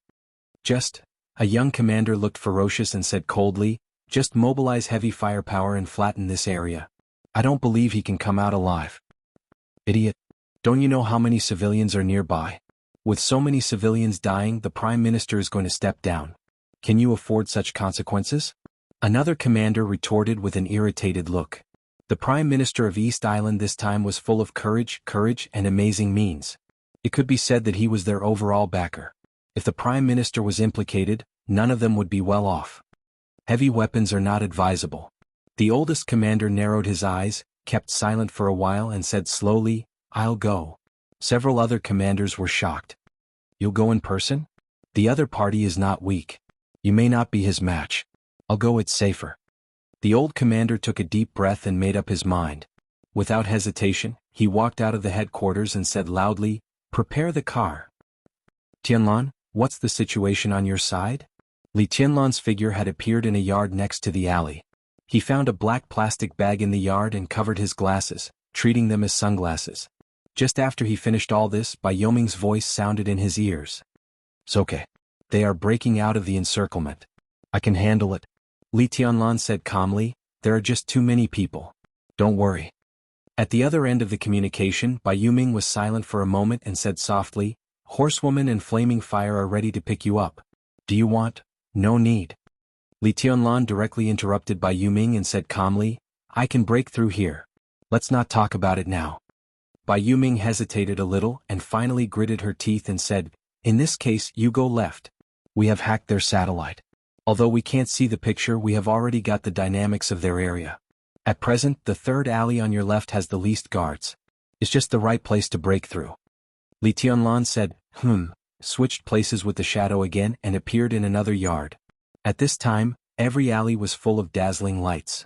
A young commander looked ferocious and said coldly, just mobilize heavy firepower and flatten this area. I don't believe he can come out alive. Idiot. Don't you know how many civilians are nearby? With so many civilians dying, the Prime Minister is going to step down. Can you afford such consequences? Another commander retorted with an irritated look. The Prime Minister of East Island this time was full of courage, and amazing means. It could be said that he was their overall backer. If the Prime Minister was implicated, none of them would be well off. Heavy weapons are not advisable. The oldest commander narrowed his eyes, kept silent for a while and said slowly, I'll go. Several other commanders were shocked. You'll go in person? The other party is not weak. You may not be his match. I'll go, it's safer. The old commander took a deep breath and made up his mind. Without hesitation, he walked out of the headquarters and said loudly, prepare the car. Tianlan, what's the situation on your side? Li Tianlan's figure had appeared in a yard next to the alley. He found a black plastic bag in the yard and covered his glasses, treating them as sunglasses. Just after he finished all this, Bai Yoming's voice sounded in his ears. It's okay. They are breaking out of the encirclement. I can handle it. Li Tianlan said calmly, there are just too many people. Don't worry. At the other end of the communication, Bai Yoming was silent for a moment and said softly, Horsewoman and Flaming Fire are ready to pick you up. Do you want? No need. Li Tianlan directly interrupted Bai Yoming and said calmly, I can break through here. Let's not talk about it now. Bai Yoming hesitated a little and finally gritted her teeth and said, in this case you go left. We have hacked their satellite. Although we can't see the picture, we have already got the dynamics of their area. At present, the third alley on your left has the least guards. It's just the right place to break through. Li Tianlan said, switched places with the shadow again and appeared in another yard. At this time, every alley was full of dazzling lights.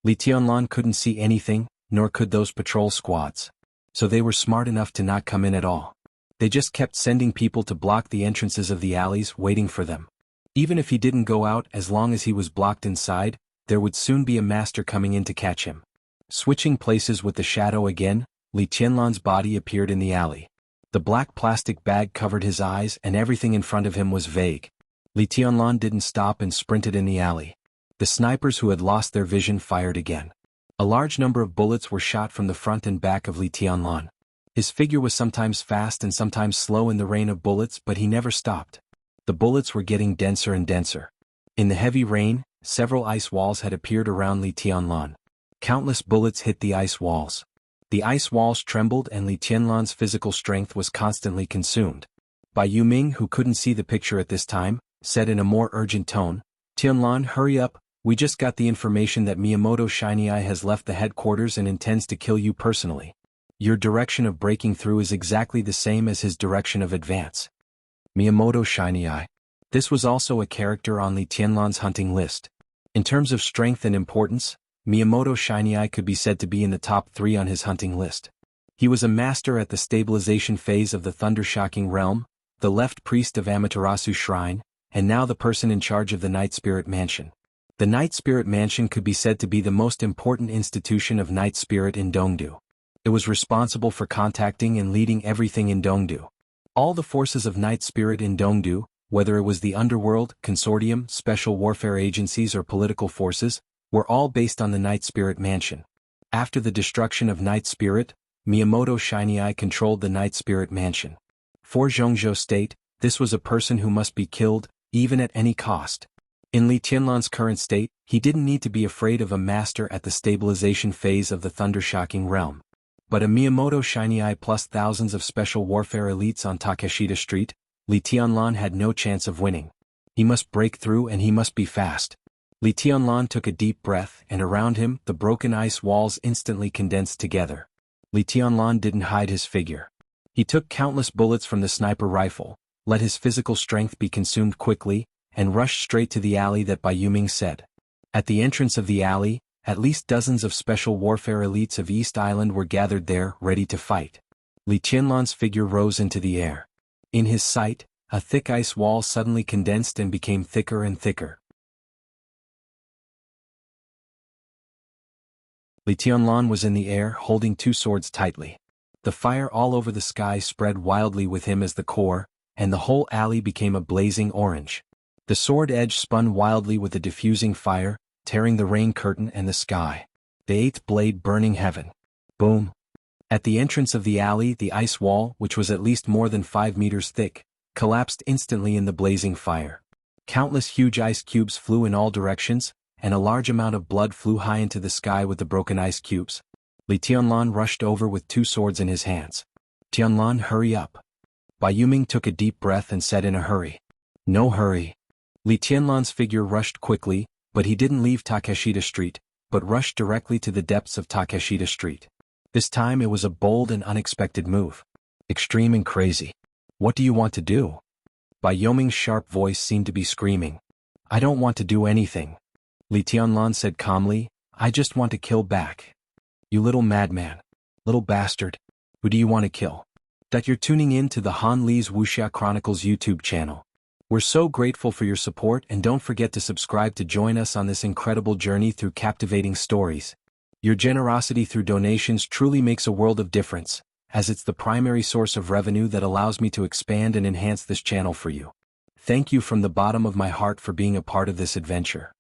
Li Tianlan couldn't see anything, nor could those patrol squads. So they were smart enough to not come in at all. They just kept sending people to block the entrances of the alleys, waiting for them. Even if he didn't go out, as long as he was blocked inside, there would soon be a master coming in to catch him. Switching places with the shadow again, Li Tianlan's body appeared in the alley. The black plastic bag covered his eyes and everything in front of him was vague. Li Tianlan didn't stop and sprinted in the alley. The snipers who had lost their vision fired again. A large number of bullets were shot from the front and back of Li Tianlan. His figure was sometimes fast and sometimes slow in the rain of bullets, but he never stopped. The bullets were getting denser and denser. In the heavy rain, several ice walls had appeared around Li Tianlan. Countless bullets hit the ice walls. The ice walls trembled and Li Tianlan's physical strength was constantly consumed. Bai Yoming, who couldn't see the picture at this time, said in a more urgent tone, Tianlan, hurry up, we just got the information that Miyamoto Shiny Eye has left the headquarters and intends to kill you personally. Your direction of breaking through is exactly the same as his direction of advance. Miyamoto Shiny Eye. This was also a character on Li Tianlan's hunting list. In terms of strength and importance, Miyamoto Shiny Eye could be said to be in the top 3 on his hunting list. He was a master at the stabilization phase of the Thundershocking Realm, the left priest of Amaterasu Shrine, and now the person in charge of the Night Spirit Mansion. The Night Spirit Mansion could be said to be the most important institution of Night Spirit in Dongdu. It was responsible for contacting and leading everything in Dongdu. All the forces of Night Spirit in Dongdu, whether it was the Underworld, Consortium, Special Warfare Agencies or political forces, were all based on the Night Spirit Mansion. After the destruction of Night Spirit, Miyamoto Shiny Eye controlled the Night Spirit Mansion. For Zhongzhou State, this was a person who must be killed, even at any cost. In Li Tianlan's current state, he didn't need to be afraid of a master at the stabilization phase of the Thundershocking Realm. But a Miyamoto Shiny Eye plus thousands of special warfare elites on Takeshita Street, Li Tianlan had no chance of winning. He must break through and he must be fast. Li Tianlan took a deep breath and around him, the broken ice walls instantly condensed together. Li Tianlan didn't hide his figure. He took countless bullets from the sniper rifle, let his physical strength be consumed quickly, and rushed straight to the alley that Bai Yoming said. At the entrance of the alley, at least dozens of special warfare elites of East Island were gathered there, ready to fight. Li Qianlan's figure rose into the air. In his sight, a thick ice wall suddenly condensed and became thicker and thicker. Li Qianlan was in the air, holding two swords tightly. The fire all over the sky spread wildly with him as the core, and the whole alley became a blazing orange. The sword edge spun wildly with the diffusing fire, tearing the rain curtain and the sky. The eighth blade burning heaven. Boom. At the entrance of the alley, the ice wall, which was at least more than 5 meters thick, collapsed instantly in the blazing fire. Countless huge ice cubes flew in all directions, and a large amount of blood flew high into the sky with the broken ice cubes. Li Qianlan rushed over with two swords in his hands. "Qianlan, hurry up." Bai Yuming took a deep breath and said in a hurry. "No hurry." Li Qianlan's figure rushed quickly, but he didn't leave Takeshita Street, but rushed directly to the depths of Takeshita Street. This time it was a bold and unexpected move. Extreme and crazy. "What do you want to do?" Bai Yuming's sharp voice seemed to be screaming. "I don't want to do anything." Li Qianlan said calmly, "I just want to kill back." "You little madman. Little bastard. Who do you want to kill?" That you're tuning in to the Han Li's Wuxia Chronicles YouTube channel. We're so grateful for your support, and don't forget to subscribe to join us on this incredible journey through captivating stories. Your generosity through donations truly makes a world of difference, as it's the primary source of revenue that allows me to expand and enhance this channel for you. Thank you from the bottom of my heart for being a part of this adventure.